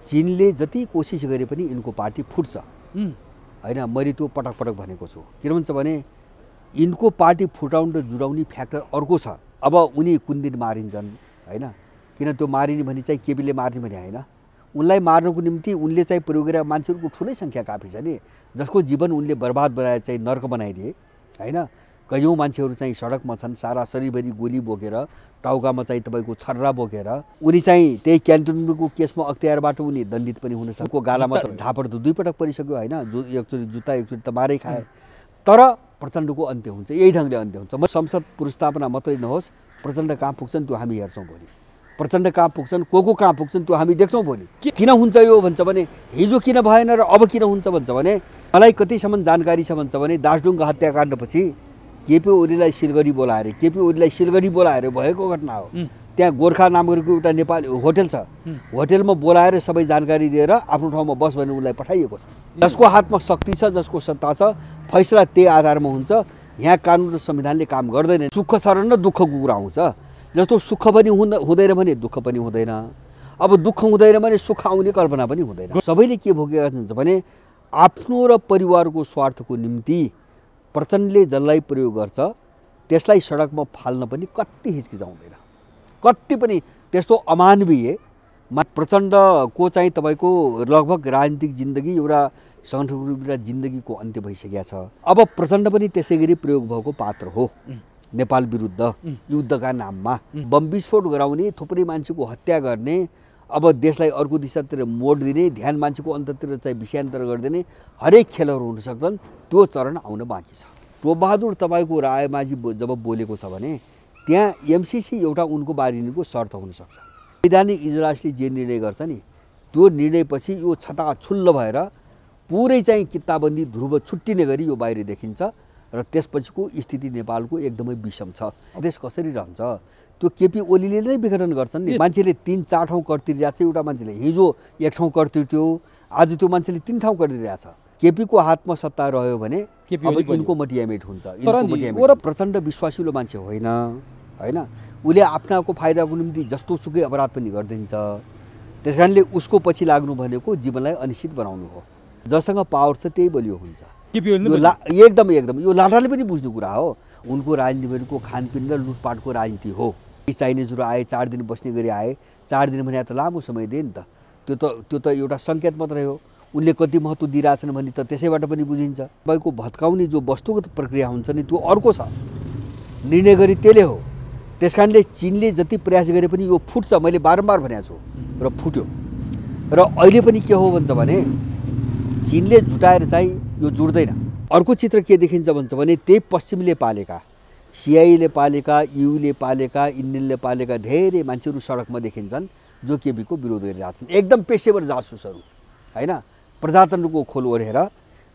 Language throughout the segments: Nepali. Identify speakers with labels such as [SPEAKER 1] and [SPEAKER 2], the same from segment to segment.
[SPEAKER 1] चीनले जति कोसिस गरे पनि यिनको पार्टी फुट्छ हैन। मैले त्यो पटक पटक भनेको छु। किन भन्छ भने यिनको पार्टी फुटाउन र जुडाउने फ्याक्टर अर्को छ। अब उनी कुन दिन मारिन्छन् हैन, किन त्यो मारिने भने चाहिँ केपीले मार्ने भने हैन। उनलाई मार्नको निम्ति उनले चाहिँ प्रयोग गरेका मान्छेहरूको ठुलै सङ्ख्या काफी छ नि, जसको जीवन उनले बर्बाद बनाएर चाहिँ नर्क बनाइदिए हैन। कयौँ मान्छेहरू चाहिँ सडकमा छन्, सारा शरीरभरि गोली बोकेर, टाउकामा चाहिँ तपाईँको छर्रा बोकेर। उनी चाहिँ त्यही क्यान्टोनमेन्टको केसमा अख्तियारबाट उनी दण्डित पनि हुन सक्छ। गालामा त झापड त 2 पटक परिसक्यो हैन, एकचोटि जुत्ता एकचोटि त मारै खाए। तर प्रचण्डको अन्त्य हुन्छ, यही ढङ्गले अन्त्य हुन्छ। म संसद पुनर्स्थापना मात्रै नहोस्, प्रचण्ड कहाँ पुग्छन् त्यो हामी हेर्छौँ भोलि। प्रचण्ड कहाँ पुग्छन्, को कहाँ पुग्छन् त्यो हामी देख्छौँ भोलि। किन हुन्छ यो भन्छ भने हिजो किन भएन र अब किन हुन्छ भन्छ भने मलाई कतिसम्म जानकारी छ भन्छ भने दार्चुङको हत्याकाण्डपछि केपी ओलीलाई सिलगढी बोलाएर भएको घटना हो। त्यहाँ गोर्खा नामको एउटा नेपाली होटल छ, होटलमा बोलाएर सबै जानकारी दिएर आफ्नो ठाउँमा बस भनेर उनलाई पठाइएको छ। जसको हातमा शक्ति छ, जसको सत्ता छ, फैसला त्यही आधारमा हुन्छ। यहाँ कानुन र संविधानले काम गर्दैन। सुख शरण र दुःखको कुरा आउँछ। जस्तो सुख पनि हुँदैन भने दुःख पनि हुँदैन। अब दुःख हुँदैन भने सुख आउने कल्पना पनि हुँदैन। सबैले के भोगेका हुन्छ भने आफ्नो र परिवारको स्वार्थको निम्ति प्रचण्डले जसलाई प्रयोग गर्छ त्यसलाई सडकमा फाल्न पनि कति हिचकिचाउँदैन, कति पनि त्यस्तो अमानवीय। प्रचण्डको चाहिँ तपाईँको लगभग राजनीतिक जिन्दगी एउटा सङ्गठनको जिन्दगीको अन्त्य भइसकेको छ। अब प्रचण्ड पनि त्यसै गरी प्रयोग भएको पात्र हो। नेपाल विरुद्ध युद्धका नाममा बम विस्फोट गराउने, थुप्रै मान्छेको हत्या गर्ने, अब देशलाई अर्को दिशातिर मोड दिने, ध्यान मान्छेको अन्ततिर चाहिँ विषयान्तर गरिदिने हरेक खेलहरू हुन सक्छन्। त्यो चरण आउन बाँकी छ। टोपबहादुर तपाईँको रायमाझी जब बोलेको छ भने त्यहाँ एमसीसी एउटा उनको बारिनीको शर्त हुनसक्छ। संवैधानिक इजलासले जे निर्णय गर्छ नि त्यो निर्णयपछि यो छताछुल्ल भएर पुरै चाहिँ किताबन्दी ध्रुव छुट्टिने गरी यो बाहिर देखिन्छ र त्यसपछिको स्थिति नेपालको एकदमै विषम छ। देश कसरी रहन्छ त्यो केपी ओलीले नै विघटन गर्छन् नि। मान्छेले 3-4 ठाउँ कर तिरिरहेको छ। एउटा मान्छेले हिजो 1 ठाउँ कर तिर्थ्यो, आज त्यो मान्छेले 3 ठाउँ कर तिरिरहेको छ। केपीको हातमा सत्ता रह्यो भने अब यिनको मटियामेट हुन्छ। प्रचण्ड विश्वासिलो मान्छे होइन हैन। उसले आफ्नाको फाइदाको निम्ति जस्तो सुकै अपराध पनि गरिदिन्छ। त्यसकारणले उसको पछि लाग्नु भनेको जीवनलाई अनिश्चित बनाउनु हो। जसँग पावर छ त्यही बलियो हुन्छ। एकदम यो लाटाले पनि बुझ्ने कुरा हो। उनको राजनीति भनेको खानपिन र लुटपाटको राजनीति हो। चाइनिजहरू आए, 4 दिन बस्ने गरी आए। 4 दिन भने त लामो समय दिए नि त। त्यो त एउटा सङ्केत मात्रै हो। उनले कति महत्त्व दिइरहेछन् भने त त्यसैबाट पनि बुझिन्छ। तपाईँको भत्काउने जो वस्तुगत प्रक्रिया हुन्छ नि त्यो अर्को छ, निर्णय गरी त्यसले हो। त्यसकारणले चीनले जति प्रयास गरे पनि यो फुट्छ। मैले बारम्बार भनेको छु र फुट्यो। र अहिले पनि के हो भन्छ भने चीनले जुटाएर चाहिँ यो जुट्दैन। अर्को चित्र के देखिन्छ भन्छ भने त्यही पश्चिमले पालेका, सिआईले पालेका, युले पालेका, इन्डियनले पालेका धेरै मान्छेहरू सडकमा देखिन्छन् जो केपीको विरोध गरिरहेछन्। एकदम पेशेवर जासुसहरू हैन। प्रजातन्त्रको खोल ओढेर,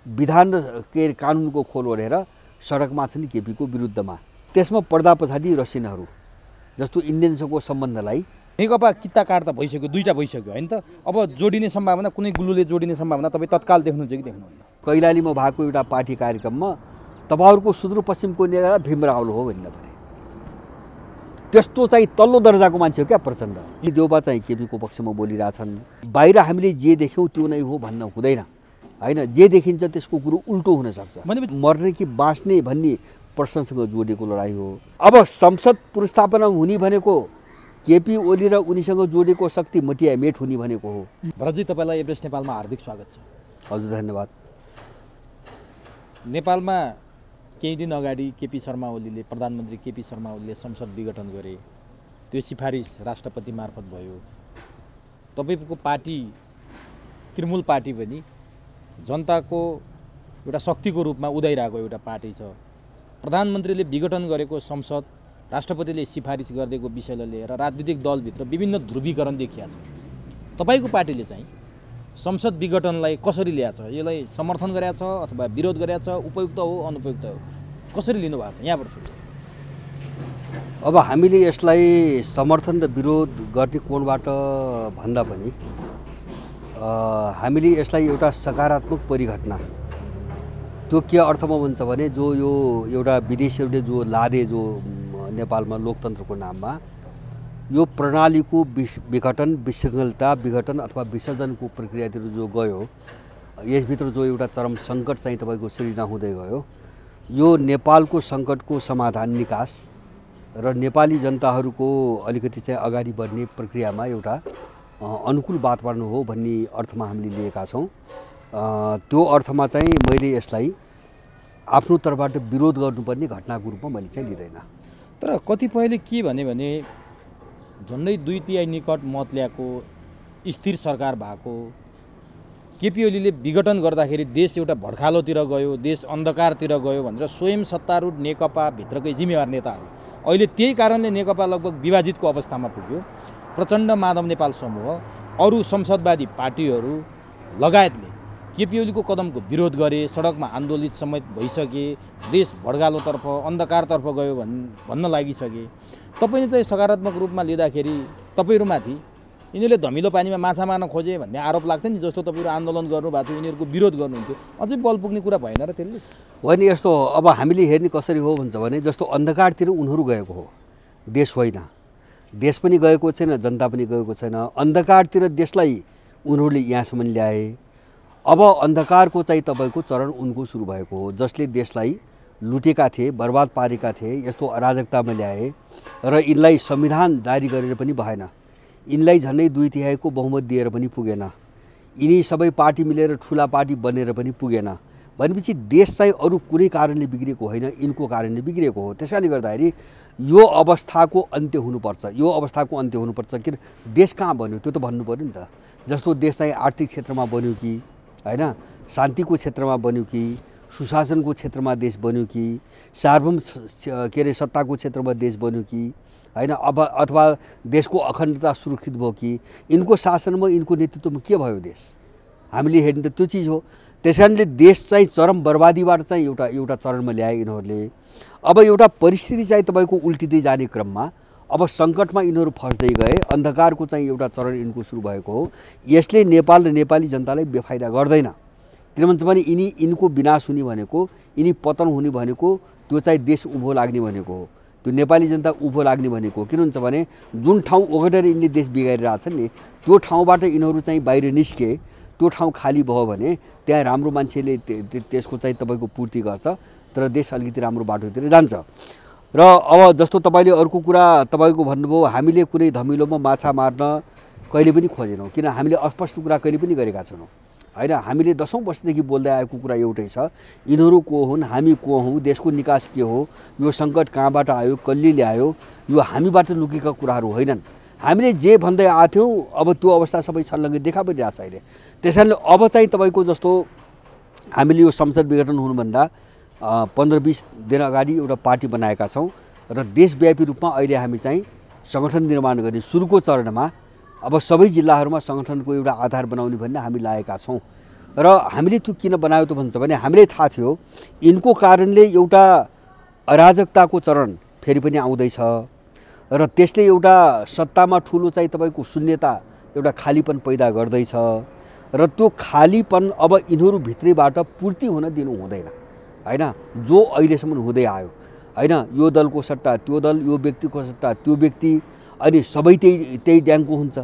[SPEAKER 1] विधान र कानुनको खोल ओढेर सडकमा छन् केपीको विरुद्धमा। त्यसमा पर्दा पछाडि रसिनहरू जस्तो इन्डियनसँगको सम्बन्धलाई
[SPEAKER 2] नेकपा किता काट्दा भइसक्यो, 2टा भइसक्यो हैन त। अब जोडिने सम्भावना, कुनै गुल्लुले जोडिने सम्भावना तपाईँ तत्काल देख्नुहुन्छ कि देख्नुहुन्न?
[SPEAKER 1] कैलालीमा भएको एउटा पार्टी कार्यक्रममा तपाईँहरूको सुदूरपश्चिमको नेता भीम रावल हो भन्ने भने त्यस्तो चाहिँ तल्लो दर्जाको मान्छे हो क्या प्रचण्ड। देउबा चाहिँ केपीको पक्षमा बोलिरहेछन्। बाहिर हामीले जे देख्यौँ त्यो नै हो भन्न हुँदैन हैन। जे देखिन्छ त्यसको कुरो उल्टो हुनसक्छ। मर्ने कि बाँच्ने भन्ने प्रश्नसँग जोडिएको लडाइँ हो। अब संसद पुनर्स्थापना हुने भनेको केपी ओली र उनीसँग जोडिएको शक्ति मटियामेट हुने भनेको हो।
[SPEAKER 2] भरतजी, तपाईँलाई एभरेस्ट नेपालमा हार्दिक स्वागत छ।
[SPEAKER 1] हजुर धन्यवाद।
[SPEAKER 2] नेपालमा केही दिन अगाडि केपी शर्मा ओलीले, प्रधानमन्त्री केपी शर्मा ओलीले संसद विघटन गरे। त्यो सिफारिस राष्ट्रपति मार्फत भयो। तपाईँको पार्टी तृणमूल पार्टी पनि जनताको एउटा शक्तिको रूपमा उदाइरहेको एउटा पार्टी छ। प्रधानमन्त्रीले विघटन गरेको संसद, राष्ट्रपतिले सिफारिस गरिदिएको विषयलाई लिएर राजनीतिक दलभित्र विभिन्न ध्रुवीकरण देखिया छ। तपाईँको पार्टीले चाहिँ संसद विघटनलाई कसरी ल्याएको छ? यसलाई समर्थन गरेको छ अथवा विरोध गरेको छ? उपयुक्त हो अनुपयुक्त हो? कसरी लिनु भएको छ? यहाँबाट सुरु।
[SPEAKER 1] अब हामीले यसलाई समर्थन र विरोध गर्ने कोणबाट भन्दा पनि हामीले यसलाई एउटा सकारात्मक परिघटना, त्यो के अर्थमा भन्छ भने जो यो एउटा विदेशीहरूले जो लादे जो नेपालमा लोकतन्त्रको नाममा यो प्रणालीको विघटन, विशृङ्खलता, विघटन अथवा विसर्जनको प्रक्रियातिर जो गयो, यसभित्र जो एउटा चरम सङ्कट चाहिँ तपाईँको सृजना हुँदै गयो, यो नेपालको सङ्कटको समाधान, निकास र नेपाली जनताहरूको अलिकति चाहिँ अगाडि बढ्ने प्रक्रियामा एउटा अनुकूल वातावरण हो भन्ने अर्थमा हामीले लिएका छौँ। त्यो अर्थमा चाहिँ मैले यसलाई आफ्नो तर्फबाट विरोध गर्नुपर्ने घटनाको रूपमा मैले चाहिँ लिँदैन।
[SPEAKER 2] तर कतिपयले के भने झन्डै 2/3 निकट मत ल्याएको स्थिर सरकार भएको केपी ओलीले विघटन गर्दाखेरि देश एउटा भड्खालोतिर गयो, देश अन्धकारतिर गयो भनेर स्वयं सत्तारूढ नेकपा भित्रकै जिम्मेवार नेताहरू अहिले त्यही कारणले नेकपा लगभग विभाजितको अवस्थामा पुग्यो। प्रचण्ड माधव नेपाल समूह, अरू संसदवादी पार्टीहरू लगायतले केपी ओलीको कदमको विरोध गरे, सडकमा आन्दोलित समेत भइसके, देश भड्गालोतर्फ अन्धकारतर्फ गयो भन्न लागिसके। तपाईँले चाहिँ सकारात्मक रूपमा लिँदाखेरि तपाईँहरूमाथि यिनीहरूले धमिलो पानीमा माछा मार्न खोजे भन्ने आरोप लाग्छ नि। जस्तो तपाईँहरू आन्दोलन गर्नुभएको थियो, यिनीहरूको विरोध गर्नुहुन्थ्यो, अझै बल पुग्ने कुरा भएन र त्यसले
[SPEAKER 1] होइन। यस्तो अब हामीले हेर्ने कसरी हो भन्छ भने, जस्तो अन्धकारतिर उनीहरू गएको हो, देश होइन। देश पनि गएको छैन, जनता पनि गएको छैन। अन्धकारतिर देशलाई उनीहरूले यहाँसम्म ल्याए। अब अन्धकारको चाहिँ तपाईँको चरण उनको सुरु भएको हो, जसले देशलाई लुटेका थिए, बर्बाद पारेका थिए, यस्तो अराजकतामा ल्याए र यिनलाई संविधान जारी गरेर पनि भएन। यिनलाई झन्डै 2/3 बहुमत दिएर पनि पुगेन। यिनी सबै पार्टी मिलेर ठुला पार्टी बनेर पनि पुगेन भनेपछि देश चाहिँ अरू कुनै कारणले बिग्रेको होइन, यिनको कारणले बिग्रेको हो। त्यसकारणले गर्दाखेरि यो अवस्थाको अन्त्य हुनुपर्छ, यो अवस्थाको अन्त्य हुनुपर्छ। किन देश कहाँ बन्यो त्यो त भन्नु पऱ्यो नि त। जस्तो देश चाहिँ आर्थिक क्षेत्रमा बन्यो कि होइन, शान्तिको क्षेत्रमा बन्यो कि, सुशासनको क्षेत्रमा देश बन्यो कि, सार्वभौम सत्ताको क्षेत्रमा देश बन्यो कि होइन, अब अथवा देशको अखण्डता सुरक्षित भयो कि, यिनको शासनमा, यिनको नेतृत्वमा के भयो देश, हामीले हेर्ने त त्यो चिज हो। त्यसकारणले देश चाहिँ चरम बर्बादीबाट चाहिँ एउटा चरणमा ल्याए यिनीहरूले। अब एउटा परिस्थिति चाहिँ तपाईँको उल्टिँदै जाने क्रममा अब सङ्कटमा यिनीहरू फस्दै गए। अन्धकारको चाहिँ एउटा चरण यिनको सुरु भएको हो। यसले नेपाल र नेपाली जनतालाई बेफाइदा गर्दैन। किनभने भने यिनको विनाश हुने भनेको, यिनी पतन हुने भनेको, त्यो चाहिँ देश उँभो लाग्ने भनेको हो, त्यो नेपाली जनता उँभो लाग्ने भनेको हो। किन हुन्छ भने जुन ठाउँ ओगटेर यिनले देश बिगारिरहेछन् नि, त्यो ठाउँबाट यिनीहरू चाहिँ बाहिर निस्के, त्यो ठाउँ खाली भयो भने त्यहाँ राम्रो मान्छेले त्यसको चाहिँ तपाईँको पूर्ति गर्छ, तर देश अलिकति राम्रो बाटोतिर जान्छ। र अब जस्तो तपाईँले अर्को कुरा तपाईँको भन्नुभयो, हामीले कुनै धमिलोमा माछा मार्न कहिले पनि खोजेनौँ। किन हामीले अस्पष्ट कुरा कहिले पनि गरेका छैनौँ होइन। हामीले 10औं वर्षदेखि बोल्दै आएको कुरा एउटै छ, यिनीहरू को हुन्, हामी को हौँ, देशको निकास के हो, यो सङ्कट कहाँबाट आयो, कसले ल्यायो, यो हामीबाट लुकेका कुराहरू होइनन्। हामीले जे भन्दै आएको थियौँ अब त्यो अवस्था सबै छल्लङ्गै देखा परिरहेको छ अहिले। त्यसैले अब चाहिँ तपाईँको जस्तो हामीले यो संसद विघटन हुनुभन्दा 15-20 दिन अगाडि एउटा पार्टी बनाएका छौँ र देशव्यापी रूपमा अहिले हामी चाहिँ सङ्गठन निर्माण गर्ने सुरुको चरणमा अब सबै जिल्लाहरूमा सङ्गठनको एउटा आधार बनाउने भन्ने हामी लागेका छौँ। र हामीले त्यो किन बनायो त भन्छ भने हामीलाई थाहा थियो यिनको कारणले एउटा अराजकताको चरण फेरि पनि आउँदैछ र त्यसले एउटा सत्तामा ठुलो चाहिँ तपाईँको शून्यता, एउटा खालीपन पैदा गर्दैछ र त्यो खालीपन अब यिनीहरू भित्रैबाट पूर्ति हुन दिनु हुँदैन होइन। जो अहिलेसम्म हुँदै आयो होइन, यो दलको सट्टा त्यो दल, यो व्यक्तिको सट्टा त्यो व्यक्ति, अनि सबै त्यही ड्याङको हुन्छ,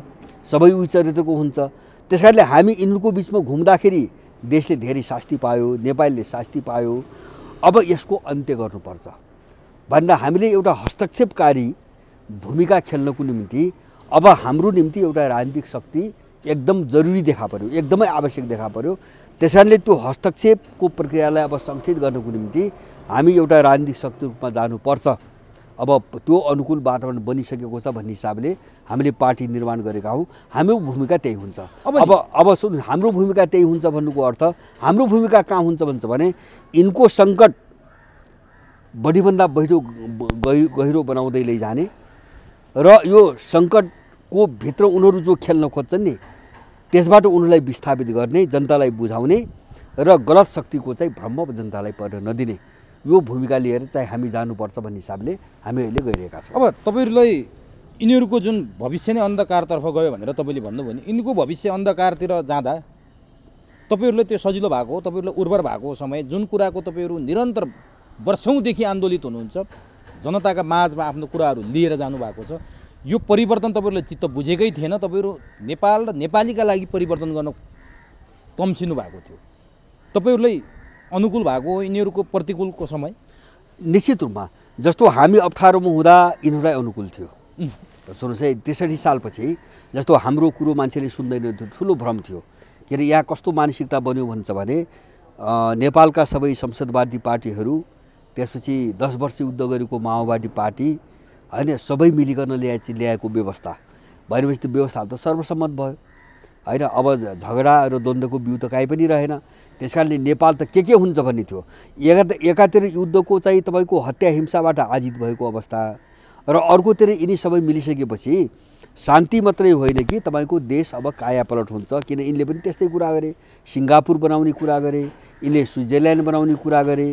[SPEAKER 1] सबै उही चरित्रको हुन्छ। त्यसकारणले हामी यिनको बिचमा घुम्दाखेरि देशले धेरै शास्ति पायो, नेपालले शास्ति पायो। अब यसको अन्त्य गर्नुपर्छ भनेर हामीले एउटा हस्तक्षेपकारी भूमिका खेल्नको निम्ति अब हाम्रो निम्ति एउटा राजनीतिक शक्ति एकदम जरुरी देखा पर्यो, एकदमै आवश्यक देखा पर्यो। त्यसकारणले त्यो हस्तक्षेपको प्रक्रियालाई अब सङ्क्षिप्त गर्नको निम्ति हामी एउटा राजनीतिक शक्ति रूपमा जानुपर्छ। अब त्यो अनुकूल वातावरण बनिसकेको छ भन्ने हिसाबले हामीले पार्टी निर्माण गरेका हौँ। हाम्रो भूमिका त्यही हुन्छ। अब सुन, हाम्रो भूमिका त्यही हुन्छ भन्नुको अर्थ हाम्रो भूमिका कहाँ हुन्छ भन्छ भने यिनको सङ्कट बढीभन्दा गहिरो बनाउँदै लैजाने र यो सङ्कटको भित्र उनीहरू जो खेल्न खोज्छन् नि त्यसबाट उनीहरूलाई विस्थापित गर्ने, जनतालाई बुझाउने र गलत शक्तिको चाहिँ भ्रम जनतालाई पर्न नदिने, यो भूमिका लिएर चाहिँ हामी जानुपर्छ भन्ने हिसाबले हामी अहिले गइरहेका छौँ।
[SPEAKER 2] अब तपाईँहरूलाई यिनीहरूको जुन भविष्य नै अन्धकारतर्फ गयो भनेर तपाईँले भन्नुभयो भने यिनको भविष्य अन्धकारतिर जाँदा तपाईँहरूलाई त्यो सजिलो भएको हो, तपाईँहरूलाई उर्वर भएको समय, जुन कुराको तपाईँहरू निरन्तर वर्षौँदेखि आन्दोलित हुनुहुन्छ, जनताका माझमा आफ्नो कुराहरू लिएर जानुभएको छ, यो परिवर्तन तपाईँहरूले चित्त बुझेकै थिएन, तपाईँहरू नेपाल र नेपालीका लागि परिवर्तन गर्न तम्सिनु भएको थियो, तपाईँहरूलाई अनुकूल भएको हो यिनीहरूको प्रतिकूलको समय?
[SPEAKER 1] निश्चित रूपमा जस्तो हामी अप्ठ्यारोमा हुँदा यिनीहरूलाई अनुकूल थियो। सुन्नुहोस् है, 63 सालपछि जस्तो हाम्रो कुरो मान्छेले सुन्दैन थियो, ठुलो भ्रम थियो। के अरे यहाँ कस्तो मानसिकता बन्यो भन्छ भने नेपालका सबै संसदवादी पार्टीहरू, त्यसपछि 10 वर्ष युद्ध गरेको माओवादी पार्टी होइन, सबै मिलिकन ल्याएको व्यवस्था भनेपछि त्यो व्यवस्था त सर्वसम्मत भयो होइन। अब झगडा र द्वन्द्वको बिउ त काहीँ पनि रहेन। त्यस कारणले नेपाल त के हुन्छ भन्ने थियो। एकातिर युद्धको चाहिँ तपाईँको हत्या हिंसाबाट आजित भएको अवस्था र अर्कोतिर यिनी सबै मिलिसकेपछि शान्ति मात्रै होइन कि तपाईँको देश अब कायापलट हुन्छ। किन यिनले पनि त्यस्तै कुरा गरे, सिङ्गापुर बनाउने कुरा गरे, यिनले स्विजरल्यान्ड बनाउने कुरा गरे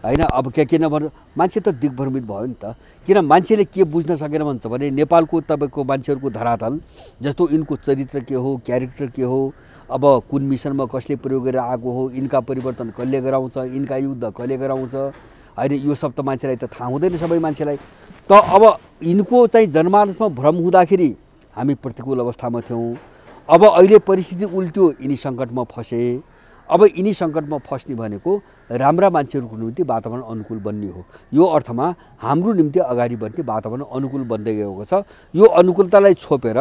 [SPEAKER 1] होइन। अब के नभन्छ, मान्छे त दिग्भ्रमित भयो नि त। किन मान्छेले के बुझ्न सकेन भन्छ भने नेपालको तपाईँको मान्छेहरूको धरातल जस्तो यिनको चरित्र के हो, क्यारेक्टर के हो, अब कुन मिसनमा कसले प्रयोग गरेर आएको हो, यिनका परिवर्तन कसले गराउँछ, यिनका युद्ध कसले गराउँछ होइन, यो सब त मान्छेलाई त थाहा हुँदैन सबै मान्छेलाई। त अब यिनको चाहिँ जनमानसमा भ्रम हुँदाखेरि हामी प्रतिकूल अवस्थामा थियौँ। अब अहिले परिस्थिति उल्ट्यो, यिनी सङ्कटमा फसे। अब यिनी सङ्कटमा फस्ने भनेको राम्रा मान्छेहरूको निम्ति वातावरण अनुकूल बन्ने हो। यो अर्थमा हाम्रो निम्ति अगाडि बढ्ने वातावरण अनुकूल बन्दै गएको छ। यो अनुकूलतालाई छोपेर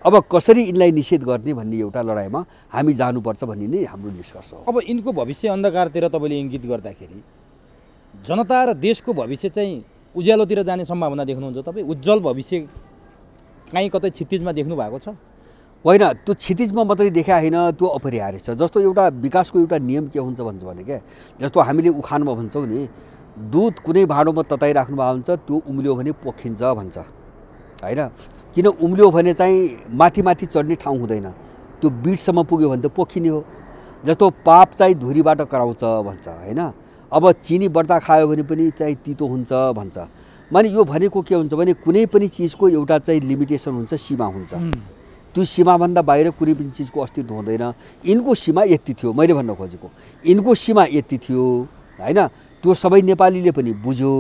[SPEAKER 1] अब कसरी यिनलाई निषेध गर्ने भन्ने एउटा लडाइँमा हामी जानुपर्छ भन्ने नै हाम्रो निष्कर्ष हो।
[SPEAKER 2] अब यिनको भविष्य अन्धकारतिर तपाईँले इङ्गित गर्दाखेरि जनता र देशको भविष्य चाहिँ उज्यालोतिर जाने सम्भावना देख्नुहुन्छ तपाईँ? उज्जवल भविष्य काहीँ कतै क्षितिजमा देख्नु भएको छ?
[SPEAKER 1] होइन, त्यो क्षितिजमा मात्रै देखा होइन, त्यो अपरिहार्य छ। जस्तो एउटा विकासको एउटा नियम के हुन्छ भन्छ भने क्या, जस्तो हामीले उखानमा भन्छौँ नि, दुध कुनै भाँडोमा तताइराख्नु भएको हुन्छ, त्यो उम्ल्यो भने पोखिन्छ भन्छ होइन। किन उम्ल्यो भने चाहिँ माथि माथि चढ्ने ठाउँ हुँदैन, त्यो बिटसम्म पुग्यो भने त पोखिने हो। जस्तो पाप चाहिँ धुरीबाट कराउँछ भन्छ होइन। अब चिनी बढ्दा खायो भने पनि चाहिँ तितो हुन्छ भन्छ। माने यो भनेको के हुन्छ भने कुनै पनि चिजको एउटा चाहिँ लिमिटेसन हुन्छ, सीमा हुन्छ। त्यो सीमाभन्दा बाहिर कुनै पनि चिजको अस्तित्व हुँदैन। यिनको सीमा यति थियो, मैले भन्न खोजेको यिनको सीमा यति थियो होइन। त्यो सबै नेपालीले पनि बुझ्यो,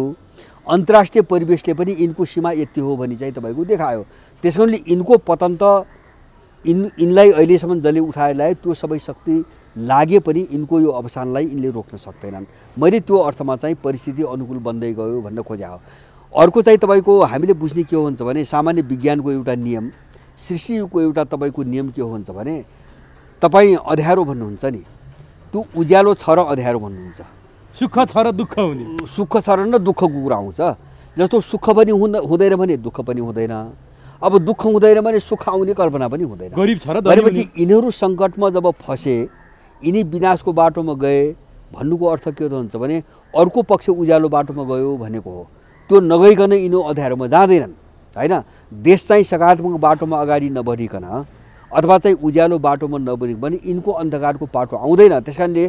[SPEAKER 1] अन्तर्राष्ट्रिय परिवेशले पनि यिनको सीमा यति हो भने चाहिँ तपाईँको देखायो। त्यस कारणले यिनको पतन त यिनलाई अहिलेसम्म जसले उठाएर ल्यायो त्यो सबै शक्ति लागे पनि यिनको यो अवसानलाई यिनले रोक्न सक्दैनन्। मैले त्यो अर्थमा चाहिँ परिस्थिति अनुकूल बन्दै गयो भन्न खोजे हो। अर्को चाहिँ तपाईँको हामीले बुझ्ने के हो भन्छ भने सामान्य विज्ञानको एउटा नियम, सृष्टिको एउटा तपाईँको नियम के हो भन्छ भने तपाईँ अँध्यारो भन्नुहुन्छ नि, त्यो उज्यालो छ र अँध्यारो भन्नुहुन्छ,
[SPEAKER 2] सुख छ र दुःख हुने,
[SPEAKER 1] सुख छ र न दुःखको कुरा आउँछ। जस्तो सुख पनि हुँदैन भने दुःख पनि हुँदैन, अब दुःख हुँदैन भने सुख आउने कल्पना पनि हुँदैन।
[SPEAKER 2] गरिब छ र
[SPEAKER 1] भनेपछि यिनीहरू सङ्कटमा जब फसे, यिनी विनाशको बाटोमा गए भन्नुको अर्थ के हुन्छ भने अर्को पक्ष उज्यालो बाटोमा गयो भनेको हो। त्यो नगइकन यिनीहरू अँध्यारोमा जाँदैनन् होइन। देश चाहिँ सकारात्मक बाटोमा अगाडि नबढिकन अथवा चाहिँ उज्यालो बाटोमा नबढिकन भने यिनको अन्धकारको बाटो आउँदैन। त्यस कारणले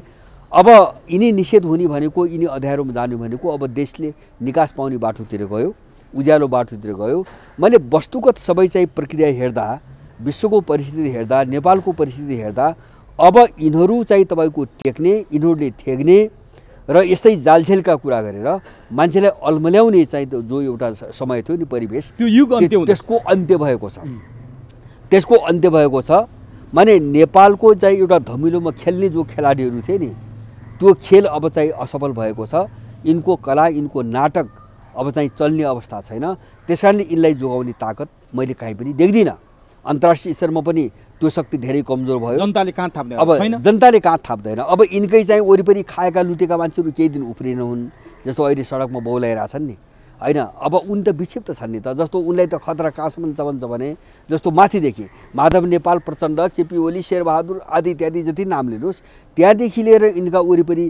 [SPEAKER 1] अब यिनी निषेध हुने भनेको, यिनी अँध्यारोमा जाने भनेको अब देशले निकास पाउने बाटोतिर गयो, उज्यालो बाटोतिर गयो। मैले वस्तुगत सबै चाहिँ प्रक्रिया हेर्दा, विश्वको परिस्थिति हेर्दा, नेपालको परिस्थिति हेर्दा अब यिनीहरू चाहिँ तपाईँको टेक्ने, यिनीहरूले थेग्ने र यस्तै जालझेलका कुरा गरेर मान्छेलाई अल्मल्याउने चाहिँ जो एउटा समय थियो नि परिवेश,
[SPEAKER 2] त्यो युग अन्त्य
[SPEAKER 1] त्यसको अन्त्य भएको छ। त्यसको अन्त्य भएको छ। माने नेपालको चाहिँ एउटा धमिलोमा खेल्ने जो खेलाडीहरू थिए नि, त्यो खेल अब चाहिँ असफल भएको छ। यिनको कला, यिनको नाटक अब चाहिँ चल्ने अवस्था छैन। त्यस कारणले यिनलाई जोगाउने ताकत मैले कहीँ पनि देख्दिनँ। अन्तर्राष्ट्रिय स्तरमा पनि त्यो शक्ति धेरै कमजोर भयो।
[SPEAKER 2] जनताले कहाँ थाप्दैन,
[SPEAKER 1] अब जनताले कहाँ थाप्दैन। अब यिनकै चाहिँ वरिपरि खाएका लुटेका मान्छेहरू केही दिन उफ्रिन हुन्, जस्तो अहिले सडकमा बौलाइरहेछन् नि होइन। अब उनी त विक्षिप्त छन् नि त। जस्तो उनलाई त खतरा कहाँसम्म छ भन्छ भने जस्तो माथिदेखि माधव नेपाल प्रचण्ड, केपी ओली, शेरबहादुर आदि इत्यादि जति नाम लिनुहोस्, त्यहाँदेखि लिएर यिनका वरिपरि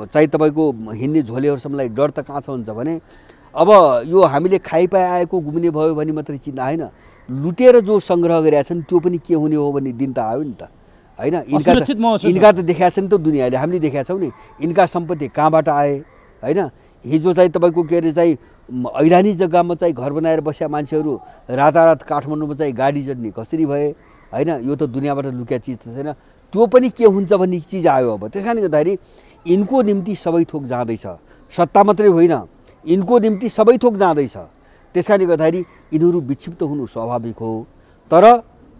[SPEAKER 1] चाहिँ तपाईँको हिँड्ने झोलेहरूसम्मलाई डर त कहाँ छ भन्छ भने अब यो हामीले खाइपाइ आएको घुम्ने भयो भने मात्रै चिन्ता होइन, लुटेर जो सङ्ग्रह गरेका छन् त्यो पनि के हुने हो भन्ने दिन त आयो नि त होइन। यिनका त देखाएको छ नि त दुनियाँले, हामीले देखाएको छौँ नि यिनका सम्पत्ति कहाँबाट आए होइन। हिजो चाहिँ तपाईँको के अरे चाहिँ ऐलानी जग्गामा चाहिँ घर बनाएर बसेका मान्छेहरू रातारात काठमाडौँमा चाहिँ गाडी जड्ने कसरी भए होइन। यो त दुनियाँबाट लुकेको चिज त छैन, त्यो पनि के हुन्छ भन्ने चिज आयो। अब त्यस कारणले गर्दाखेरि यिनको निम्ति सबै थोक जाँदैछ, सत्ता मात्रै होइन, यिनको निम्ति सबै थोक जाँदैछ। त्यसकारणले गर्दाखेरि यिनीहरू विक्षिप्त हुनु स्वाभाविक हो। तर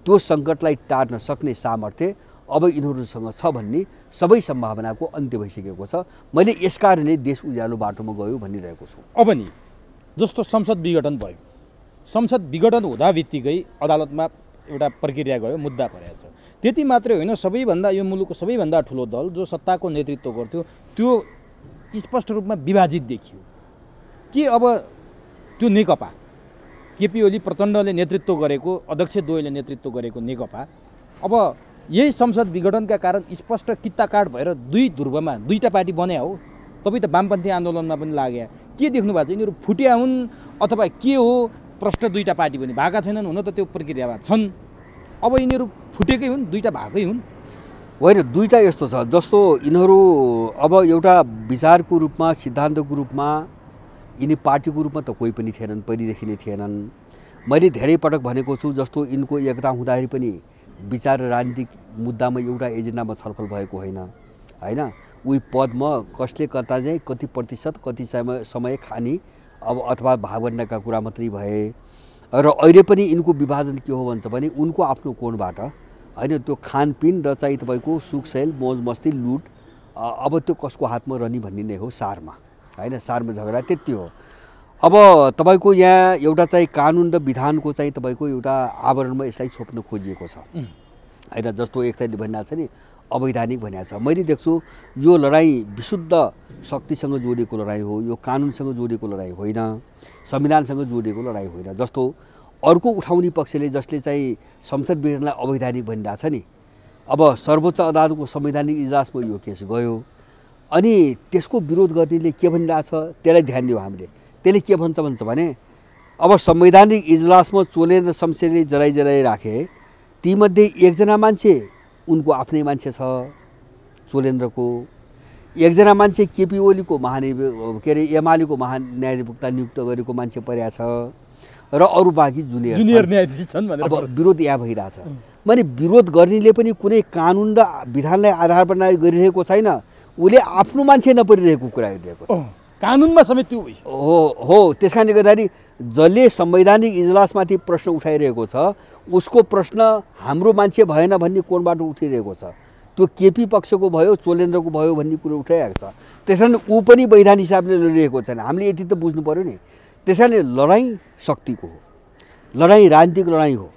[SPEAKER 1] त्यो सङ्कटलाई टार्न सक्ने सामर्थ्य अब यिनीहरूसँग छ भन्ने सबै सम्भावनाको अन्त्य भइसकेको छ। मैले यसकारणले देश उज्यालो बाटोमा गयो भनिरहेको छु।
[SPEAKER 2] अब नि जस्तो संसद विघटन भयो, संसद विघटन हुँदा बित्तिकै अदालतमा एउटा प्रक्रिया गयो, मुद्दा परेको छ। त्यति मात्रै होइन, सबैभन्दा यो मुलुकको सबैभन्दा ठुलो दल जो सत्ताको नेतृत्व गर्थ्यो त्यो स्पष्ट रूपमा विभाजित देखियो। के अब त्यो नेकपा केपी ओली प्रचण्डले नेतृत्व गरेको, अध्यक्ष द्वयले नेतृत्व गरेको नेकपा अब यही संसद विघटनका कारण स्पष्ट कित्ताकाट भएर दुई ध्रुवमा दुईटा पार्टी बन्या हो। तपाईँ त वामपन्थी आन्दोलनमा पनि लाग्या, के देख्नु भएको छ? यिनीहरू फुट्या हुन् अथवा के हो? प्रष्ट दुईटा पार्टी पनि भएका छैनन्, हुन त त्यो प्रक्रियामा छन्। अब यिनीहरू फुटेकै हुन्, दुईटा भएकै हुन्?
[SPEAKER 1] होइन, दुईटा यस्तो छ जस्तो यिनीहरू अब एउटा विचारको रूपमा, सिद्धान्तको रूपमा यिनी पार्टीको रूपमा त कोही पनि थिएनन्, पहिलेदेखि नै थिएनन्। मैले धेरै पटक भनेको छु जस्तो यिनको एकता हुँदाखेरि पनि विचार र राजनीतिक मुद्दामा एउटा एजेन्डामा छलफल भएको होइन। उही पदमा कसले कता चाहिँ कति प्रतिशत कति समय खाने अब अथवा भागवण्डाका कुरा मात्रै भए। र अहिले पनि यिनको विभाजन के हो भन्छ भने उनको आफ्नो कोणबाट त्यो खानपिन र चाहिँ तपाईँको सुखसेल मौज मस्ती लुट अब त्यो कसको हातमा रहने भन्ने नै हो सारमा। सारमा झगडा त्यति हो। अब तपाईँको यहाँ एउटा चाहिँ कानुन र विधानको चाहिँ तपाईँको एउटा आवरणमा यसलाई छोप्न खोजिएको छ। जस्तो एक थरीले भनिरहेको छ नि अवैधानिक भनिएको छ। मैले देख्छु यो लडाइँ विशुद्ध शक्तिसँग जोडिएको लडाइँ हो, यो कानुनसँग जोडिएको लडाइँ होइन, संविधानसँग जोडिएको लडाइँ होइन। जस्तो अर्को उठाउने पक्षले जसले चाहिँ संसद विघटनलाई अवैधानिक भनिरहेको छ नि, अब सर्वोच्च अदालतको संवैधानिक इजलासमा यो केस गयो अनि त्यसको विरोध गर्नेले के भनिरहेछ त्यसलाई ध्यान दियो हामीले। त्यसले के भन्छ भने अब संवैधानिक इजलासमा चोलेन्द्र शमशेरले जलाई राखे, तीमध्ये एकजना मान्छे उनको आफ्नै मान्छे छ चोलेन्द्रको, एकजना मान्छे केपी ओलीको एमालेको महान्यायाधिवक्ता नियुक्त गरेको मान्छे परेको छ र अरू बाँकी जुनियर
[SPEAKER 2] न्यायाधीश छन् भनेर
[SPEAKER 1] अब विरोध यहाँ भइरहेछ। मैले विरोध गर्नेले पनि कुनै कानुन र विधानलाई आधार बनाएर गरिरहेको छैन, उसले आफ्नो मान्छे नपरिरहेको कुरा गरिरहेको छ।
[SPEAKER 2] कानुनमा समेत त्यो
[SPEAKER 1] हो। त्यसकारणले गर्दाखेरि जसले संवैधानिक इजलासमाथि प्रश्न उठाइरहेको छ उसको प्रश्न हाम्रो मान्छे भएन भन्ने कोणबाट उठिरहेको छ। त्यो केपी पक्षको भयो चोलेन्द्रको भयो भन्ने कुरो उठाइरहेको छ। त्यसकारण ऊ पनि वैधानिक हिसाबले लडिरहेको छैन। हामीले यति त बुझ्नु पऱ्यो नि। त्यसकारणले लडाइँ शक्तिको हो, लडाइँ राजनीतिक लडाइँ हो।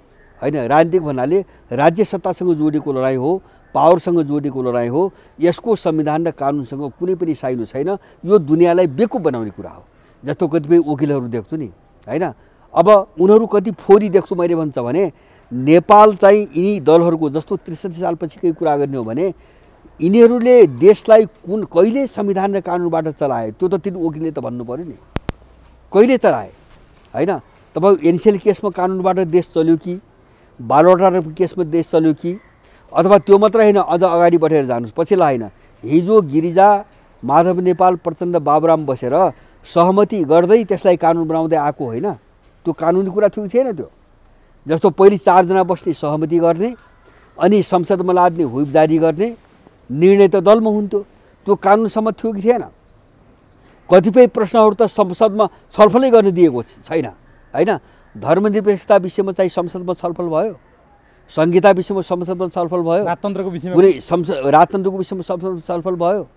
[SPEAKER 1] राजनीतिक भन्नाले राज्य सत्तासँग जोडिएको लडाइँ हो, पावरसँग जोडिएको लडाइँ हो। यसको संविधान र कानुनसँग कुनै पनि साइनो छैन। यो दुनियाँलाई बेकुफ बनाउने कुरा हो। जस्तो कतिपय वकिलहरू देख्छु नि अब उनीहरू कति फोरी देख्छु मैले भन्छ भने नेपाल चाहिँ यिनी दलहरूको जस्तो 63 सालपछिकै कुरा गर्ने हो भने यिनीहरूले देशलाई कहिले संविधान र कानुनबाट चलाए त्यो त तिन वकिलले त भन्नु पर्यो नि। कहिले चलाए? तपाईँ एनसिएल केसमा कानुनबाट देश चल्यो कि, बालवाटार केसमा देश चल्यो कि, अथवा त्यो मात्र होइन अझ अगाडि बढेर जानुहोस् पछिल्ला होइन हिजो गिरिजा माधव नेपाल प्रचण्ड बाबुराम बसेर सहमति गर्दै त्यसलाई कानुन बनाउँदै आएको होइन? त्यो कानुनी कुरा थियो कि थिएन? त्यो जस्तो पहिले 4 जना बस्ने सहमति गर्ने अनि संसदमा लाद्ने हुइप जारी गर्ने निर्णय त दलमा हुन्थ्यो। त्यो कानुन सम्मत थियो कि थिएन? कतिपय प्रश्नहरू त संसदमा छलफलै गर्न दिएको छैन। धर्मनिरपेक्षता विषयमा चाहिँ संसदमा छलफल भयो, संहिता विषयमा संसदमा छलफल भयो,
[SPEAKER 2] राजतन्त्रको विषयमा
[SPEAKER 1] राजतन्त्रको विषयमा संसदमा छलफल भयो,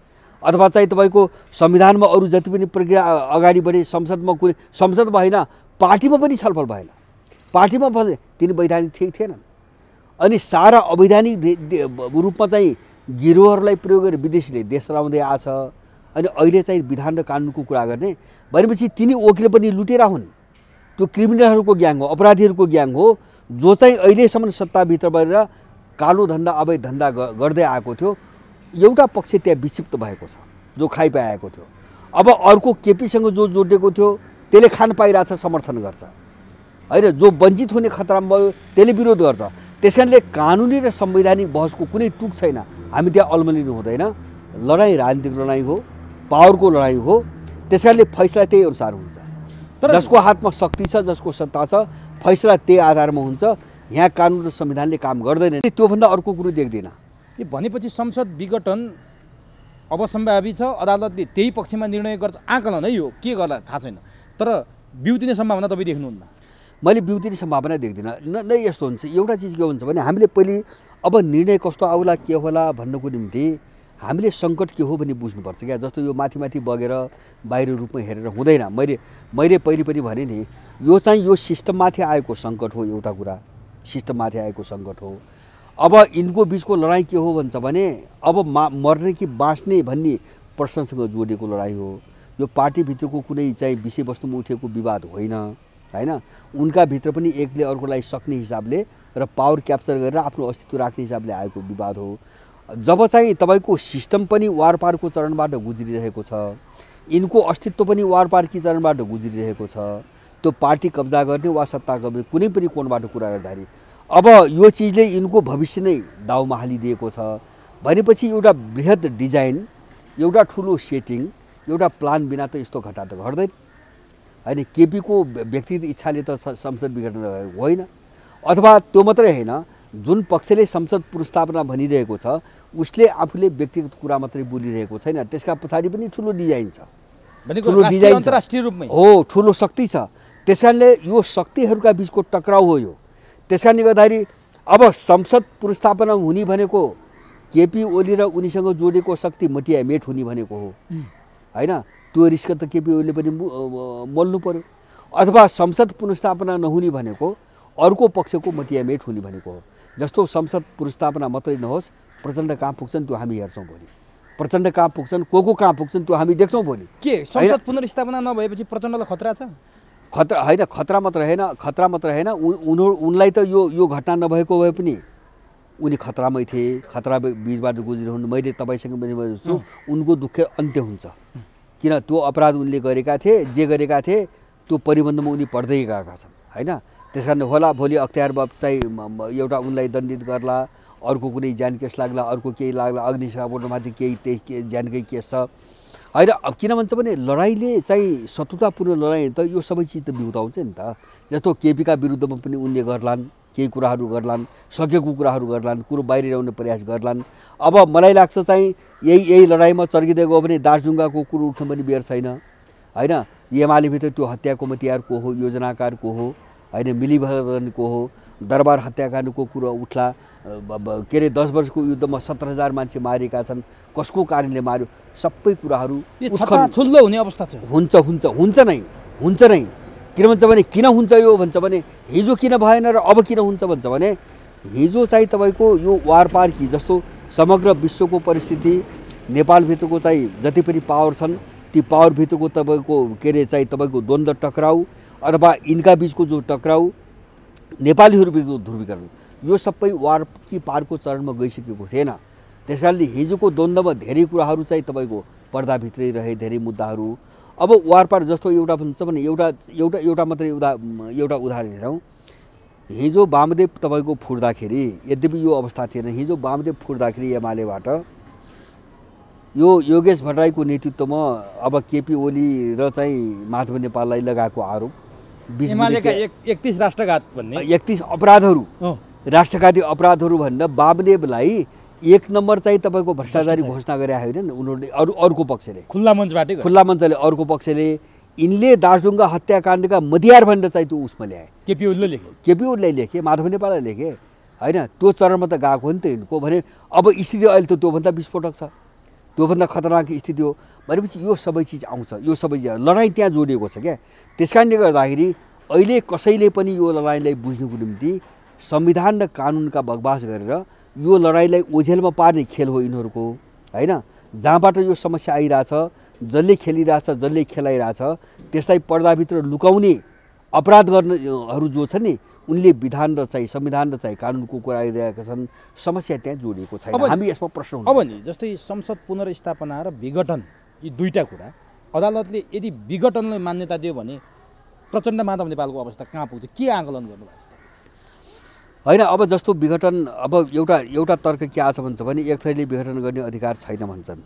[SPEAKER 1] अथवा चाहिँ तपाईँको संविधानमा अरू जति पनि प्रक्रिया अगाडि बढे संसदमा होइन पार्टीमा पनि छलफल भएन। पार्टीमा भने तिनी वैधानिक थिए थिएनन्। अनि सारा अवैधानिक रूपमा चाहिँ गिरोहहरूलाई प्रयोग गरेर विदेशीले देश चलाउँदै आछ। अनि अहिले चाहिँ विधान र कानुनको कुरा गर्ने भनेपछि तिनी वकिल पनि लुटेरा हुन्। त्यो क्रिमिनलहरूको ग्याङ हो, अपराधीहरूको ग्याङ हो, जो चाहिँ अहिलेसम्म सत्ताभित्र बढेर कालो धन्दा अवैध धन्दा गर्दै आएको थियो। एउटा पक्ष त्यहाँ विक्षिप्त भएको छ जो खाइपाएको थियो। अब अर्को केपीसँग जो जोडिएको थियो त्यसले खान पाइरहेछ, समर्थन गर्छ। जो वञ्चित हुने खतरामा भयो त्यसले विरोध गर्छ। त्यसकारणले कानुनी र संवैधानिक बहसको कुनै तुक छैन। हामी त्यहाँ अल्मलिनु हुँदैन। लडाइँ राजनीतिक लडाइँ हो, पावरको लडाइँ हो। त्यसकारणले फैसला त्यही अनुसार हुन्छ। जसको हातमा शक्ति छ, जसको सत्ता छ, फैसला त्यही आधारमा हुन्छ। यहाँ कानुन र संविधानले काम गर्दैन। त्योभन्दा अर्को कुरो देख्दैन।
[SPEAKER 2] भनेपछि संसद विघटन अब सम्भावी छ, अदालतले त्यही पक्षमा निर्णय गर्छ। आकलन है यो, के गर्ला थाहा छैन। तर बिउतिने सम्भावना तपाईँ देख्नुहुन्न?
[SPEAKER 1] मैले बिउतिने सम्भावना देख्दिनँ। न यस्तो हुन्छ, एउटा चिज के हुन्छ भने हामीले पहिले अब निर्णय कस्तो आउला के होला भन्नको निम्ति हामीले सङ्कट के हो भन्ने बुझ्नुपर्छ क्या। जस्तो यो माथि माथि बगेर बाहिर रूपमा हेरेर हुँदैन। मैले पहिले पनि भने नि, यो चाहिँ यो सिस्टममाथि आएको सङ्कट हो, एउटा कुरा सिस्टममाथि आएको सङ्कट हो। अब यिनको बिचको लडाइँ के हो भन्छ भने अब मर्ने कि बाँच्ने भन्ने प्रश्नसँग जोडिएको लडाइँ हो। यो पार्टीभित्रको कुनै चाहिँ विषयवस्तुमा उठेको विवाद होइन, होइन। उनका भित्र पनि एकले अर्कोलाई सक्ने हिसाबले र पावर क्याप्चर गरेर आफ्नो अस्तित्व राख्ने हिसाबले आएको विवाद हो। जब चाहिँ तपाईँको सिस्टम पनि वारपारको चरणबाट गुज्रिरहेको छ, यिनको अस्तित्व पनि वारपारकी चरणबाट गुज्रिरहेको छ, त्यो पार्टी कब्जा गर्ने वा सत्ता कब्जा कुनै पनि कोणबाट कुरा गर्दाखेरि अब यो चिजले यिनको भविष्य नै दाउमा हालिदिएको छ भनेपछि एउटा बृहत डिजाइन, एउटा ठुलो सेटिङ, एउटा प्लान बिना त यस्तो घटना त घट्दैन होइन। केपीको व्यक्तिगत इच्छाले त संसद विघटन होइन। अथवा त्यो मात्रै होइन, जुन पक्षले संसद पुनर्स्थापना भनिरहेको छ उसले आफूले व्यक्तिगत कुरा मात्रै बोलिरहेको छैन, त्यसका पछाडि पनि ठुलो डिजाइन छ, ठुलो डिजाइन
[SPEAKER 2] अन्तर्राष्ट्रिय रूपमै
[SPEAKER 1] हो, ठुलो शक्ति छ। त्यस कारणले यो शक्तिहरूका बिचको टक्राउ हो यो। त्यस कारणले गर्दाखेरि अब संसद पुनर्स्थापना हुने भनेको केपी ओली र उनीसँग जोडेको शक्ति मटियामेट हुने भनेको हो होइन। त्यो रिस्क त केपी ओलीले पनि मोल्नु पर्यो। अथवा संसद पुनर्स्थापना नहुने भनेको अर्को पक्षको मटियामेट हुने भनेको हो। जस्तो संसद पुनर्स्थापना मात्रै नहोस्, प्रचण्ड कहाँ पुग्छन् त्यो हामी हेर्छौँ भोलि, प्रचण्ड कहाँ पुग्छन्, को कहाँ पुग्छन् त्यो हामी देख्छौँ भोलि।
[SPEAKER 2] के संसद पुनर्स्थापना नभएपछि प्रचण्डलाई खतरा छ?
[SPEAKER 1] खतरा होइन, खतरा मात्र होइन, उनलाई त यो घटना नभएको भए पनि उनी खतरामै थिए, खतरा बिचबाट गुज्रिरहनु। मैले तपाईँसँग छु उनको दुःख अन्त्य हुन्छ, किन त्यो अपराध उनले गरेका थिए, जे गरेका थिए त्यो परिबन्धमा उनी पढ्दै गएका छन् होइन। त्यस कारण होला भोलि अख्तियार चाहिँ एउटा उनलाई दण्डित गर्ला, अर्को कुनै ज्यान केस लाग्ला, अर्को केही लाग्ला, अग्निशमनमाथि केही ज्यानकै केस छ होइन। अब किन भन्छ भने लडाइँले चाहिँ शत्रुतापूर्ण लडाइँ त यो सबै चिज त बिउताउँछ नि त। जस्तो केपीका विरुद्धमा पनि उनले गर्लान्, केही कुराहरू गर्लान्, सकेको कुराहरू गर्लान्, कुरो बाहिर ल्याउने प्रयास गर्लान्। अब मलाई लाग्छ चाहिँ यही लडाइँमा चर्किँदै गयो भने दार्जुलिङको कुरो उठ्न पनि बेर छैन होइन। एमालेभित्र त्यो हत्याको मतियार को हो, योजनाकार को हो होइन, मिलिभगत को हो, दरबार हत्याकाण्डको कुरो उठ्ला। के अरे 10 वर्षको युद्धमा 17,000 मान्छे मारेका छन्, कसको कारणले मार्यो, सबै कुराहरू
[SPEAKER 2] छुल्लो हुने अवस्था छ।
[SPEAKER 1] हुन्छ नै। किन भन्छ भने किन हुन्छ यो भन्छ भने हिजो किन भएन र अब किन हुन्छ भन्छ भने हिजो चाहिँ तपाईँको यो वारपार कि जस्तो समग्र विश्वको परिस्थिति, नेपालभित्रको चाहिँ जति पनि पावर छन् ती पावरभित्रको तपाईँको के अरे चाहिँ तपाईँको द्वन्द्व टक्राउ अथवा यिनका बिचको जो टक्राउ, नेपालीहरूबिचको ध्रुवीकरण, यो सबै वार कि पारको चरणमा गइसकेको थिएन। त्यस कारणले हिजोको द्वन्द्वमा धेरै कुराहरू चाहिँ तपाईँको पर्दाभित्रै रहे, धेरै मुद्दाहरू। अब वारपार जस्तो एउटा भन्छ भने एउटा मात्रै एउटा उदाहरण हेरौँ। हिजो वामदेव तपाईँको फुट्दाखेरि, यद्यपि यो अवस्था थिएन, हिजो वामदेव फुट्दाखेरि एमालेबाट यो योगेश भट्टराईको नेतृत्वमा अब केपी ओली र चाहिँ माधव नेपाललाई लगाएको आरोप,
[SPEAKER 2] एमालेका 31 राष्ट्रघात भन्ने
[SPEAKER 1] 31 अपराधहरू, राष्ट्रघाती अपराधहरू भनेर वामदेवलाई 1 नम्बर चाहिँ तपाईँको भ्रष्टाचारी घोषणा गरे होइन उनीहरूले। अर्को पक्षले
[SPEAKER 2] खुल्ला मञ्चले
[SPEAKER 1] अर्को पक्षले यिनले दार्जुलिङका हत्याकाण्डका मतियार भनेर चाहिँ त्यो उसमा ल्याए, केपी ओलीलाई लेखे, माधव नेपाललाई लेखे होइन। त्यो चरणमा त गएको हो नि त यिनको। भने अब स्थिति अहिले त त्योभन्दा विस्फोटक छ, त्योभन्दा खतरनाक स्थिति हो भनेपछि यो सबै चिज आउँछ, यो सबै चिज लडाइँ त्यहाँ जोडिएको छ क्या। त्यस कारणले गर्दाखेरि अहिले कसैले पनि यो लडाइँलाई बुझ्नुको निम्ति संविधान र कानुनका बकवास गरेर यो लडाइँलाई ओझेलमा पार्ने खेल हो यिनीहरूको होइन। जहाँबाट यो समस्या आइरहेछ, जसले खेलिरहेछ, जसले खेलाइरहेछ, त्यसलाई पर्दाभित्र लुकाउने अपराध गर्नेहरू जो छन् नि उनले विधान र चाहिँ संविधान र चाहिँ कानुनको कुरा आइरहेका छन्। समस्या त्यहाँ जोडिएको छैन। हामी यसमा प्रश्न
[SPEAKER 2] अब नि जस्तै संसद पुनर्स्थापना र विघटन, यी दुईटा कुरा अदालतले यदि विघटनलाई मान्यता दियो भने प्रचण्ड माधव नेपालको अवस्था कहाँ पुग्छ, के आकलन गर्नुभएको छ
[SPEAKER 1] होइन। अब जस्तो विघटन, अब एउटा तर्क के आछ भन्छ भने एक थरीले विघटन गर्ने अधिकार छैन भन्छन्,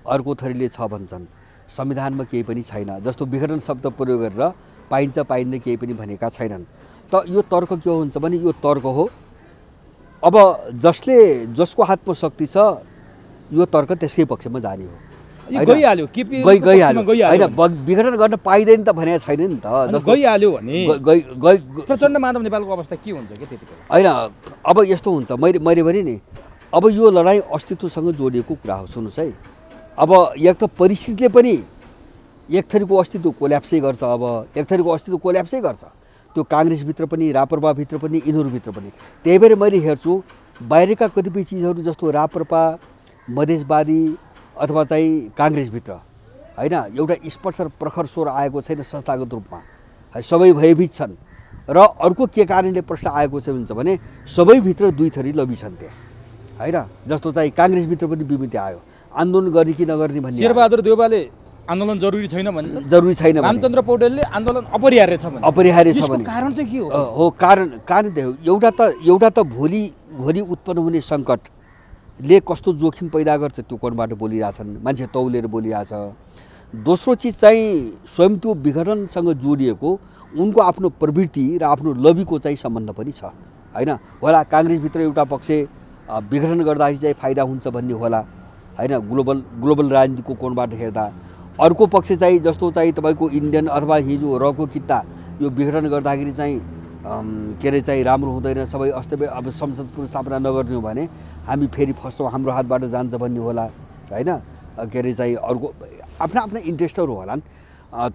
[SPEAKER 1] अर्को थरीले छ भन्छन्। संविधानमा केही पनि छैन, जस्तो विघटन शब्द प्रयोग गरेर पाइन्छ पाइन्न केही पनि भनेका छैनन्। त यो तर्क के हुन्छ भने यो तर्क हो। अब जसको हातमा शक्ति छ यो तर्क त्यसकै पक्षमा जाने हो।
[SPEAKER 2] गइहाल्यो केपी
[SPEAKER 1] गइहाल्यो होइन विघटन गर्न पाइँदैन त भनेको छैन नि त
[SPEAKER 2] जस्तो गइहाल्यो भने प्रचण्ड माधव नेपालको अवस्था के हुन्छ के त्यतिखेर
[SPEAKER 1] होइन अब यस्तो हुन्छ मैले भने नि अब यो लडाइँ अस्तित्वसँग जोडिएको कुरा हो सुन्नुहोस् है अब एक त परिस्थितिले पनि एक थरीको अस्तित्व कोल्याप्सै गर्छ अब एक थरीको अस्तित्व कोल्याप्सै गर्छ त्यो काङ्ग्रेसभित्र पनि राप्रपाभित्र पनि यिनीहरूभित्र पनि त्यही भएर मैले हेर्छु बाहिरका कतिपय चिजहरू जस्तो राप्रपा मधेसवादी अथवा चाहिँ काङ्ग्रेसभित्र होइन एउटा स्पष्ट प्रखर स्वर आएको छैन संस्थागत रूपमा सबै भयभीत छन् र अर्को के कारणले प्रश्न आएको छ भने सबैभित्र दुई थरी लबी छन् त्यहाँ होइन जस्तो चाहिँ काङ्ग्रेसभित्र पनि विमिति आयो आन्दोलन गर्ने कि नगर्ने भन्ने
[SPEAKER 2] शेरबहादुर देउवाले आन्दोलन जरुरी छैन भन्छ
[SPEAKER 1] जरुरी छैन
[SPEAKER 2] रामचन्द्र पौडेलले आन्दोलन अपरिहार्य छ भने
[SPEAKER 1] अपरिहार्य छ भने
[SPEAKER 2] कारण चाहिँ के
[SPEAKER 1] हो कारण एउटा त भोलि उत्पन्न हुने सङ्कटले कस्तो जोखिम पैदा गर्छ त्यो कोणबाट बोलिरहेछन् मान्छे तौलेर बोलिरहेछ दोस्रो चिज चाहिँ स्वयं त्यो विघटनसँग जोडिएको उनको आफ्नो प्रवृत्ति र आफ्नो लबीको चाहिँ सम्बन्ध पनि छ होइन होला काङ्ग्रेसभित्र एउटा पक्ष विघटन गर्दाखेरि चाहिँ फाइदा हुन्छ भन्ने होला होइन ग्लोबल राजनीतिको कोणबाट हेर्दा अर्को पक्ष चाहिँ जस्तो चाहिँ तपाईँको इन्डियन अथवा हिजो रको किता यो विघटन गर्दाखेरि चाहिँ के अरे चाहिँ राम्रो हुँदैन सबै अस्ति अब संसदको स्थापना नगर्ने हो भने हामी फेरि फस्छौँ हाम्रो हातबाट जान्छ भन्ने होला होइन के अरे चाहिँ अर्को आफ्ना आफ्ना इन्ट्रेस्टहरू होलान्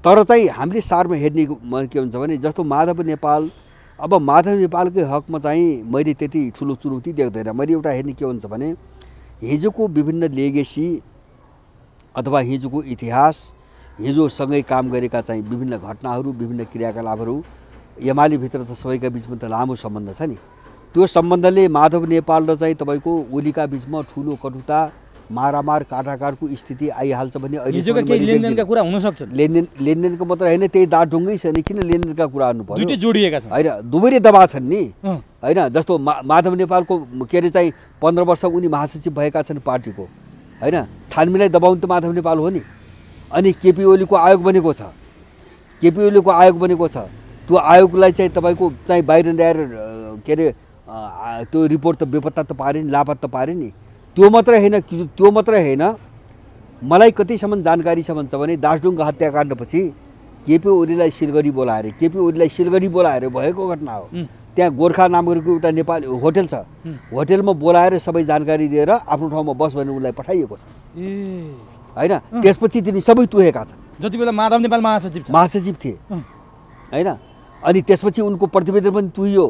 [SPEAKER 1] तर चाहिँ हामीले सारमा हेर्ने के हुन्छ भने जस्तो माधव नेपाल अब माधव नेपालकै हकमा चाहिँ मैले त्यति ठुलो चुनौती देख्दैन मैले एउटा हेर्ने के हुन्छ भने हिजोको विभिन्न लेगेसी अथवा हिजोको इतिहास हिजोसँगै काम गरेका चाहिँ विभिन्न घटनाहरू विभिन्न क्रियाकलापहरू एमालेभित्र त सबैका बिचमा त लामो सम्बन्ध छ नि त्यो सम्बन्धले माधव नेपाल र चाहिँ तपाईँको ओलीका बिचमा ठुलो कटुता मारामार काटाकाटको स्थिति आइहाल्छ भने
[SPEAKER 2] लेनदेनका कुरा हुनसक्छ
[SPEAKER 1] लेनदेनको मात्र होइन त्यही दाढुङ्गै छ नि किन लेनदेनका कुरा गर्नु पर्यो
[SPEAKER 2] दुईटै जोडिएका छन्
[SPEAKER 1] होइन दुवैले दबाब छन् नि होइन जस्तो माधव नेपालको के अरे चाहिँ 15 वर्ष उनी महासचिव भएका छन् पार्टीको होइन छानबिनलाई दबाउनु त माधव नेपाल हो नि अनि केपी ओलीको आयोग बनेको छ केपी ओलीको आयोग बनेको छ त्यो आयोगलाई चाहिँ तपाईँको चाहिँ बाहिर ल्याएर के अरे त्यो रिपोर्ट त बेपत्ता त पारे नि लापत्ता पारे नि त्यो मात्रै होइन मलाई कतिसम्म जानकारी छ भन्छ भने दासडुङ्गा हत्याकाण्डपछि केपी ओलीलाई सिलगढी बोलाएर भएको घटना हो त्यहाँ गोर्खा नामको एउटा नेपाली होटल छ होटलमा बोलाएर सबै जानकारी दिएर आफ्नो ठाउँमा बस भनेर उसलाई पठाइएको छ होइन त्यसपछि तिनी सबै तुहेका छन्
[SPEAKER 2] जति बेला माधव नेपाल
[SPEAKER 1] महासचिव थिए होइन अनि त्यसपछि उनको प्रतिवेदन पनि तुहियो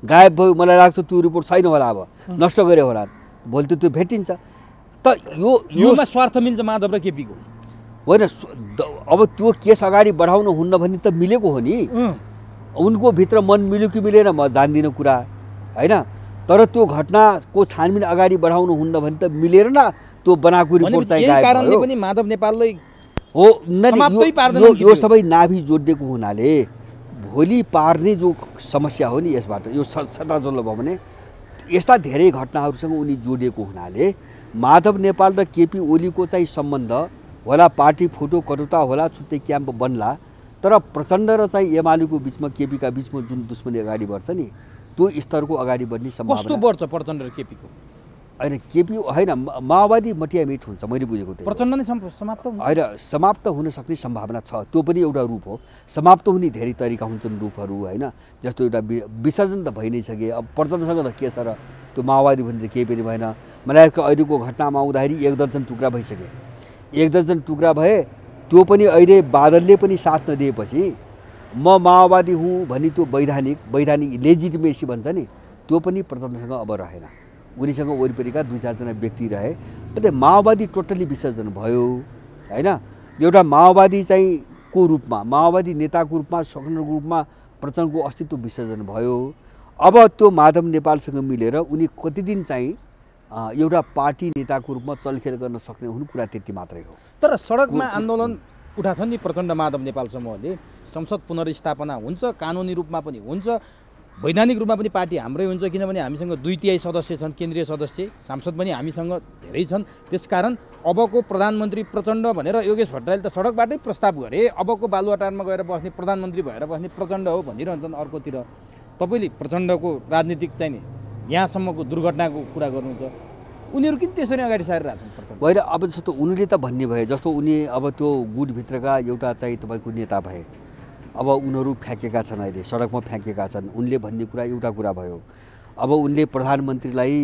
[SPEAKER 1] गायब भयो मलाई लाग्छ त्यो रिपोर्ट छैन होला अब नष्ट गरे होला भोलि त त्यो भेटिन्छ त
[SPEAKER 2] योमा स्वार्थ मिल्छ माधव र केपीको
[SPEAKER 1] होइन अब त्यो केस अगाडि बढाउनु हुन्न भने त मिलेको हो नि उनको भित्र मन मिल्यो कि मिलेन म जान्दिनँ कुरा होइन तर त्यो घटनाको छानबिन अगाडि बढाउनु हुन्न भने त मिलेर न त्यो बनाएको रिपोर्ट चाहिँ गायब
[SPEAKER 2] कारणले पनि माधव नेपाललाई
[SPEAKER 1] हो यो सबै नाभि जोडिएको हुनाले भोलि पार्ने जो समस्या हो नि यसबाट यो सताजल्लो भयो भने यस्ता धेरै घटनाहरूसँग उनी जोडिएको हुनाले माधव नेपाल र केपी ओलीको चाहिँ सम्बन्ध होला पार्टी फुटो कटुता होला छुट्टै क्याम्प बन्ला तर प्रचण्ड र चाहिँ एमालेको बिचमा केपीका बिचमा जुन दुश्मनी अगाडि बढ्छ नि त्यो स्तरको अगाडि बढ्ने सम्भावना
[SPEAKER 2] कस्तो बढ्छ प्रचण्ड र केपीको
[SPEAKER 1] होइन केपी होइन माओवादी मटियामिट हुन्छ मैले बुझेको थिएँ
[SPEAKER 2] प्रचण्ड नै समाप्त
[SPEAKER 1] होइन समाप्त हुन सक्ने सम्भावना छ त्यो पनि एउटा रूप हो समाप्त हुने धेरै तरिका हुन्छन् रूपहरू होइन जस्तो एउटा विसर्जन त भइ नै सके अब प्रचण्डसँग त के छ र त्यो माओवादी भने त केही पनि भएन मलाई अहिलेको घटनामा आउँदाखेरि 1 दर्जन टुक्रा भइसके 1 दर्जन टुक्रा भए त्यो पनि अहिले बादलले पनि साथ नदिएपछि म माओवादी हुँ भनी त्यो वैधानिक लेजिटिमेसी भन्छ नि त्यो पनि प्रचण्डसँग अब रहेन उनीसँग वरिपरिका 2-4 जना व्यक्ति रहे अन्त माओवादी टोटली विसर्जन भयो होइन एउटा माओवादी चाहिँ को रूपमा माओवादी नेताको रूपमा स्वतन्त्रको रूपमा प्रचण्डको अस्तित्व विसर्जन भयो अब त्यो माधव नेपालसँग मिलेर उनी कति दिन चाहिँ एउटा पार्टी नेताको रूपमा चलखेल गर्न सक्ने हुनु कुरा त्यति मात्रै हो
[SPEAKER 2] तर सडकमा आन्दोलन उठाछन् नि प्रचण्ड माधव नेपाल समूहले संसद पुनर्स्थापना हुन्छ कानुनी रूपमा पनि हुन्छ वैधानिक रूपमा पनि पार्टी हाम्रै हुन्छ किनभने हामीसँग 2/3 सदस्य छन् केन्द्रीय सदस्य सांसद पनि हामीसँग धेरै छन् त्यसकारण अबको प्रधानमन्त्री प्रचण्ड भनेर योगेश भट्टराईले त सडकबाटै प्रस्ताव गरे अबको बालुवाटारमा गएर बस्ने प्रधानमन्त्री भएर बस्ने प्रचण्ड हो भनिरहन्छन् अर्कोतिर तपाईँले प्रचण्डको राजनीतिक चाहिँ नि यहाँसम्मको दुर्घटनाको कुरा गर्नुहुन्छ उनीहरू किन त्यसरी अगाडि सारिरहेछन् प्रचण्ड?
[SPEAKER 1] होइन, अब जस्तो उनीले त भन्ने भए, जस्तो उनी अब त्यो गुटभित्रका एउटा चाहिँ तपाईँको नेता भए, अब उनीहरू फ्याँकेका छन्, अहिले सडकमा फ्याँकेका छन्। उनले भन्ने कुरा एउटा कुरा भयो, अब उनले प्रधानमन्त्रीलाई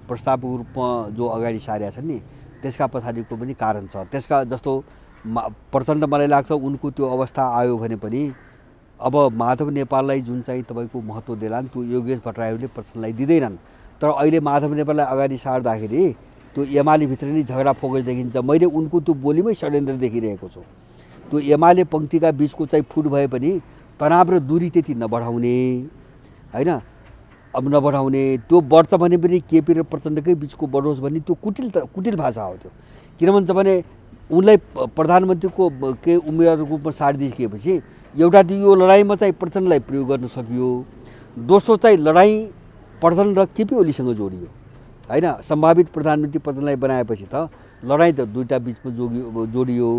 [SPEAKER 1] प्रस्तावको रूपमा जो अगाडि सारेका छन् नि, त्यसका पछाडिको पनि कारण छ। त्यसका जस्तो प्रचण्ड मलाई लाग्छ उनको त्यो अवस्था आयो भने पनि अब माधव नेपाललाई जुन चाहिँ तपाईँको महत्त्व देलान् त्यो योगेश भट्टराईले प्रचण्डलाई दिँदैनन्। तर अहिले माधव नेपाललाई अगाडि सार्दाखेरि त्यो एमाले भित्र नै झगडा फोकस देखिन्छ। मैले उनको त्यो बोलीमै षड्यन्त्र देखिरहेको छु। त्यो एमाले पङ्क्तिका बिचको चाहिँ फुट भए पनि तनाव र दूरी त्यति नबढाउने, होइन, अब नबढाउने। त्यो बढ्छ भने पनि केपी र प्रचण्डकै बिचको बढोस् भन्ने त्यो कुटिल भाषा हो त्यो। किन भन्छ भने उनलाई प्रधानमन्त्रीको के उम्मेदवारको रूपमा सार्थ देखिएपछि एउटा त यो लडाइँमा चाहिँ प्रचण्डलाई प्रयोग गर्न सकियो, दोस्रो चाहिँ लडाइँ प्रचण्ड र केपी ओलीसँग जोडियो, होइन। सम्भावित प्रधानमन्त्री प्रचण्डलाई बनाएपछि त लडाइँ त दुईटा बिचमा जोडियो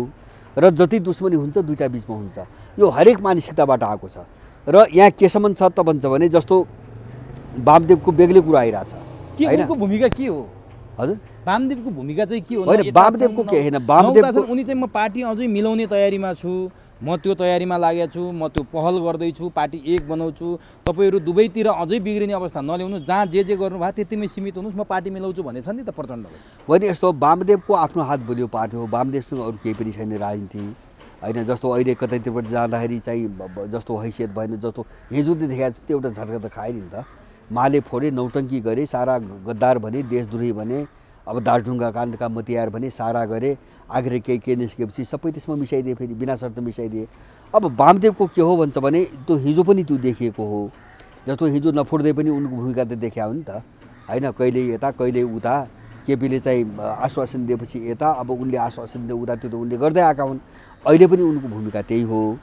[SPEAKER 1] र जति दुश्मनी हुन्छ दुईटा बिचमा हुन्छ। यो हरेक मानसिकताबाट आएको छ। र यहाँ केसम्म छ त भन्छ भने जस्तो वामदेवको बेग्लै कुरा आइरहेछ,
[SPEAKER 2] के उनको भूमिका के हो?
[SPEAKER 1] हजुर,
[SPEAKER 2] वामदेवको भूमिका चाहिँ के हो?
[SPEAKER 1] होइन, वामदेवको के होइन, वामदेव
[SPEAKER 2] उनी चाहिँ म पार्टी अझै मिलाउने तयारीमा छु, म त्यो तयारीमा लागेको छु, म त्यो पहल गर्दैछु, पार्टी एक बनाउँछु, तपाईँहरू दुवैतिर अझै बिग्रिने अवस्था नल्याउनु, जहाँ जे गर्नुभयो त्यतिमै सीमित हुनुहोस्, म पार्टी मिलाउँछु भनेछ नि त प्रचण्डले।
[SPEAKER 1] होइन, यस्तो वामदेवको आफ्नो हात बलियो पार्टी हो, वामदेवसँग अरू केही पनि छैन राजनीति, होइन। जस्तो अहिले कतैतिरबाट जाँदाखेरि चाहिँ जस्तो हैसियत भएन, जस्तो हिजो देखाएको छ त्यो एउटा झट्का त खायो नि त। माले फोडे, नौटङ्की गरे, सारा गद्दार भने, देशद्रोही भने, अब दार्जुढुङ्गा काण्डका मतियार भने, सारा गरे, आखिर के निस्केपछि सबै त्यसमा मिसाइदिए, फेरि बिना शर्त मिसाइदिए। अब वामदेवको के हो भन्छ भने त्यो हिजो पनि त्यो देखिएको हो। जस्तो हिजो नफोड्दै पनि उनको भूमिका त देखिया हो नि त, होइन। कहिले यता कहिले उता, केपीले चाहिँ आश्वासन दिएपछि यता, अब उनले आश्वासन दिए उता, त्यो त उनले गर्दै आएका हुन्। अहिले पनि उनको भूमिका त्यही हो।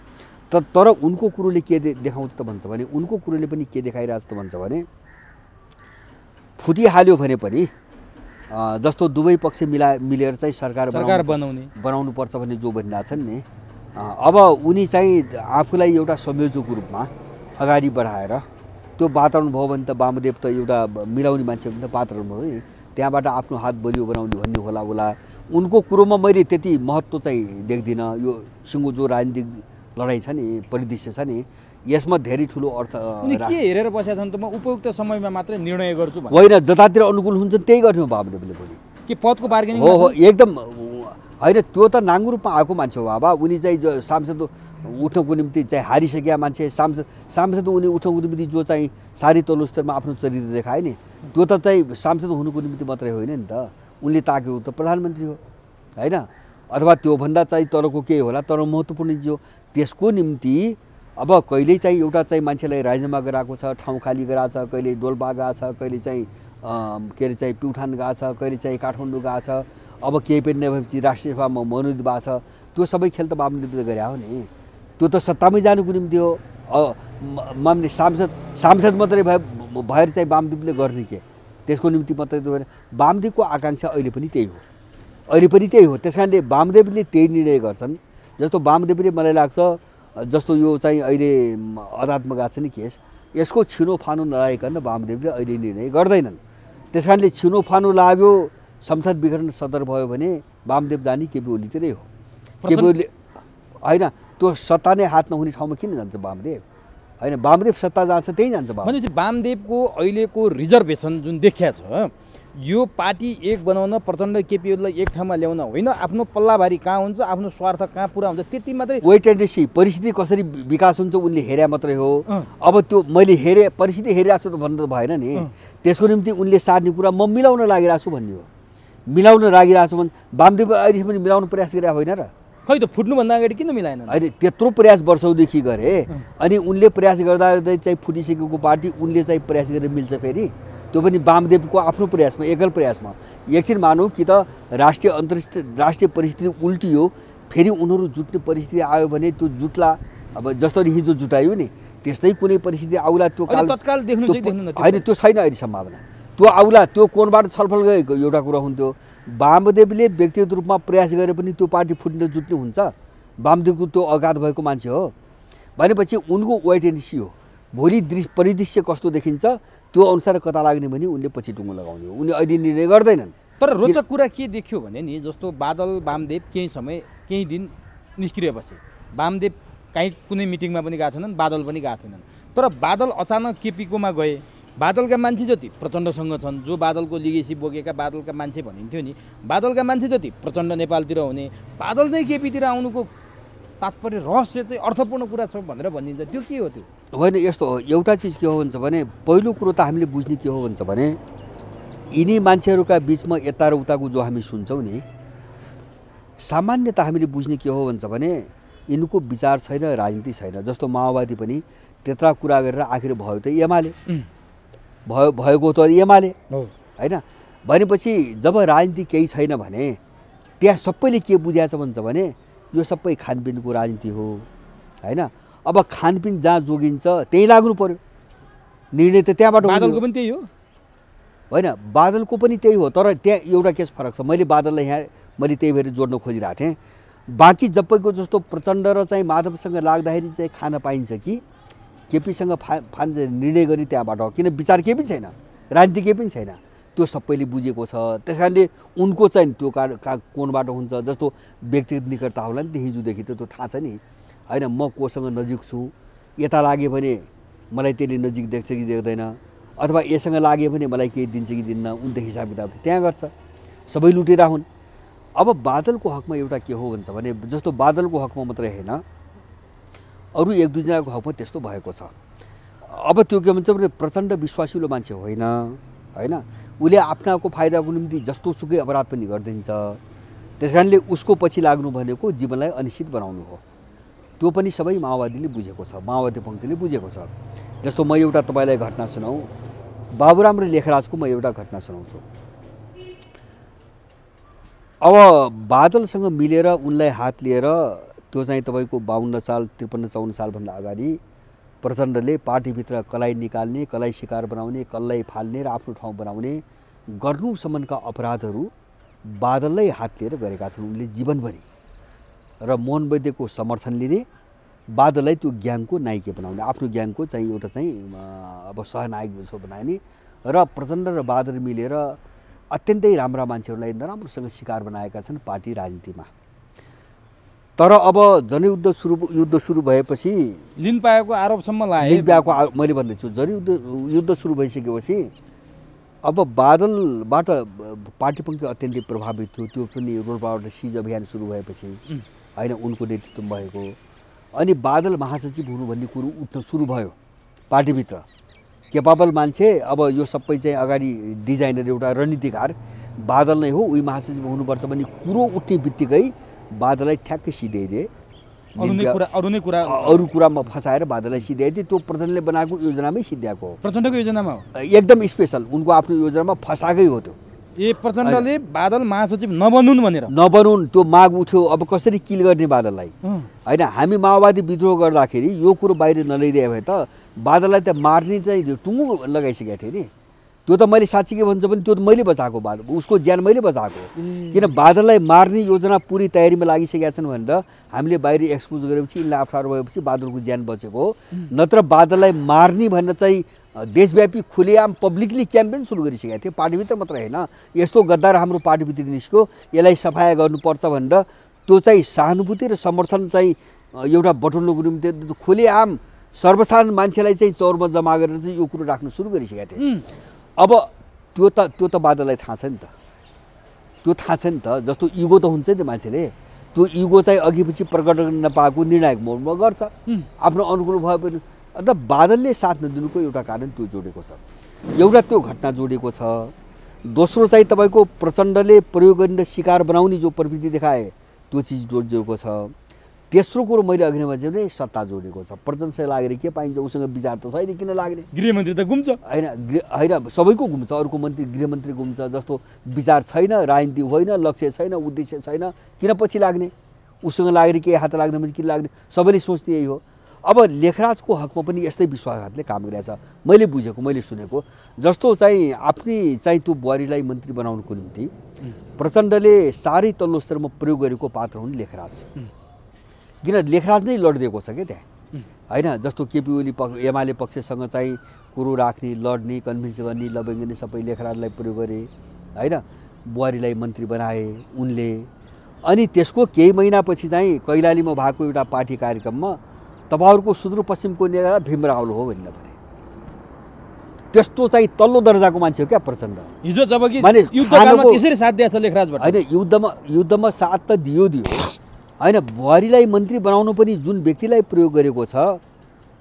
[SPEAKER 1] तर उनको कुरोले के देखाउँछ त भन्छ भने, उनको कुरोले पनि के देखाइरहेछ त भन्छ भने फुटिहाल्यो भने पनि जस्तो दुवै पक्ष मिलेर चाहिँ सरकार बनाउनुपर्छ भन्ने जो भनिरहेछन् नि, अब उनी चाहिँ आफूलाई एउटा संयोजकको रूपमा अगाडि बढाएर त्यो वातावरण भयो भने त वामदेव त एउटा मिलाउने मान्छे भने त वातावरण भयो नि, त्यहाँबाट आफ्नो हात बलियो बनाउने भन्ने होला। उनको कुरोमा मैले त्यति महत्त्व चाहिँ देख्दिनँ। यो सिङ्गो जो राजनीतिक लडाइँ छ नि, परिदृश्य छ नि, यसमा धेरै ठुलो अर्थ
[SPEAKER 2] उनी के हेरेर बसेका छन् त म उपयुक्त समयमा मात्रै निर्णय गर्छु भन्ने
[SPEAKER 1] होइन। जतातिर अनुकूल हुन्छ त्यही गर्ने हो वामदेवले भोलि।
[SPEAKER 2] के पदको बार्गेनिङ
[SPEAKER 1] हो एकदम होइन। त्यो त नाङ्गो रूपमा आएको मान्छे हो बाबा। उनी चाहिँ सांसद उठ्नको निम्ति चाहिँ हारिसकेका मान्छे, सांसद उनी उठ्नको निम्ति जो चाहिँ सारी तल्लो स्तरमा आफ्नो चरित्र देखाए नि, त्यो त चाहिँ सांसद हुनुको निम्ति मात्रै होइन नि त। उनले ताकेको त प्रधानमन्त्री हो, होइन। अथवा त्योभन्दा चाहिँ तलको केही होला, तर महत्त्वपूर्ण चिज हो। त्यसको निम्ति अब कहिले चाहिँ एउटा चाहिँ मान्छेलाई राजीनामा गराएको छ, ठाउँ खाली गराएको छ, कहिले डोल्पा गएको छ, कहिले चाहिँ के अरे चाहिँ प्युठान गएको छ, कहिले चाहिँ काठमाडौँ गएको छ, अब केही पनि नभएपछि राष्ट्रिय सभामा मनोनित भएको छ। त्यो सबै खेल त वामदेवले गरे हो नि। त्यो त सत्तामै जानुको निम्ति हो। मामले सांसद मात्रै भएर चाहिँ वामदेवले गर्ने के, त्यसको निम्ति मात्रै त होइन। वामदेवको आकाङ्क्षा अहिले पनि त्यही हो। त्यस कारणले वामदेवले त्यही निर्णय गर्छन्। जस्तो वामदेवले मलाई लाग्छ जस्तो यो चाहिँ अहिले अदालतमा गएको छ नि केस, यसको छिनोफानो नलागिकन वामदेवले अहिले निर्णय गर्दैनन्। त्यस कारणले छिनोफानो लाग्यो, संसद विघटन सदर भयो भने वामदेव जाने केपी ओलीतिरै हो। केपी ओली होइन, त्यो सत्ता नै हात नहुने ठाउँमा किन जान्छ वामदेव, होइन। वामदेव सत्ता जान्छ त्यही जान्छ।
[SPEAKER 2] भनेपछि वामदेवको अहिलेको रिजर्भेसन जुन देखिया छ, यो पार्टी एक बनाउन, प्रचण्ड केपी ओलीलाई एक ठाउँमा ल्याउन होइन, आफ्नो पल्लाभारी कहाँ हुन्छ, आफ्नो स्वार्थ कहाँ पुरा हुन्छ, त्यति मात्रै।
[SPEAKER 1] वेट एन्ड सी, परिस्थिति कसरी विकास हुन्छ उनले हेरे मात्रै हो। अब त्यो मैले हेरेँ, परिस्थिति हेरिरहेको छु त भन्नु त भएन नि। त्यसको निम्ति उनले सार्ने कुरा म मिलाउन लागिरहेको छु भन्ने हो। मिलाउन लागिरहेको छु भने वामदेव अहिलेसम्म मिलाउन प्रयास गरेका होइन र?
[SPEAKER 2] खै त फुट्नुभन्दा अगाडि किन मिलाएन?
[SPEAKER 1] अहिले त्यत्रो प्रयास वर्षौँदेखि गरे, अनि उनले प्रयास गर्दा चाहिँ फुटिसकेको पार्टी उनले चाहिँ प्रयास गरेर मिल्छ फेरि? त्यो पनि वामदेवको आफ्नो प्रयासमा, एकल प्रयासमा। एकछिन मानौँ कि त राष्ट्रिय परिस्थिति उल्टियो, फेरि उनीहरू जुट्ने परिस्थिति आयो भने त्यो जुट्ला। अब जसरी हिजो जुटायो नि त्यस्तै कुनै परिस्थिति आउला। त्यो
[SPEAKER 2] तत्काल देख्नु
[SPEAKER 1] होइन, त्यो छैन अहिले सम्भावना। त्यो आउला, त्यो कोणबाट छलफल गएको एउटा कुरा हुन्थ्यो। वामदेवले व्यक्तिगत रूपमा प्रयास गरे पनि त्यो पार्टी फुट्न जुट्ने हुन्छ? वामदेवको त्यो अगाध भएको मान्छे हो भनेपछि उनको वेट एन्ड सी हो। भोलि परिदृश्य कस्तो देखिन्छ त्यो अनुसार कता लाग्ने भने उनले पछि टुङ्गो लगाउने हो। उनी अहिले निर्णय गर्दैनन्।
[SPEAKER 2] तर रोचक कुरा के देख्यो भने नि जस्तो बादल वामदेव केही दिन निष्क्रिय बसे। वामदेव काहीँ कुनै मिटिङमा पनि गएको छैनन्, बादल पनि गएको थिएनन्। तर बादल अचानक केपीकोमा गए। बादलका मान्छे जति प्रचण्डसँग छन्, जो बादलको लिगेसी बोकेका बादलका मान्छे भनिन्थ्यो नि, बादलका मान्छे जति प्रचण्ड नेपालतिर हुने, बादल चाहिँ केपीतिर आउनुको तात्पर्य रहस्य चाहिँ अर्थपूर्ण कुरा छ भनेर भनिन्छ। त्यो के हो? त्यो
[SPEAKER 1] होइन, यस्तो हो। एउटा चिज के हो भन्छ भने, पहिलो कुरो त हामीले बुझ्ने के हो भन्छ भने, यिनी मान्छेहरूका बिचमा यता र उताको जो हामी सुन्छौँ नि, सामान्यतः हामीले बुझ्ने के हो भन्छ भने यिनको विचार छैन, राजनीति छैन। जस्तो माओवादी पनि त्यत्रा कुरा गरेर आखिर भयो त एमाले, भएको त एमाले होइन। भनेपछि जब राजनीति केही छैन भने त्यहाँ सबैले के बुझाएको छ भन्छ भने यो सबै खानपिनको राजनीति हो होइन। अब खानपिन जहाँ जोगिन्छ त्यही लाग्नु पर्यो, निर्णय त त्यहाँबाट।
[SPEAKER 2] बादलको पनि त्यही हो
[SPEAKER 1] होइन, बादलको पनि त्यही हो। तर त्यहाँ एउटा केस फरक छ। मैले बादललाई यहाँ मैले त्यही भएर जोड्न खोजिरहेको थिएँ। बाँकी जबैको जस्तो प्रचण्ड र चाहिँ माधवसँग लाग्दाखेरि चाहिँ खान पाइन्छ कि केपीसँग निर्णय गर्ने त्यहाँबाट हो, किन विचार केही पनि छैन, राजनीति केही पनि छैन। त्यो सबैले बुझेको छ। त्यस कारणले उनको चाहिँ त्यो कोणबाट हुन्छ। जस्तो व्यक्तिगत निकटता होला नि, हिजोदेखि त त्यो थाहा छ नि होइन। म कोसँग नजिक छु, यता लाग्यो भने मलाई त्यसले नजिक देख्छ कि देख्दैन, अथवा यसँग लाग्यो भने मलाई केही दिन्छ कि दिन्न, उनको हिसाब किताब त्यहाँ गर्छ। सबै लुटेरा हुन्। अब बादलको हकमा एउटा के हो भन्छ भने, जस्तो बादलको हकमा मात्रै होइन, अरू एक दुईजनाको हकमा त्यस्तो भएको छ। अब त्यो के भन्छ भने प्रचण्ड विश्वासिलो मान्छे होइन होइन। उसले आफ्नाको फाइदाको निम्ति जस्तो सुकै अपराध पनि गरिदिन्छ। त्यस कारणले उसको पछि लाग्नु भनेको जीवनलाई अनिश्चित बनाउनु हो। त्यो पनि सबै माओवादीले बुझेको छ, माओवादी पङ्क्तिले बुझेको छ। जस्तो म एउटा तपाईँलाई घटना सुनाउँ, बाबुराम र लेखराजको म एउटा घटना सुनाउँछु। अब बादलसँग मिलेर उनलाई हात लिएर त्यो चाहिँ तपाईँको 52 साल 53-54 सालभन्दा अगाडि प्रचण्डले पार्टीभित्र कलाई निकाल्ने, कलाई शिकार बनाउने, कल्लाई फाल्ने र आफ्नो ठाउँ बनाउने गर्नुसम्मका अपराधहरू बादललाई हात लिएर गरेका छन् उनले जीवनभरि। र मोहन वैद्यको समर्थन लिने, बादललाई त्यो ग्याङको नायक बनाउने, आफ्नो ग्याङको चाहिँ एउटा चाहिँ अब सहनायक जस्तो बनाउने। र प्रचण्ड र बादल मिलेर अत्यन्तै राम्रा मान्छेहरूलाई नराम्रोसँग शिकार बनाएका छन् पार्टी राजनीतिमा। तर अब जनयुद्ध सुरु भएपछि
[SPEAKER 2] लिन पाएको आरोपसम्म लाग्यो।
[SPEAKER 1] लिन पाएको मैले भन्दैछु, जनयुद्ध सुरु भइसकेपछि अब बादलबाट पार्टी पङ्क्ति अत्यन्तै प्रभावित थियो। त्यो पनि रोल्पाबाट सिज अभियान सुरु भएपछि होइन, उनको नेतृत्व भएको। अनि बादल महासचिव हुनु भन्ने कुरो उठ्न सुरु भयो पार्टीभित्र। केपाबल मान्छे, अब यो सबै चाहिँ अगाडि डिजाइनर एउटा रणनीतिकार बादल नै हो, उही महासचिव हुनुपर्छ भन्ने कुरो उठ्ने बित्तिकै बादललाई ठ्याक्कै सिध्याइदिए। अरू कुरामा फसाएर बादललाई सिध्याइदिए। त्यो प्रचण्डले बनाएको योजनामै सिध्याएको हो।
[SPEAKER 2] प्रचण्डको योजनामा हो,
[SPEAKER 1] एकदम स्पेसल। उनको आफ्नो योजनामा फसाएकै हो त्यो।
[SPEAKER 2] प्रचण्डले बादल महासचिव नबनुन् भनेर
[SPEAKER 1] नबनुन् त्यो माग उठ्यो। अब कसरी किल गर्ने बादललाई होइन। हामी माओवादी विद्रोह गर्दाखेरि यो कुरो बाहिर नलैदिए भए त बादललाई त मार्ने चाहिँ टुङ्गो लगाइसकेको थिएँ नि। त्यो त मैले साँच्ची के भन्छ भने त्यो त मैले बचाएको, बादल उसको ज्यान मैले बचाएको। किन बादललाई मार्ने योजना पुरै तयारीमा लागिसकेका छन् भनेर हामीले बाहिर एक्सपोज गरेपछि यिनलाई अप्ठ्यारो भएपछि बादलको ज्यान बचेको हो। नत्र बादललाई मार्ने भनेर चाहिँ देशव्यापी खुलेआम पब्लिकली क्याम्पेन सुरु गरिसकेका थिए। पार्टीभित्र मात्र होइन, यस्तो गद्दार हाम्रो पार्टीभित्र निस्क्यो, यसलाई सफाया गर्नुपर्छ भनेर त्यो चाहिँ सहानुभूति र समर्थन चाहिँ एउटा बटुल्नुको निम्ति खुलेआम सर्वसाधारण मान्छेलाई चाहिँ चौरमा जम्मा गरेर चाहिँ यो कुरो राख्नु सुरु गरिसकेका थिए। अब त्यो त बादललाई थाहा छ नि त, त्यो थाहा छ नि त। जस्तो इगो त हुन्छ नि त मान्छेले, त्यो इगो चाहिँ अघिपछि प्रकट गर्न नपाएको निर्णायक मोडमा गर्छ आफ्नो अनुकूल भए पनि। अन्त बादलले साथ नदिनुको एउटा कारण त्यो जोडेको छ, एउटा त्यो घटना जोडेको छ। दोस्रो चाहिँ तपाईँको प्रचण्डले प्रयोग गरेर शिकार बनाउने जो प्रवृत्ति देखाए त्यो चिज जोडिएको छ। तेस्रो कुरो मैले अघि नै भने सत्ता जोडेको छ। प्रचण्डसँग लागेर के पाइन्छ, उसँग विचार त छैन, किन लाग्ने?
[SPEAKER 2] गृहमन्त्री त घुम्छ
[SPEAKER 1] होइन, सबैको घुम्छ। अरूको मन्त्री गृहमन्त्री घुम्छ। जस्तो विचार छैन, राजनीति होइन, लक्ष्य छैन, उद्देश्य छैन, किन पछि लाग्ने? उसँग लागेर के हात लाग्ने भने किन लाग्ने? सबैले सोच्ने यही हो। अब लेखराजको हकमा पनि यस्तै विश्वासघातले काम गरिरहेछ मैले बुझेको, मैले सुनेको। जस्तो चाहिँ आफ्नै चाहिँ त्यो बुहारीलाई मन्त्री बनाउनुको निम्ति प्रचण्डले साह्रै तल्लो स्तरमा प्रयोग गरेको पात्र हुन् लेखराज। किन लेखराज नै लडिदिएको छ क्या त्यहाँ होइन। जस्तो केपी ओली एमाले पक्षसँग चाहिँ कुरो राख्ने, लड्ने, कन्भिन्स गर्ने, लबेङ्गने सबै लेखराजलाई प्रयोग गरे होइन। बुहारीलाई मन्त्री बनाए उनले। अनि त्यसको केही महिनापछि चाहिँ कैलालीमा भएको एउटा पार्टी कार्यक्रममा तपाईँहरूको सुदूरपश्चिमको नेता भीम रावल हो भन्न भने त्यस्तो चाहिँ तल्लो दर्जाको मान्छे हो क्या प्रचण्ड।
[SPEAKER 2] हिजो जबकि युद्धकालमा त्यसरी साथ दिएछ लेखराज भट्ट।
[SPEAKER 1] होइन युद्धमा साथ त दियो होइन। बुहारीलाई मन्त्री बनाउनु पनि जुन व्यक्तिलाई प्रयोग गरेको छ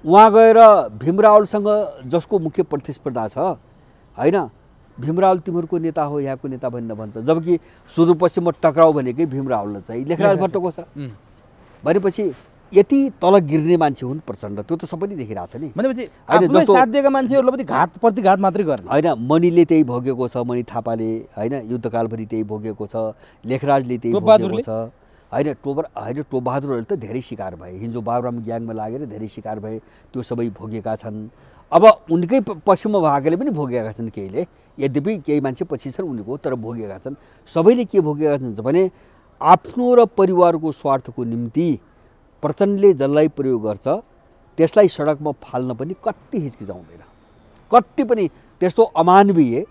[SPEAKER 1] उहाँ गएर भीम रावलसँग जसको मुख्य प्रतिस्पर्धा छ होइन, भीम रावल तिमीहरूको नेता हो यहाँको नेता भन्छ। जबकि सुदूरपश्चिममा टक्राउ भनेकै भीम रावल चाहिँ लेखराज भट्टको छ भनेपछि यति तल गिर्ने मान्छे हुन् प्रचण्ड। त्यो त सबैले देखिरहेको छ नि।
[SPEAKER 2] भनेपछि आफूलाई साथ दिएका मान्छेहरूलाई पनि घात प्रतिघात मात्रै गर्ने
[SPEAKER 1] होइन। मणिले त्यही भोगेको छ, मणि थापाले होइन युद्धकालभरि त्यही भोगेको छ, लेखराजले त्यही भोगेको छ होइन। टोपबहादुरहरूले त धेरै शिकार भए, हिजो बाबुराम ग्याङमा लागेर धेरै शिकार भए, त्यो सबै भोगेका छन्। अब उनकै पश्चिममा भएकाले पनि भोगेका छन् केहीले, यद्यपि केही मान्छे पछि छन् उनीको, तर भोगेका छन्। सबैले के भोगेका छन् भने आफ्नो र परिवारको स्वार्थको निम्ति प्रचण्डले जसलाई प्रयोग गर्छ त्यसलाई सडकमा फाल्न पनि कति हिचकिचाउँदैन, कति पनि त्यस्तो अमानवीय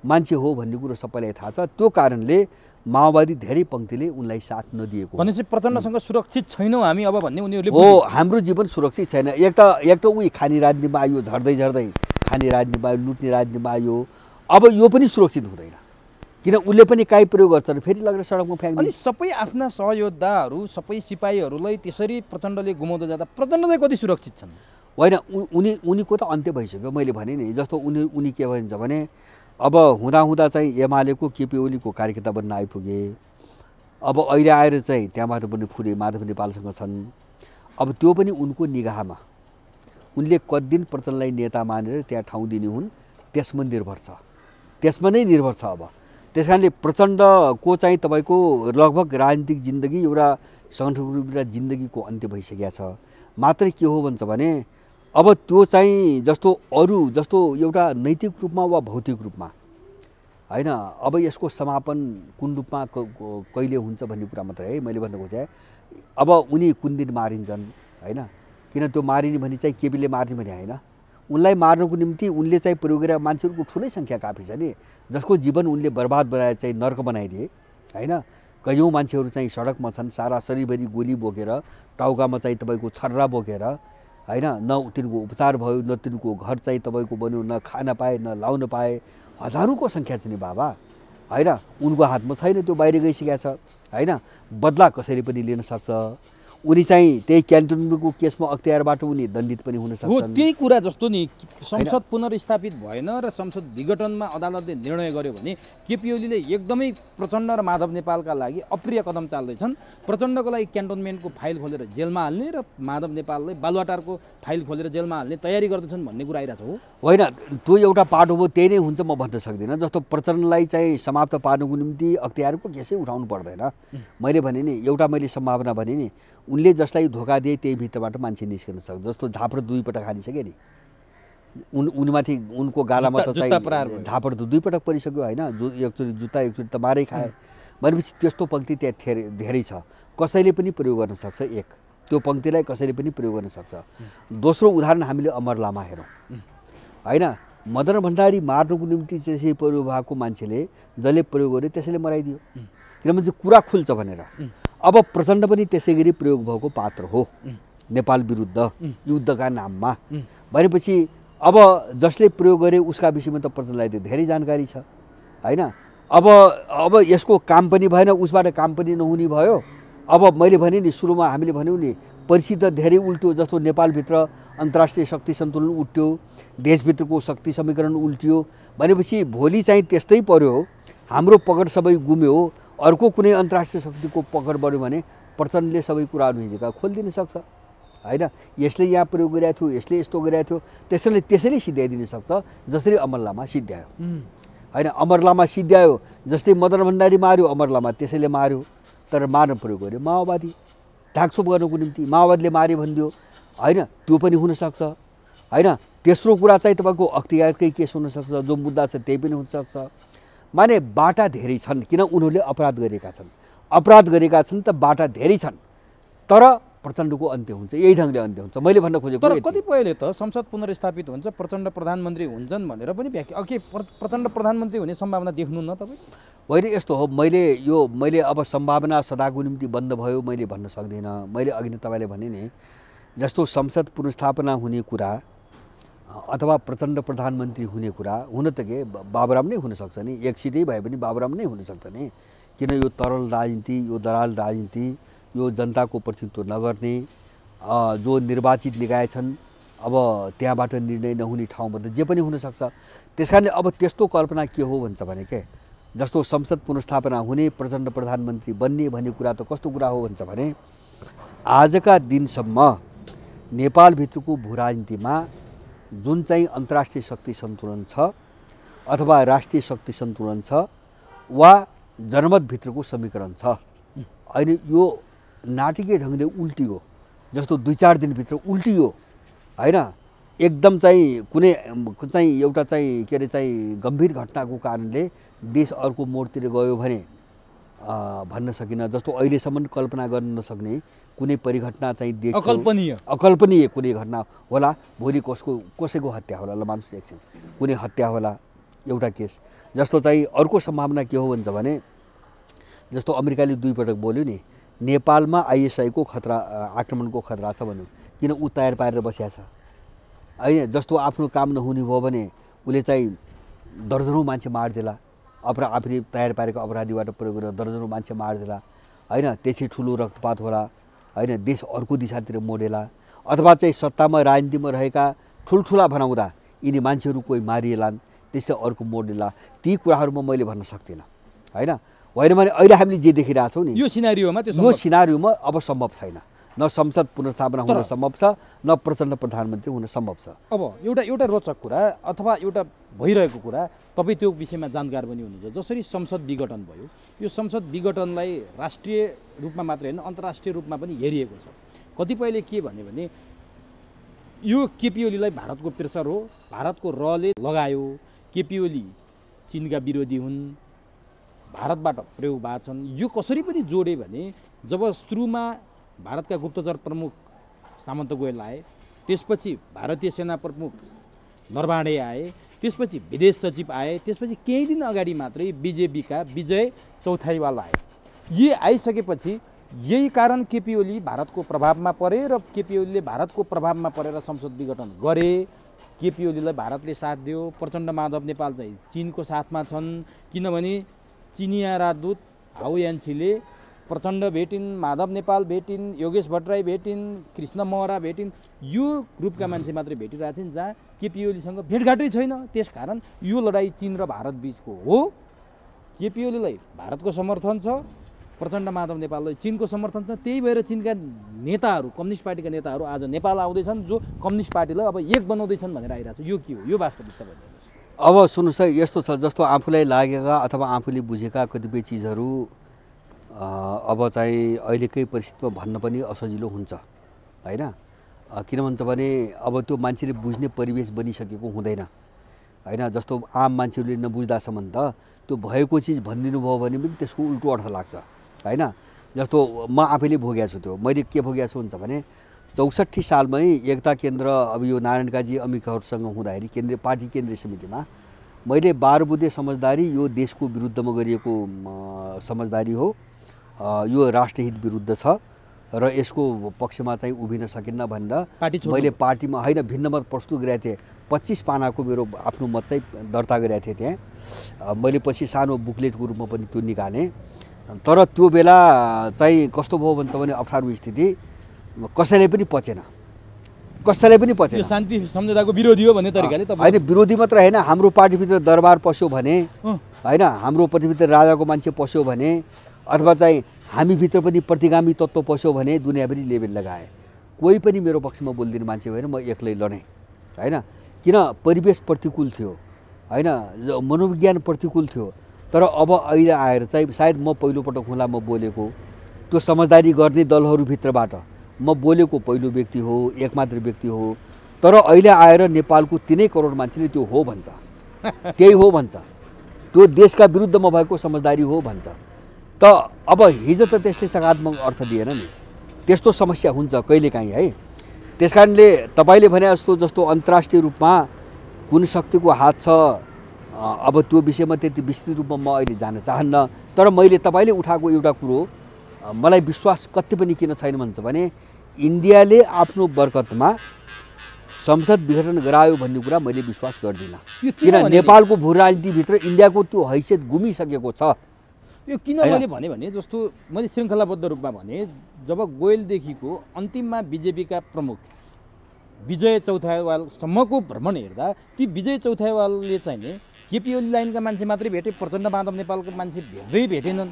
[SPEAKER 1] मान्छे हो भन्ने कुरो सबैलाई थाहा छ। त्यो कारणले माओवादी धेरै पङ्क्तिले उनलाई साथ नदिएको।
[SPEAKER 2] भनेपछि प्रचण्डसँग सुरक्षित छैनौँ हामी अब भन्ने उनीहरूले
[SPEAKER 1] हो। हाम्रो जीवन सुरक्षित छैन। एक त उही खाने राजनीतिमा आयो, झर्दै खाने राजनीतिमा आयो, लुट्ने राजनीतिमा आयो। अब यो पनि सुरक्षित हुँदैन किन उसले पनि काहीँ प्रयोग गर्छ र फेरि लगेर सडकमा फ्याँक्ने।
[SPEAKER 2] अनि सबै आफ्ना सहयोद्धाहरू सबै सिपाहीहरूलाई त्यसरी प्रचण्डले गुमाउँदै जाँदा प्रचण्ड चाहिँ कति सुरक्षित छन्?
[SPEAKER 1] होइन, उनीको त अन्त्य भइसक्यो। मैले भने नि जस्तो उनी के भन्छ भने अब हुँदा चाहिँ एमालेको केपी ओलीको कार्यकर्ता बन्न आइपुगे। अब अहिले आएर चाहिँ त्यहाँबाट पनि फुले माधव नेपालसँग छन्। अब त्यो पनि उनको निगाहमा उनले कति दिन प्रचण्डलाई नेता मानेर त्यहाँ ठाउँ दिने हुन् त्यसमा निर्भर छ, त्यसमा नै निर्भर छ। अब त्यस कारणले प्रचण्डको चाहिँ तपाईँको लगभग राजनीतिक जिन्दगी एउटा सङ्गठनको एउटा जिन्दगीको अन्त्य भइसकेको छ। मात्रै के हो भन्छ भने अब त्यो चाहिँ जस्तो अरू जस्तो एउटा नैतिक रूपमा वा भौतिक रूपमा होइन, अब यसको समापन कुन रूपमा कहिले हुन्छ भन्ने कुरा मात्रै है मैले भन्नु खोजेँ। अब उनी कुन दिन मारिन्छन् होइन, किन त्यो मारिने भने चाहिँ केपीले मार्ने भने होइन, उनलाई मार्नको निम्ति उनले चाहिँ प्रयोग गरेर मान्छेहरूको ठुलै सङ्ख्या काफी छ नि, जसको जीवन उनले बर्बाद बनाएर चाहिँ नर्क बनाइदिए होइन। कयौँ मान्छेहरू चाहिँ सडकमा छन्, सारा शरीरभरि गोली बोकेर, टाउकामा चाहिँ तपाईँको छर्रा बोकेर होइन, न तिनको उपचार भयो, न तिनको घर चाहिँ तपाईँको बन्यो, न खान पाए, न लाउन पाए। हजारौँको सङ्ख्या छ नि बाबा होइन। उनको हातमा छैन, त्यो बाहिर गइसकेको छ होइन। बदला कसैले पनि लिन सक्छ। उनी चाहिँ त्यही क्यान्टोनमेन्टको केसमा अख्तियारबाट उनी दण्डित पनि हुन सक्छन्।
[SPEAKER 2] त्यही कुरा जस्तो नि संसद पुनर्स्थापित भएन र संसद विघटनमा अदालतले निर्णय गर्यो भने केपी ओलीले एकदमै प्रचण्ड र माधव नेपालका लागि अप्रिय कदम चाल्दैछन्। प्रचण्डको लागि क्यान्टोनमेन्टको फाइल खोलेर जेलमा हाल्ने र माधव नेपाललाई बालुवाटारको फाइल खोलेर जेलमा हाल्ने तयारी गर्दैछन् भन्ने कुरा आइरहेको छ।
[SPEAKER 1] होइन, त्यो एउटा पाटो हो, त्यही नै हुन्छ म भन्न सक्दिनँ। जस्तो प्रचण्डलाई चाहिँ समाप्त पार्नुको निम्ति अख्तियारको केसै उठाउनु पर्दैन। मैले भने नि एउटा मैले सम्भावना भने नि उनले जसलाई धोका दिए त्यही भित्रबाट मान्छे निस्किन सक्छ। जस्तो झापड 2 पटक हानिसक्यो नि उनमाथि, उनको गालामा त चाहिँ झापड 2 पटक परिसक्यो होइन। एकचोटि जुत्ता एकचोटि त मारै खाए भनेपछि त्यस्तो पङ्क्ति त्यहाँ धेरै छ, कसैले पनि प्रयोग गर्न सक्छ। एक त्यो पङ्क्तिलाई कसैले पनि प्रयोग गर्न सक्छ। दोस्रो उदाहरण हामीले अमर लामा हेरौँ होइन। मदन भण्डारी मार्नुको निम्ति त्यसै प्रयोग भएको मान्छेले जसले प्रयोग गर्यो त्यसैले मराइदियो, किनभने कुरा खुल्छ भनेर। अब प्रचण्ड पनि त्यसै गरी प्रयोग भएको पात्र हो नेपाल विरुद्ध युद्धका नाममा भनेपछि अब जसले प्रयोग गरे उसका विषयमा त प्रचण्डलाई त धेरै जानकारी छ होइन। अब यसको काम पनि भएन, उसबाट काम पनि नहुने भयो। अब मैले भने नि सुरुमा हामीले भन्यौँ नि परिस्थिति धेरै उल्ट्यो। जस्तो नेपालभित्र अन्तर्राष्ट्रिय शक्ति सन्तुलन उल्ट्यो, देशभित्रको शक्ति समीकरण उल्ट्यो भनेपछि भोलि चाहिँ त्यस्तै पर्यो, हाम्रो पकड सबै गुम्यो, अर्को कुनै अन्तर्राष्ट्रिय शक्तिको पकड बढ्यो भने प्रचण्डले सबै कुराहरू हिजोका खोलिदिन सक्छ होइन। यसले यहाँ प्रयोग गरिरहेको थियो, यसले यस्तो गरिरहेको थियो, त्यसैले सिद्ध्याइदिन सक्छ। जसरी अमर लामा सिद्ध्यायो होइन, अमर लामा सिद्ध्यायो। जस्तै मदन भण्डारी मार्यो अमर लामा, त्यसैले मार्यो, तर मार्न प्रयोग गर्यो माओवादी ढाकछोप गर्नुको निम्ति। माओवादीले मार्यो भनिदियो होइन, त्यो पनि हुनसक्छ होइन। तेस्रो कुरा चाहिँ तपाईँको अख्तियारकै केस हुनसक्छ, जो मुद्दा छ त्यही पनि हुनसक्छ। माने बाटा धेरै छन्, किन उनीहरूले अपराध गरेका छन् त बाटा धेरै छन्, तर प्रचण्डको अन्त्य हुन्छ, यही ढङ्गले अन्त्य हुन्छ। मैले भन्न खोजेको
[SPEAKER 2] तर कतिपयले त संसद पुनर्स्थापित हुन्छ, प्रचण्ड प्रधानमन्त्री हुन्छन् भनेर पनि व्याख्या, के प्रचण्ड प्रधानमन्त्री हुने सम्भावना देख्नुहुन्न तपाईँ?
[SPEAKER 1] होइन, यस्तो हो, मैले अब सम्भावना सदाको निम्ति बन्द भयो मैले भन्न सक्दिनँ। मैले अघि नै तपाईँले भने नि, जस्तो संसद पुनर्स्थापना हुने कुरा अथवा प्रचण्ड प्रधानमन्त्री हुने कुरा हुन त के बाबुराम नै हुनसक्छ नि, एक सिटै भए पनि बाबुराम नै हुनसक्छ नि। किन यो तरल राजनीति, यो दलाल राजनीति, यो जनताको प्रतिनिधित्व नगर्ने जो निर्वाचित निकाय छन्, अब त्यहाँबाट निर्णय नहुने ठाउँमा त जे पनि हुनसक्छ। त्यस कारणले अब त्यस्तो कल्पना के हो भन्छ भने के, जस्तो संसद पुनर्स्थापना हुने, प्रचण्ड प्रधानमन्त्री बन्ने भन्ने कुरा त कस्तो कुरा हो भन्छ भने, आजका दिनसम्म नेपालभित्रको भू राजनीतिमा जुन चाहिँ अन्तर्राष्ट्रिय शक्ति सन्तुलन छ अथवा राष्ट्रिय शक्ति सन्तुलन छ वा जनमतभित्रको समीकरण छ, अहिले यो नाटकीय ढङ्गले उल्टियो। जस्तो 2-4 दिनभित्र उल्टियो होइन। एकदम चाहिँ कुनै चाहिँ एउटा चाहिँ के अरे चाहिँ गम्भीर घटनाको कारणले देश अर्को मोडतिर गयो भने भन्न सकिन। जस्तो अहिलेसम्म कल्पना गर्न नसक्ने कुनै परिघटना चाहिँ अकल्पनीय कुनै घटना होला, भोलि कसैको हत्या होला, ल मान्नुहोस् एकछिन, कुनै हत्या होला एउटा केस। जस्तो चाहिँ अर्को सम्भावना के हो भन्छ भने, जस्तो अमेरिकाले 2 पटक बोल्यो नि, नेपालमा आइएसआईको खतरा, आक्रमणको खतरा छ भन्यो, किन ऊ तयार पारेर बसिया छ होइन। जस्तो आफ्नो काम नहुने भयो भने उसले चाहिँ दर्जनौँ मान्छे मारिदेला, आफूले तयार पारेको अपराधीबाट प्रयोग गरेर दर्जनौँ मान्छे मारिदेला होइन। त्यसै ठुलो रक्तपात होला होइन, देश अर्को दिशातिर मोडेला, अथवा चाहिँ सत्तामा राजनीतिमा रहेका ठुल्ठुला बनाउँदा यिनी मान्छेहरू कोही मारिएलान्, त्यसै अर्को मोडेला। ती कुराहरूमा मैले भन्न सक्दिनँ होइन। होइन भने अहिले हामीले जे देखिरहेछौँ नि,
[SPEAKER 2] यो
[SPEAKER 1] सिनारियोमा अब सम्भव छैन। न संसद पुनर्स्थापना हुन सम्भव छ, न प्रचण्ड प्रधानमन्त्री हुन सम्भव छ।
[SPEAKER 2] अब एउटा रोचक कुरा अथवा एउटा भइरहेको कुरा, तपाईँ त्यो विषयमा जानकार पनि हुनुहुन्छ। जसरी संसद विघटन भयो, यो संसद विघटनलाई राष्ट्रिय रूपमा मात्रै होइन अन्तर्राष्ट्रिय रूपमा पनि हेरिएको छ। कतिपयले के भन्यो भने यो केपी ओलीलाई भारतको प्रेसर हो, भारतको रले लगायो, केपी ओली चीनका विरोधी हुन्, भारतबाट प्रयोग भएको छन्। यो कसरी पनि जोडे भने, जब सुरुमा भारतका गुप्तचर प्रमुख सामन्त गोयल आए, त्यसपछि भारतीय सेना प्रमुख नरवाणे आए, त्यसपछि विदेश सचिव आए, त्यसपछि केही दिन अगाडि मात्रै बिजेपीका विजय चौथाइवाल आए। यी आइसकेपछि यही कारण केपी ओली भारतको प्रभावमा परे र केपी ओलीले भारतको प्रभावमा परेर संसद विघटन गरे। केपी ओलीलाई भारतले साथ दियो, प्रचण्ड माधव नेपाल चाहिँ चीनको साथमा छन्, किनभने चिनिया राजदूत हाउ यान्छीले प्रचण्ड भेटिन्, माधव नेपाल भेटिन्, योगेश भट्टराई भेटिन्, कृष्ण महरा भेटिन्। यो ग्रुपका मान्छे मात्रै भेटिरहेछन् जहाँ केपी ओलीसँग भेटघाटै छैन। त्यसकारण यो लडाइँ चीन र भारत बिचको हो। केपी ओलीलाई भारतको समर्थन छ, प्रचण्ड माधव नेपाललाई चीनको समर्थन छ। त्यही भएर चीनका नेताहरू, कम्युनिस्ट पार्टीका नेताहरू आज नेपाल आउँदैछन्, जो कम्युनिस्ट पार्टीलाई अब एक बनाउँदैछन् भनेर आइरहेछ। यो के हो? यो वास्तविकता भन्नुहोस्।
[SPEAKER 1] अब सुन्नुहोस् है, यस्तो छ, जस्तो आफूलाई लागेका अथवा आफूले बुझेका कतिपय चिजहरू अब चाहिँ अहिलेकै परिस्थितिमा भन्न पनि असजिलो हुन्छ होइन। किन भन्छ भने अब त्यो मान्छेले बुझ्ने परिवेश बनिसकेको हुँदैन होइन। जस्तो आम मान्छेहरूले नबुझ्दासम्म त त्यो भएको चिज भनिदिनु भयो भने पनि त्यसको उल्टो अर्थ लाग्छ होइन। जस्तो म आफैले भोगेको छु, त्यो मैले के भोगेको छु भन्छ भने 64 सालमै एकता केन्द्र, अब यो नारायण काजी अमिकाहरूसँग हुँदाखेरि केन्द्रीय समितिमा मैले 12 बुँदे समझदारी यो देशको विरुद्धमा गरिएको समझदारी हो, यो राष्ट्रहित विरुद्ध छ र यसको पक्षमा चाहिँ उभिन सकिन्न भनेर मैले पार्टीमा होइन भिन्नमत प्रस्तुत गरेको थिएँ। 25 पानाको मेरो आफ्नो मत चाहिँ दर्ता गरेको थिएँ त्यहाँ। मैले पछि सानो बुकलेटको रूपमा पनि त्यो निकालेँ। तर त्यो बेला चाहिँ कस्तो भयो भन्छ भने अप्ठ्यारो स्थिति, कसैले पनि पचेन।
[SPEAKER 2] यो शान्ति सम्झौताको विरोधी हो भन्ने तरिकाले त
[SPEAKER 1] होइन, विरोधी मात्र होइन, हाम्रो पार्टीभित्र दरबार पस्यो भने होइन, हाम्रो पार्टीभित्र राजाको मान्छे पस्यो भने, अथवा चाहिँ हामीभित्र पनि प्रतिगामी तत्त्व पस्यो भने दुनियाँभरि लेबल लगाए। कोही पनि मेरो पक्षमा बोलिदिने मान्छे भएन, म एक्लै लडेँ होइन। किन परिवेश प्रतिकूल थियो होइन, मनोविज्ञान प्रतिकूल थियो। तर अब अहिले आएर चाहिँ सायद म पहिलोपटक होला म बोलेको, त्यो समझदारी गर्ने दलहरूभित्रबाट म बोलेको पहिलो व्यक्ति हो, एकमात्र व्यक्ति हो। तर अहिले आएर नेपालको 3 करोड मान्छेले त्यो हो भन्छ, त्यही हो भन्छ, त्यो देशका विरुद्धमा भएको समझदारी हो भन्छ। त अब हिजो त त्यसले सकारात्मक अर्थ दिएन नि, त्यस्तो समस्या हुन्छ कहिलेकाहीँ है। त्यस कारणले तपाईँले भने जस्तो अन्तर्राष्ट्रिय रूपमा कुन शक्तिको हात छ, अब त्यो विषयमा त्यति विस्तृत रूपमा म अहिले जान चाहन्न। तर मैले तपाईँले उठाएको एउटा कुरो मलाई विश्वास कति पनि किन छैन भन्छ भने इन्डियाले आफ्नो बरकतमा संसद विघटन गरायो भन्ने कुरा मैले विश्वास गर्दिनँ। किन नेपालको भू राजनीतिभित्र इन्डियाको त्यो हैसियत गुमिसकेको छ।
[SPEAKER 2] यो किन मैले भने जस्तो मैले श्रृङ्खलाबद्ध रूपमा भने, जब गोयलदेखिको अन्तिममा बिजेपीका प्रमुख विजय चौथाइवालसम्मको भ्रमण हेर्दा ती विजय चौथाइवालले चाहिँ नि केपी ओली लाइनका मान्छे मात्रै भेटे, प्रचण्ड माधव नेपालको मान्छे भेटेनन्।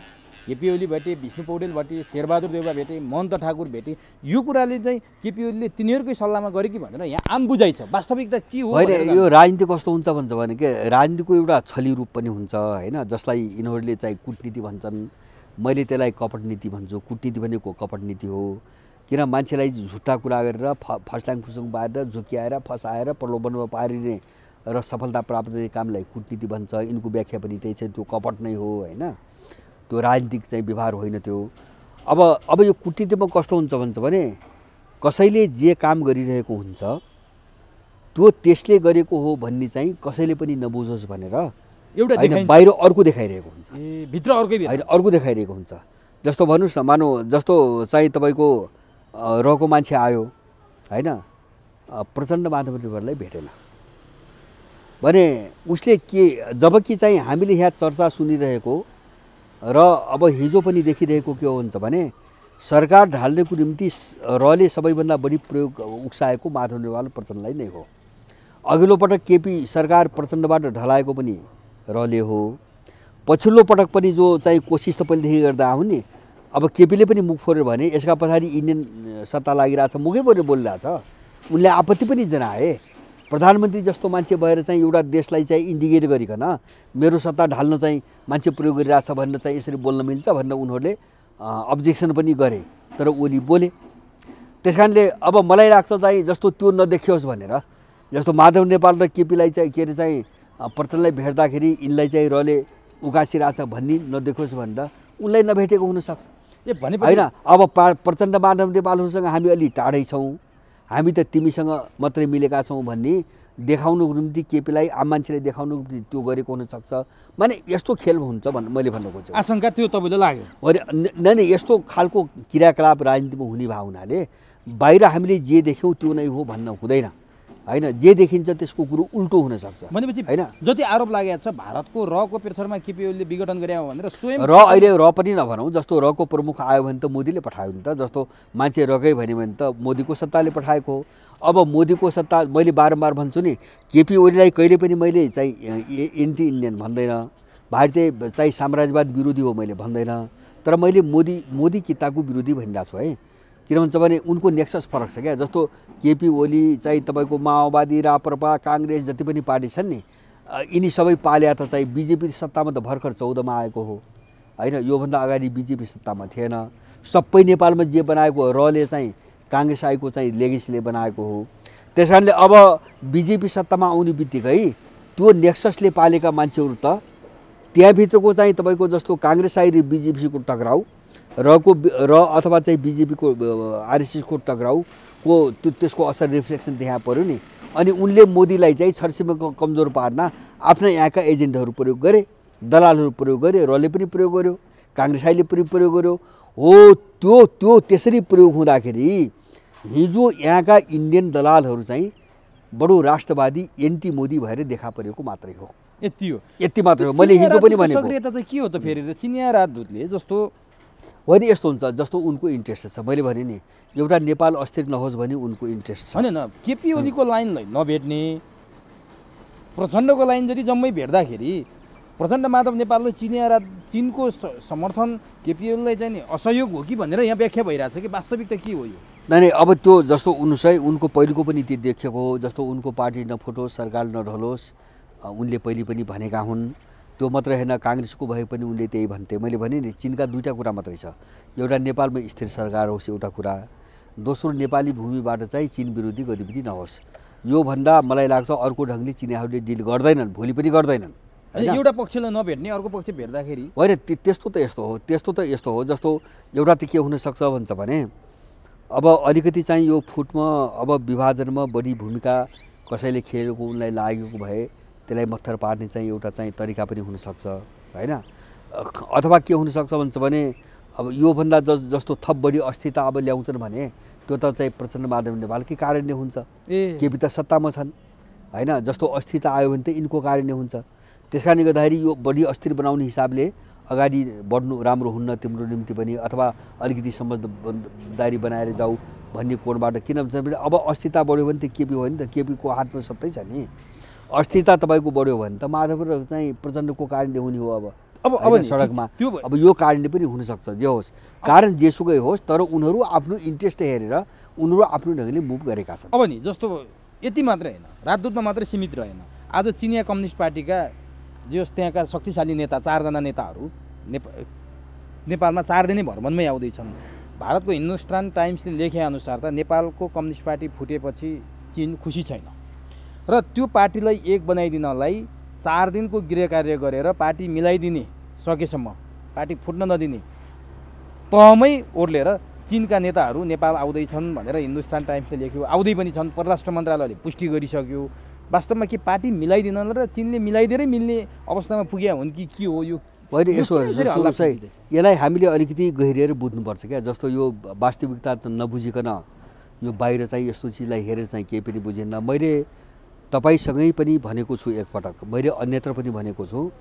[SPEAKER 2] केपी ओली भेटे, विष्णु पौडेल भेटे, शेरबहादुर देउवा भेटे, महन्त ठाकुर भेटे। यो कुराले चाहिँ केपी ओलीले तिनीहरूकै सल्लाहमा गरे कि भनेर यहाँ आम बुझाइ छ। वास्तविकता के हो?
[SPEAKER 1] होइन, यो राजनीति कस्तो हुन्छ भन्छ भने के राजनीतिको एउटा छली रूप पनि हुन्छ होइन, जसलाई यिनीहरूले चाहिँ कुटनीति भन्छन्। मैले त्यसलाई कपट नीति भन्छु। कुटनीति भनेको कपट नीति हो। किन मान्छेलाई झुट्टा कुरा गरेर फस्लाङ फुसुङ पारेर झुक्याएर फसाएर प्रलोभनमा पारिने र सफलता प्राप्त गर्ने कामलाई कुटनीति भन्छ। यिनको व्याख्या पनि त्यही छ, त्यो कपट नै हो होइन, त्यो राजनीतिक चाहिँ व्यवहार होइन त्यो। अब यो कुटनीतिमा कस्तो हुन्छ भन्छ भने कसैले जे काम गरिरहेको हुन्छ त्यो त्यसले गरेको हो भन्ने चाहिँ कसैले पनि नबुझोस् भनेर एउटा बाहिर अर्को देखाइरहेको हुन्छ,
[SPEAKER 2] भित्र
[SPEAKER 1] अर्को देखाइरहेको हुन्छ। जस्तो भन्नुहोस् न, मानौ जस्तो चाहिँ तपाईँको रको मान्छे आयो होइन, प्रचण्ड माधवलाई भेटेन भने उसले के, जबकि चाहिँ हामीले यहाँ चर्चा सुनिरहेको र अब हिजो पनि देखिरहेको के हो हुन्छ भने सरकार ढाल्नेको निम्ति रले सबैभन्दा बढी प्रयोग उक्साएको माधव नेवाल प्रचण्डलाई नै हो। अघिल्लो पटक केपी सरकार प्रचण्डबाट ढलाएको पनि रले हो। पछिल्लो पटक पनि जो चाहिँ कोसिस त पहिलेदेखि गर्दा आउँ नि, अब केपीले पनि मुख फोरेर भने यसका पछाडि इन्डियन सत्ता लागिरहेछ, मुखै फोरेर बोलिरहेछ। उनले आपत्ति पनि जनाए। प्रधानमन्त्री जस्तो मान्छे भएर चाहिँ एउटा देशलाई चाहिँ इन्डिकेट गरिकन मेरो सत्ता ढाल्न चाहिँ मान्छे प्रयोग गरिरहेछ भनेर चाहिँ यसरी बोल्न मिल्छ भनेर उनीहरूले अब्जेक्सन पनि गरे, तर ओली बोले। त्यस कारणले अब मलाई लाग्छ चाहिँ जस्तो त्यो नदेखियोस् भनेर, जस्तो माधव नेपाल र केपीलाई चाहिँ के अरे चाहिँ प्रचण्डलाई भेट्दाखेरि यिनलाई चाहिँ रले उकासिरहेछ भन्ने नदेखोस् भनेर उनलाई नभेटेको हुनसक्छ होइन। अब प्रचण्ड माधव नेपालहरूसँग हामी अलि टाढै छौँ, हामी त तिमीसँग मात्रै मिलेका छौँ भन्ने देखाउनुको निम्ति केपीलाई आम मान्छेले देखाउनुको निम्ति त्यो गरेको हुनसक्छ। माने यस्तो खेल हुन्छ भन्ने मैले भन्न खोजेँ।
[SPEAKER 2] आशंका त्यो तपाईँलाई लाग्यो?
[SPEAKER 1] होइन, नै यस्तो खालको क्रियाकलाप राजनीतिमा हुने भए हुनाले बाहिर हामीले जे देख्यौँ त्यो नै हो भन्न हुँदैन होइन। जे देखिन्छ त्यसको कुरो उल्टो हुनसक्छ
[SPEAKER 2] भनेपछि होइन। जति आरोप लागेको छ भारतको रको प्रेसरमा केपी ओलीले विघटन गरे भनेर स्वयं
[SPEAKER 1] र अहिले र पनि नभनौँ, जस्तो रको प्रमुख आयो भने त मोदीले पठायो नि त। जस्तो मान्छे रकै भन्यो भने त मोदीको सत्ताले पठाएको हो। अब मोदीको सत्ता मैले बारम्बार भन्छु नि, केपी ओलीलाई कहिले पनि मैले चाहिँ एन्टी इन्डियन भन्दैन, भारतीय चाहिँ साम्राज्यवाद विरोधी हो मैले भन्दैन, तर मैले मोदी किताको विरोधी भनिरहेको छु है। किन भन्छ भने उनको नेक्सस फरक छ क्या। जस्तो केपी ओली चाहिँ तपाईँको माओवादी, राप्रपा, काङ्ग्रेस जति पनि पार्टी छन् नि, यिनी सबै पाल्या त चाहिँ बिजेपी सत्तामा त भर्खर 14मा आएको हो होइन। योभन्दा अगाडि बिजेपी सत्तामा थिएन। सबै नेपालमा जे बनाएको रले चाहिँ काङ्ग्रेस आएको चाहिँ लेगेसीले बनाएको हो। त्यस कारणले अब बिजेपी सत्तामा आउने बित्तिकै त्यो नेक्ससले पालेका मान्छेहरू त त्यहाँभित्रको चाहिँ तपाईँको जस्तो काङ्ग्रेस आइ बिजेपीको टक्राउ र अथवा चाहिँ बिजेपीको आरएसएसको टक्राउको त्यसको असर रिफ्लेक्सन त्यहाँ पऱ्यो नि। अनि उनले मोदीलाई चाहिँ छरछिमेकको कमजोर पार्न आफ्ना यहाँका एजेन्टहरू प्रयोग गरे, दलालहरू प्रयोग गरे, रले पनि प्रयोग गर्यो, काङ्ग्रेस आइले पनि प्रयोग गर्यो हो। त्यो त्यसरी प्रयोग हुँदाखेरि हिजो यहाँका इन्डियन दलालहरू चाहिँ बडो राष्ट्रवादी एन्टी मोदी भएर देखा परेको मात्रै हो। यति मात्रै हो। मैले हिजो पनि भनेको
[SPEAKER 2] सक्रियता चाहिँ के हो त फेरि? चिनिया राजदूतले जस्तो
[SPEAKER 1] होइन यस्तो हुन्छ, जस्तो उनको इन्ट्रेस्ट छ। मैले भने नि एउटा नेपाल अस्थिर नहोस् भने उनको इन्ट्रेस्ट छ
[SPEAKER 2] होइन। केपी ओलीको लाइनलाई नभेट्ने, प्रचण्डको लाइन जति जम्मै भेट्दाखेरि प्रचण्ड माधव नेपालले चिनको समर्थन केपी ओलीलाई चाहिँ नि असहयोग हो कि भनेर यहाँ व्याख्या भइरहेछ कि वास्तविकता के हो यो?
[SPEAKER 1] नै अब त्यो जस्तो उनको पहिलेको पनि त्यो देखेको हो। जस्तो उनको पार्टी नफुटोस्, सरकार नढलोस्, उनले पहिले पनि भनेका हुन्। त्यो मात्रै होइन, काङ्ग्रेसको भए पनि उनले त्यही भन्थे। मैले भने नि चिनका दुईवटा कुरा मात्रै छ, एउटा नेपालमा स्थिर सरकार होस् एउटा कुरा, दोस्रो नेपाली भूमिबाट चाहिँ चिन विरोधी गतिविधि नहोस्। योभन्दा मलाई लाग्छ अर्को ढङ्गले चिनियाहरूले डिल गर्दैनन्, भोलि पनि गर्दैनन्।
[SPEAKER 2] एउटा पक्षलाई नभेट्ने अर्को पक्ष भेट्दाखेरि
[SPEAKER 1] होइन, त्यस्तो त यस्तो हो। जस्तो एउटा त के हुनसक्छ भन्छ भने अब अलिकति चाहिँ यो फुटमा अब विभाजनमा बढी भूमिका कसैले खेलेको उनलाई लागेको भए त्यसलाई मत्थर पार्ने चाहिँ एउटा चाहिँ तरिका पनि हुनसक्छ हैन। अथवा के हुनसक्छ भन्छ भने अब योभन्दा जस्तो थप बढी अस्थिरता अब ल्याउँछन् भने त्यो त चाहिँ प्रचण्ड माधव नेपालकै कारणले हुन्छ। केपी त सत्तामा छन् हैन। जस्तो अस्थिरता आयो भने त यिनको कारणले हुन्छ। त्यसकारणले गर्दाखेरि यो बढी अस्थिर बनाउने हिसाबले अगाडि बढ्नु राम्रो हुन्न तिम्रो निम्ति पनि, अथवा अलिकति समझदारी बनाएर जाऊ भन्ने कोणबाट। किन भन्छ भने अब अस्थिरता बढ्यो भने त केपी हो नि त, केपीको हातमा सत्तै छ नि। अस्थिरता तपाईँको बढ्यो भने त माधव र चाहिँ प्रचण्डको कारणले हुने हो। अब सडकमा अब यो कारणले पनि हुनसक्छ। जे होस् कारण जेसुकै होस्, तर उनीहरू आफ्नो इन्ट्रेस्ट हेरेर उनीहरू आफ्नो ढङ्गले मुभ गरेका छन्।
[SPEAKER 2] अब नि जस्तो यति मात्रै होइन, राजदूतमा मात्रै सीमित रहेन। आज चिनिया कम्युनिस्ट पार्टीका जे होस् त्यहाँका शक्तिशाली नेता 4 जना नेताहरू नेपालमा 4 दिनै भ्रमणमै आउँदैछन्। भारतको हिन्दुस्तान टाइम्सले लेखे अनुसार त नेपालको कम्युनिस्ट पार्टी फुटेपछि चीन खुसी छैन र त्यो पार्टीलाई एक बनाइदिनलाई 4 दिनको गृह कार्य गरेर पार्टी मिलाइदिने सकेसम्म पार्टी फुट्न नदिने तहमै ओर्लेर चीनका नेताहरू नेपाल आउँदैछन् भनेर हिन्दुस्तान टाइम्सले लेख्यो। आउँदै पनि छन्, परराष्ट्र मन्त्रालयले पुष्टि गरिसक्यो। वास्तवमा के पार्टी मिलाइदिन र चीनले मिलाइदिएरै मिल्ने अवस्थामा पुगे हुन् कि के हो? यो
[SPEAKER 1] होइन, यसो यसलाई हामीले अलिकति गहिरिएर बुझ्नुपर्छ क्या। जस्तो यो वास्तविकता नबुझिकन यो बाहिर चाहिँ यस्तो चिजलाई हेरेर चाहिँ केही पनि बुझिन्न। मैले तपाईसँगै पनि भनेको छु एकपटक, मैले अन्यत्र पनि भनेको छु,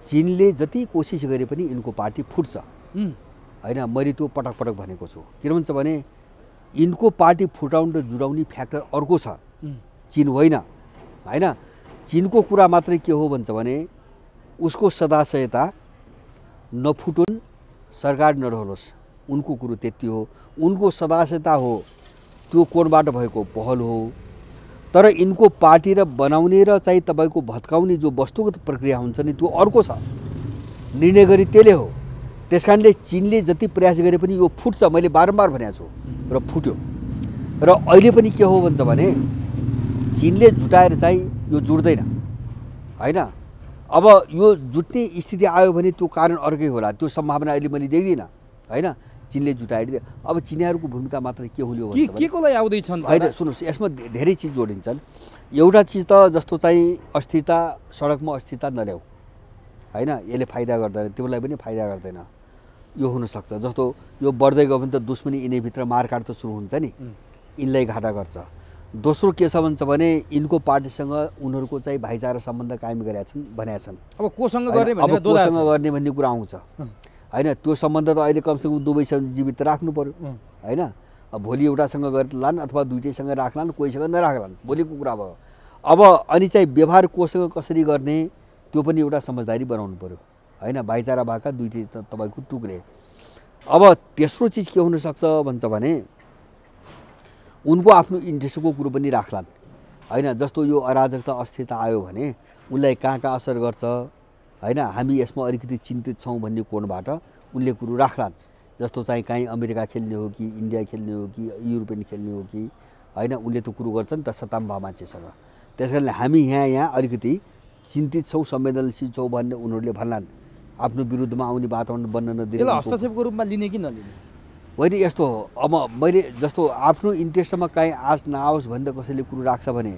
[SPEAKER 1] चीनले जति कोसिस गरे पनि यिनको पार्टी फुट्छ हैन। मैले त्यो पटक पटक भनेको छु। किन भन्छ भने यिनको पार्टी फुटाउने र जुडाउने फ्याक्टर अर्को छ, चीन होइन हैन। चीनको कुरा मात्रै के हो भन्छ भने उसको सदाशयता नफुटुन्, सरकार नढलोस्, उनको कुरो त्यति हो। उनको सदाशयता हो, त्यो कोणबाट भएको पहल हो। तर यिनको पार्टी र बनाउने र चाहिँ तपाईँको भत्काउने जो वस्तुगत प्रक्रिया हुन्छ नि त्यो अर्को छ। निर्णय गरी त्यसले हो। त्यसकारणले चीनले जति प्रयास गरे पनि यो फुट्छ, मैले बारम्बार भनेको छु र फुट्यो। र अहिले पनि के हो भन्छ भने चीनले जुटाएर चाहिँ यो जुट्दैन हैन। अब यो जुट्ने स्थिति आयो भने त्यो कारण अर्कै होला, त्यो सम्भावना अहिले मैले देख्दिनँ हैन। चीनले जुटाइदिए अब चिनीहरूको भूमिका मात्र के हुने हो भन्छ
[SPEAKER 2] के को लागि आउँदैछन्
[SPEAKER 1] हैन। सुन्नुहोस्, यसमा धेरै चिज जोडिन्छन्। एउटा चिज त जस्तो चाहिँ अस्थिरता, सडकमा अस्थिरता नल्याऊ हैन, यसले फाइदा गर्दैन, तिमीलाई पनि फाइदा गर्दैन, यो हुनसक्छ। जस्तो यो बढ्दै गयो भने त दुश्मनी यिनीभित्र मारकाट त सुरु हुन्छ नि, यिनलाई घाटा गर्छ। दोस्रो के छ भन्छ भने यिनको पार्टीसँग उनीहरूको चाहिँ भाइचारा सम्बन्ध कायम गरेका छन्।
[SPEAKER 2] अब कोसँग गर्ने
[SPEAKER 1] भन्ने कुरा आउँछ हैन। त्यो सम्बन्ध त अहिले कमसेकम दुवैसँग जीवित राख्नु पर्यो हैन। अब भोलि एउटासँग गरेर लान् अथवा दुईटैसँग राख्लान्, कोहीसँग नराख्लान्, भोलिको कुरा भयो। अब अनि चाहिँ व्यवहार कोसँग कसरी गर्ने त्यो पनि एउटा समझदारी बनाउनु पर्यो हैन। भाइचारा भएका दुईटै तपाईँको टुक्रे। अब तेस्रो चिज के हुनसक्छ भन्छ भने उनको आफ्नो इन्ट्रेस्टको कुरो पनि राख्लान् हैन। जस्तो यो अराजकता अस्थिरता आयो भने उनलाई कहाँ असर गर्छ हैन, हामी यसमा अलिकति चिन्तित छौँ भन्ने कोणबाट उनले कुरो राख्लान्। जस्तो चाहिँ कहीँ अमेरिका खेल्ने हो कि इन्डिया खेल्ने हो कि युरोपियन खेल्ने हो कि हैन, उनले त कुरो गर्छन् त सत्तामा भए मान्छेसँग। त्यस कारणले हामी यहाँ अलिकति चिन्तित छौँ, संवेदनशील छौँ भन्ने उनीहरूले भन्लान्। आफ्नो विरुद्धमा आउने वातावरण बन्न नदिने,
[SPEAKER 2] हस्तक्षेपको रूपमा लिने कि नलिने
[SPEAKER 1] होइन। यस्तो हो। अब मैले जस्तो आफ्नो इन्ट्रेस्टमा काहीँ आश नआओस् भनेर कसैले कुरो राख्छ भने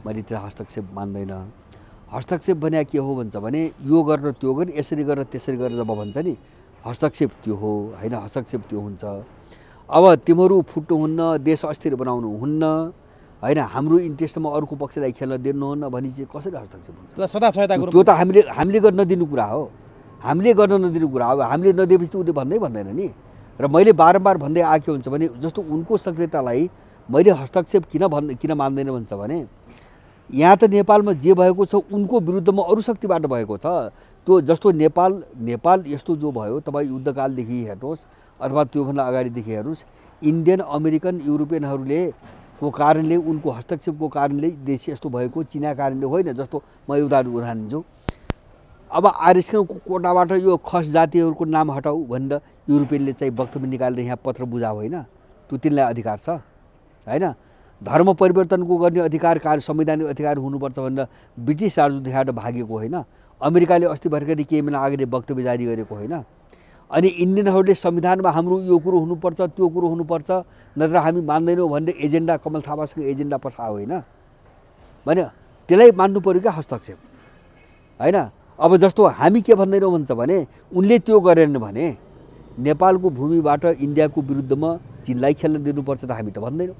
[SPEAKER 1] मैले त्यो हस्तक्षेप मान्दैन। हस्तक्षेप भने के हो भन्छ भने यो गरेर त्यो गरेर, यसरी गरेर त्यसरी गरेर जब भन्छ नि हस्तक्षेप त्यो हो हैन। हस्तक्षेप त्यो हुन्छ। अब तिमीहरू फुट्नुहुन्न, देश अस्थिर बनाउनु हुन्न हैन, हाम्रो इन्ट्रेस्टमा अर्को पक्षलाई खेल्न दिनुहुन्न भने चाहिँ कसरी हस्तक्षेप हुन्छ? त्यो त हामीले गर्न नदिनु कुरा हो, हामीले गर्न नदिनु कुरा हो। हामीले नदिएपछि उसले भन्दैन नि। र मैले बारम्बार भन्दै आएको हुन्छ भने जस्तो उनको सक्रियतालाई मैले हस्तक्षेप किन मान्दैन भन्छ भने यहाँ त नेपालमा जे भएको छ उनको विरुद्धमा अरू शक्तिबाट भएको छ। त्यो जस्तो नेपाल यस्तो जो भयो, तपाईँ युद्धकालदेखि हेर्नुहोस् अथवा त्योभन्दा अगाडिदेखि हेर्नुहोस्, इन्डियन अमेरिकन युरोपियनहरूले को कारणले, उनको हस्तक्षेपको कारणले देश यस्तो भएको, चिना कारणले होइन। जस्तो म उदाहरण दिन्छु। अब आरएसको कोटाबाट यो खस जातिहरूको नाम हटाऊ भनेर युरोपियनले चाहिँ वक्तव्य निकालेर यहाँ पत्र बुझायो होइन, त्यो तिनलाई अधिकार छ हैन। धर्म परिवर्तनको गर्ने अधिकार, संवैधानिक अधिकार हुनुपर्छ भनेर ब्रिटिस राजदूतबाट भागेको होइन। अमेरिकाले अस्ति भर्खरै केही महिना अगाडि वक्तव्य जारी गरेको होइन। अनि इन्डियनहरूले संविधानमा हाम्रो यो कुरो हुनुपर्छ त्यो कुरो हुनुपर्छ नत्र हामी मान्दैनौँ भन्ने एजेन्डा कमल थापासँग एजेन्डा पठायो होइन भने त्यसलाई मान्नु पऱ्यो क्या हस्तक्षेप होइन। अब जस्तो हामी के भन्दैनौँ भन्छ भने उनले त्यो गरेन भने नेपालको भूमिबाट इन्डियाको विरुद्धमा चीनलाई खेल्न दिनुपर्छ त हामी त भन्दैनौँ,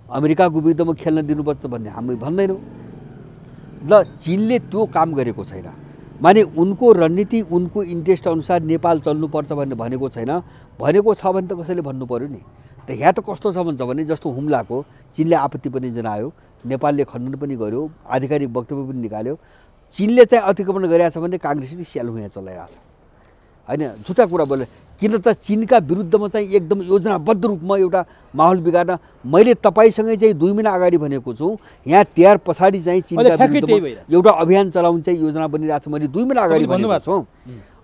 [SPEAKER 1] अमेरिकाको विरुद्धमा खेल्न दिनुपर्छ भन्ने हामी भन्दैनौँ। ल चीनले त्यो काम गरेको छैन माने उनको रणनीति उनको इन्ट्रेस्ट अनुसार नेपाल चल्नुपर्छ भन्ने भनेको छैन, भनेको छ भने त कसैले भन्नु पर्यो नि। त यहाँ त कस्तो छ भन्छ भने जस्तो हुम्लाको चीनले आपत्ति पनि जनायो, नेपालले खण्डन पनि गर्यो, आधिकारिक वक्तव्य पनि निकाल्यो। चीनले चाहिँ अतिक्रमण गरेछ भने काङ्ग्रेसले स्यालु यहाँ चलाइरहेछ होइन, झुटा कुरा बोले। किन त चीनका विरुद्धमा चाहिँ एकदम योजनाबद्ध रूपमा एउटा माहौल बिगार्न मैले तपाईँसँगै चाहिँ 2 महिना अगाडि भनेको छु, यहाँ तयार पछाडि चाहिँ चीनका विरुद्धमा एउटा अभियान चलाउनु चाहिँ योजना बनिरहेछ मैले 2 महिना अगाडि भनेको छु।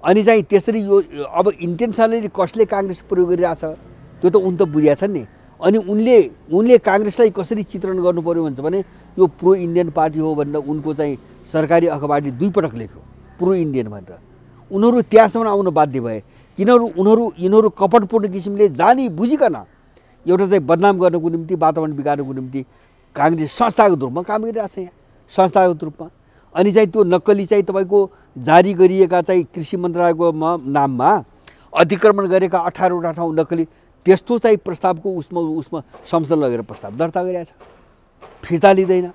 [SPEAKER 1] अनि चाहिँ त्यसरी यो अब इन्टेन्सनली कसले काङ्ग्रेस प्रयोग गरिरहेछ त्यो त उन त बुझिरहेछन् नि। अनि उनले काङ्ग्रेसलाई कसरी चित्रण गर्नु पर्यो भन्छ भने यो प्रो इन्डियन पार्टी हो भनेर उनको चाहिँ सरकारी अखबारले 2 पटक लेख्यो प्रो इन्डियन भनेर। उनीहरू त्यहाँसम्म आउन बाध्य भए यिनीहरू कपटपूर्ण किसिमले जानी बुझिकन एउटा चाहिँ बदनाम गर्नको निम्ति वातावरण बिगार्नको निम्ति काङ्ग्रेस संस्थागत रूपमा काम गरिरहेछ यहाँ संस्थागत रूपमा। अनि चाहिँ त्यो नक्कली चाहिँ तपाईँको जारी गरिएका चाहिँ कृषि मन्त्रालयको नाममा अतिक्रमण गरेका 18वटा ठाउँ नक्कली त्यस्तो चाहिँ प्रस्तावको उसमा संसद लगेर प्रस्ताव दर्ता गरिरहेछ, फिर्ता लिँदैन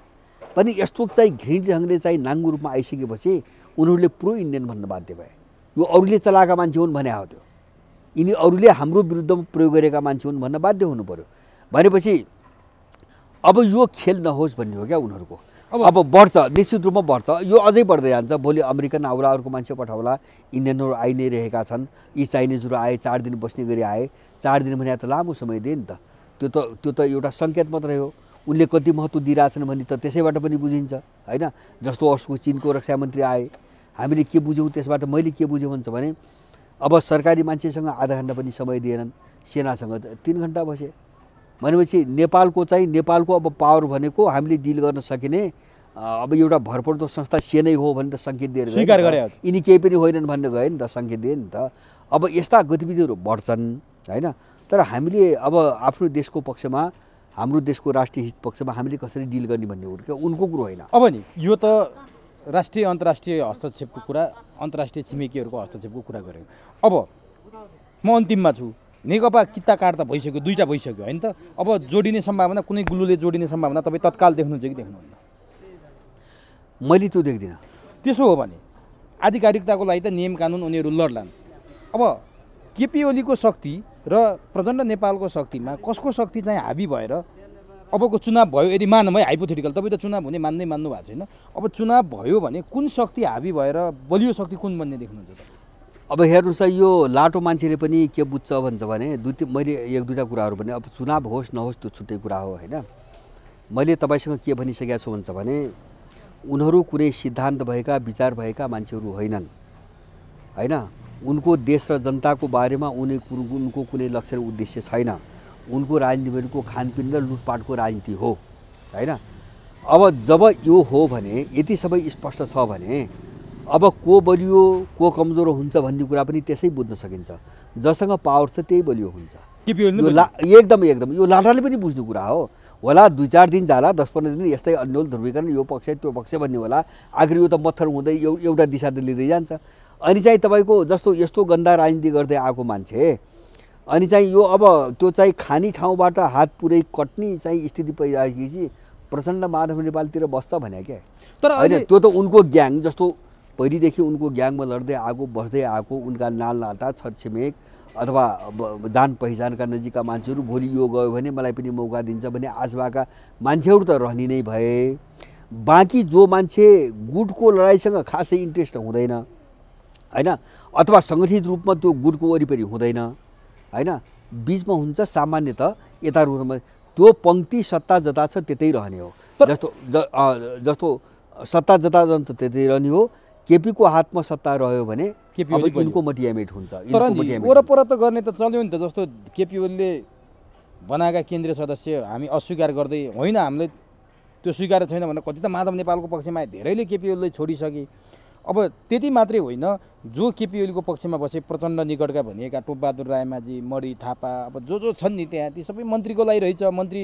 [SPEAKER 1] पनि। यस्तो चाहिँ घृणित ढङ्गले चाहिँ नाङ्गो रूपमा आइसकेपछि उनीहरूले प्रो इन्डियन भन्न बाध्य भए। यो अरूले चलाएका मान्छे हुन् भने हो त्यो, यिनी अरूले हाम्रो विरुद्धमा प्रयोग गरेका मान्छे हुन् भन्न बाध्य हुनु पर्यो। भनेपछि अब यो खेल नहोस् भन्ने हो क्या उनीहरूको। अब बढ्छ निश्चित रूपमा बढ्छ, यो अझै बढ्दै जान्छ। भोलि अमेरिकन आउला, अर्को मान्छे पठाउला, इन्डियनहरू आइ नै रहेका छन्, यी चाइनिजहरू आए 4 दिन बस्ने गरी आए। 4 दिन भने त लामो समय दिए नि त, त्यो त एउटा सङ्केत मात्रै हो। उनले कति महत्त्व दिइरहेछन् भने त त्यसैबाट पनि बुझिन्छ होइन। जस्तो अर्को चीनको रक्षा मन्त्री आए, हामीले के बुझ्यौँ त्यसबाट मैले के बुझेँ भन्छ भने अब सरकारी मान्छेसँग आधा घन्टा पनि समय दिएनन्, सेनासँग 3 घन्टा बसे भनेपछि नेपालको अब पावर भनेको हामीले डिल गर्न सकिने अब एउटा भरपर्दो संस्था सेनै हो भनेर सङ्केत दिएर
[SPEAKER 2] स्वीकार गरे,
[SPEAKER 1] यिनी केही पनि होइनन् भन्ने गयो नि त, सङ्केत दिए नि त। अब यस्ता गतिविधिहरू बढ्छन् होइन। तर हामीले अब आफ्नो देशको पक्षमा, हाम्रो देशको राष्ट्रिय हित पक्षमा हामीले कसरी डिल गर्ने भन्ने हो उनको कुरो होइन।
[SPEAKER 2] अब नि यो त राष्ट्रिय अन्तर्राष्ट्रिय हस्तक्षेपको कुरा, अन्तर्राष्ट्रिय छिमेकीहरूको हस्तक्षेपको कुरा गऱ्यौँ। अब म अन्तिममा छु, नेकपा किता काट त भइसक्यो, 2टा भइसक्यो होइन त। अब जोडिने सम्भावना, कुनै गुल्लुले जोडिने सम्भावना तपाईँ तत्काल देख्नुहुन्छ कि देख्नुहुन्न?
[SPEAKER 1] मैले त्यो देख्दिनँ।
[SPEAKER 2] त्यसो हो भने आधिकारिकताको लागि त नियम कानुन उनीहरू लड्लान्। अब केपी ओलीको शक्ति र प्रचण्ड नेपालको शक्तिमा कसको शक्ति चाहिँ हाबी भएर अबको चुनाव भयो, यदि मानौँ है हाइपोथेटिकल, तपाईँ त चुनाव हुने मान्नु भएको छैन, अब चुनाव भयो भने कुन शक्ति हाबी भएर बलियो शक्ति कुन भन्ने देख्नुहुन्छ त?
[SPEAKER 1] अब हेर्नुहोस् यो लाटो मान्छेले पनि के बुझ्छ भन्छ भने मैले 1-2टा कुराहरू भने अब चुनाव होस् नहोस् त्यो छुट्टै कुरा हो होइन। मैले तपाईँसँग के भनिसकेको छु भन्छ भने उनीहरू कुनै सिद्धान्त भएका विचार भएका मान्छेहरू होइनन् होइन। उनको देश र जनताको बारेमा उनको कुनै लक्ष्य र उद्देश्य छैन। उनको राजनीति भनेको खानपिन र लुटपाटको राजनीति हो होइन। अब जब यो हो भने यति सबै स्पष्ट छ भने अब को बलियो को कमजोर हुन्छ भन्ने कुरा पनि त्यसै बुझ्न सकिन्छ। जसँग पावर छ त्यही बलियो हुन्छ। एकदम यो लाटाले पनि बुझ्ने कुरा हो होला। 2-4 दिन जाला, 10-15 दिन यस्तै अन्यल ध्रुवीकरण, यो पक्ष त्यो पक्ष भन्ने होला। आखिर यो त मत्थर हुँदै एउटा दिशा त लिँदै जान्छ। अनि चाहिँ तपाईँको जस्तो यस्तो गन्दा राजनीति गर्दै आएको मान्छे अनि चाहिँ यो अब त्यो चाहिँ खानी ठाउँबाट हात पुरै कट्ने चाहिँ स्थिति पैदा प्रचण्ड माधव नेपालतिर बस्छ भने क्या।
[SPEAKER 2] तर
[SPEAKER 1] होइन त्यो त उनको ग्याङ जस्तो पहिलेदेखि उनको ग्याङमा लड्दै आएको बस्दै आएको उनका नाता छरछिमेक अथवा जान पहिचानका नजिकका मान्छेहरू भोलि यो गयो भने मलाई पनि मौका दिन्छ भने आजभाका मान्छेहरू त रहने नै भए। बाँकी जो मान्छे गुटको लडाइँसँग खासै इन्ट्रेस्ट हुँदैन होइन अथवा सङ्गठित रूपमा त्यो गुटको वरिपरि हुँदैन होइन, बिचमा हुन्छ सामान्यतः यता रुरमा त्यो पङ्क्ति सत्ता जता छ त्यतै रहने हो। जस्तो सत्ता जता जन त्यतै रहने हो। केपीको हातमा सत्ता रह्यो भने अब यिनको मटियामेट हुन्छ।
[SPEAKER 2] तर वरपर त गर्ने त चल्यो नि त। जस्तो केपी ओलीले बनाएका केन्द्रीय सदस्य हामी अस्वीकार गर्दै होइन, हामीले त्यो स्वीकार छैन भनेर कति त माधव नेपालको पक्षमा धेरैले केपी ओलीलाई छोडिसके। अब त्यति मात्रै होइन, जो केपी ओलीको पक्षमा बसे प्रचण्ड निकटका भनिएका टोपबहादुर रायमाझी, मणि थापा, अब जो छन् नि त्यहाँ, ती सबै मन्त्रीको लागि रहेछ। मन्त्री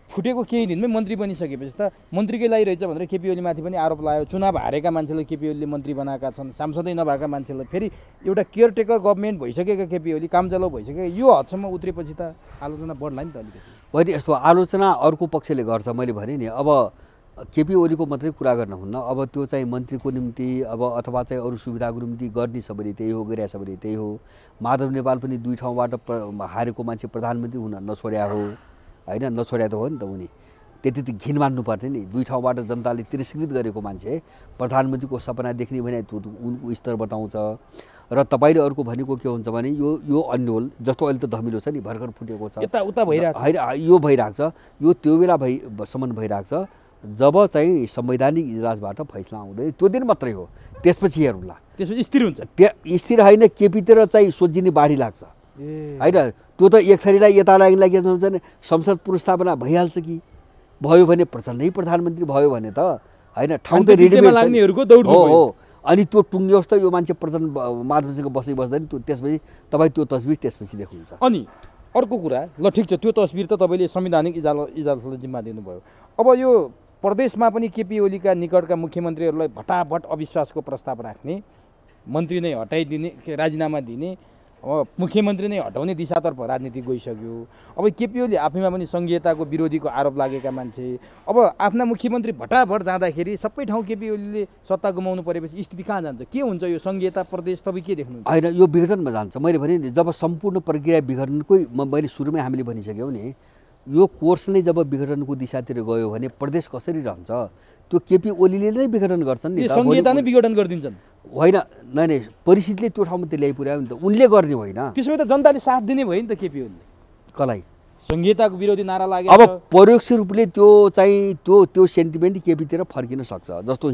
[SPEAKER 2] फुटेको केही दिनमै मन्त्री बनिसकेपछि त मन्त्रीकै लागि रहेछ भनेर केपी ओलीमाथि पनि आरोप लाग्यो। चुनाव हारेका मान्छेले केपी ओलीले मन्त्री बनाएका छन्, सांसदै नभएका मान्छेलाई। फेरि एउटा केयरटेकर गभर्मेन्ट भइसकेका केपी ओली, कामचलाउ भइसकेका, यो हदसम्म उत्रेपछि त आलोचना बढ्ला नि त अलिकति।
[SPEAKER 1] होइन, यस्तो आलोचना अर्को पक्षले गर्छ। मैले भने नि, अब केपी ओलीको मात्रै कुरा गर्न हुन्न, अब त्यो चाहिँ मन्त्रीको निम्ति अब अथवा चाहिँ अरू सुविधाको निम्ति गर्ने सबैले त्यही हो, गरिरहेको सबैले त्यही हो। माधव नेपाल पनि 2 ठाउँबाट हारेको मान्छे प्रधानमन्त्री हुन नछोड्या हो, होइन, नछोड्या त हो नि त। उनी त्यति त घिन मान्नुपर्ने नि। 2 ठाउँबाट जनताले तिरस्कृत गरेको मान्छे प्रधानमन्त्रीको सपना देख्ने भने त्यो उनको स्तर बताउँछ। र तपाईँले अर्को भनेको के हुन्छ भने यो अन्यल जस्तो अहिले त धमिलो छ नि, भर्खर फुटेको छ,
[SPEAKER 2] यताउता भइरहेको छ,
[SPEAKER 1] होइन, यो भइरहेको छ। यो त्यो बेलासम्म भइरहेको छ जब चाहिँ संवैधानिक इजलासबाट फैसला आउँदैन, त्यो दिन मात्रै हो। त्यसपछि हेरौँला,
[SPEAKER 2] त्यसपछि स्थिर हुन्छ।
[SPEAKER 1] स्थिर होइन, केपीतिर चाहिँ सोझिने बाढी लाग्छ, होइन। त्यो त एक थरीलाई यता लाग्ने के हुन्छ भने संसद पुनर्स्थापना भइहाल्छ कि भयो भने प्रचण्डै प्रधानमन्त्री भयो भने त, होइन, ठाउँ त रेडीमेड
[SPEAKER 2] लाग्नेहरूको दौड
[SPEAKER 1] हो। अनि त्यो टुङ्ग्योस् त यो मान्छे प्रचण्ड माधवसँग बस्दैन, त्यो त्यसपछि तपाईँ त्यो तस्बिर त्यसपछि देख्नुहुन्छ।
[SPEAKER 2] अनि अर्को कुरा, ल ठिक छ, त्यो तस्बिर त तपाईँले संवैधानिक इजलासलाई जिम्मा दिनुभयो। अब यो प्रदेशमा पनि केपी ओलीका निकटका मुख्यमन्त्रीहरूलाई भटाभट अविश्वासको प्रस्ताव राख्ने, मन्त्री नै हटाइदिने, राजीनामा दिने, अब मुख्यमन्त्री नै हटाउने दिशातर्फ राजनीति गइसक्यो। अब केपी ओली आफैमा पनि सङ्घीयताको विरोधीको आरोप लागेका मान्छे। अब आफ्ना मुख्यमन्त्री भटाभट जाँदाखेरि सबै ठाउँ केपी ओलीले सत्ता गुमाउनु परेपछि स्थिति कहाँ जान्छ? के हुन्छ यो सङ्घीयता प्रदेश? तपाईँ के देख्नुहुन्छ?
[SPEAKER 1] होइन, यो विघटनमा जान्छ। मैले भने नि, जब सम्पूर्ण प्रक्रिया विघटनकै मैले सुरुमै हामीले भनिसक्यौँ नि, यो कोर्स नै जब विघटनको दिशातिर गयो भने प्रदेश कसरी रहन्छ? त्यो केपी ओलीले नै विघटन गर्छन् नि,
[SPEAKER 2] सङ्घीयता नै विघटन गरिदिन्छन्।
[SPEAKER 1] होइन, नै परिस्थितिले त्यो ठाउँमा त्यो ल्याइ पुर्यायो नि त, उनले गर्ने होइन।
[SPEAKER 2] त्यसो भए त जनताले साथ दिने भयो नि त केपी ओलीले।
[SPEAKER 1] कसलाई?
[SPEAKER 2] सङ्घीयताको विरोधी नारा लाग्यो।
[SPEAKER 1] अब परोक्ष रूपले त्यो चाहिँ त्यो सेन्टिमेन्ट केपीतिर फर्किन सक्छ। जस्तो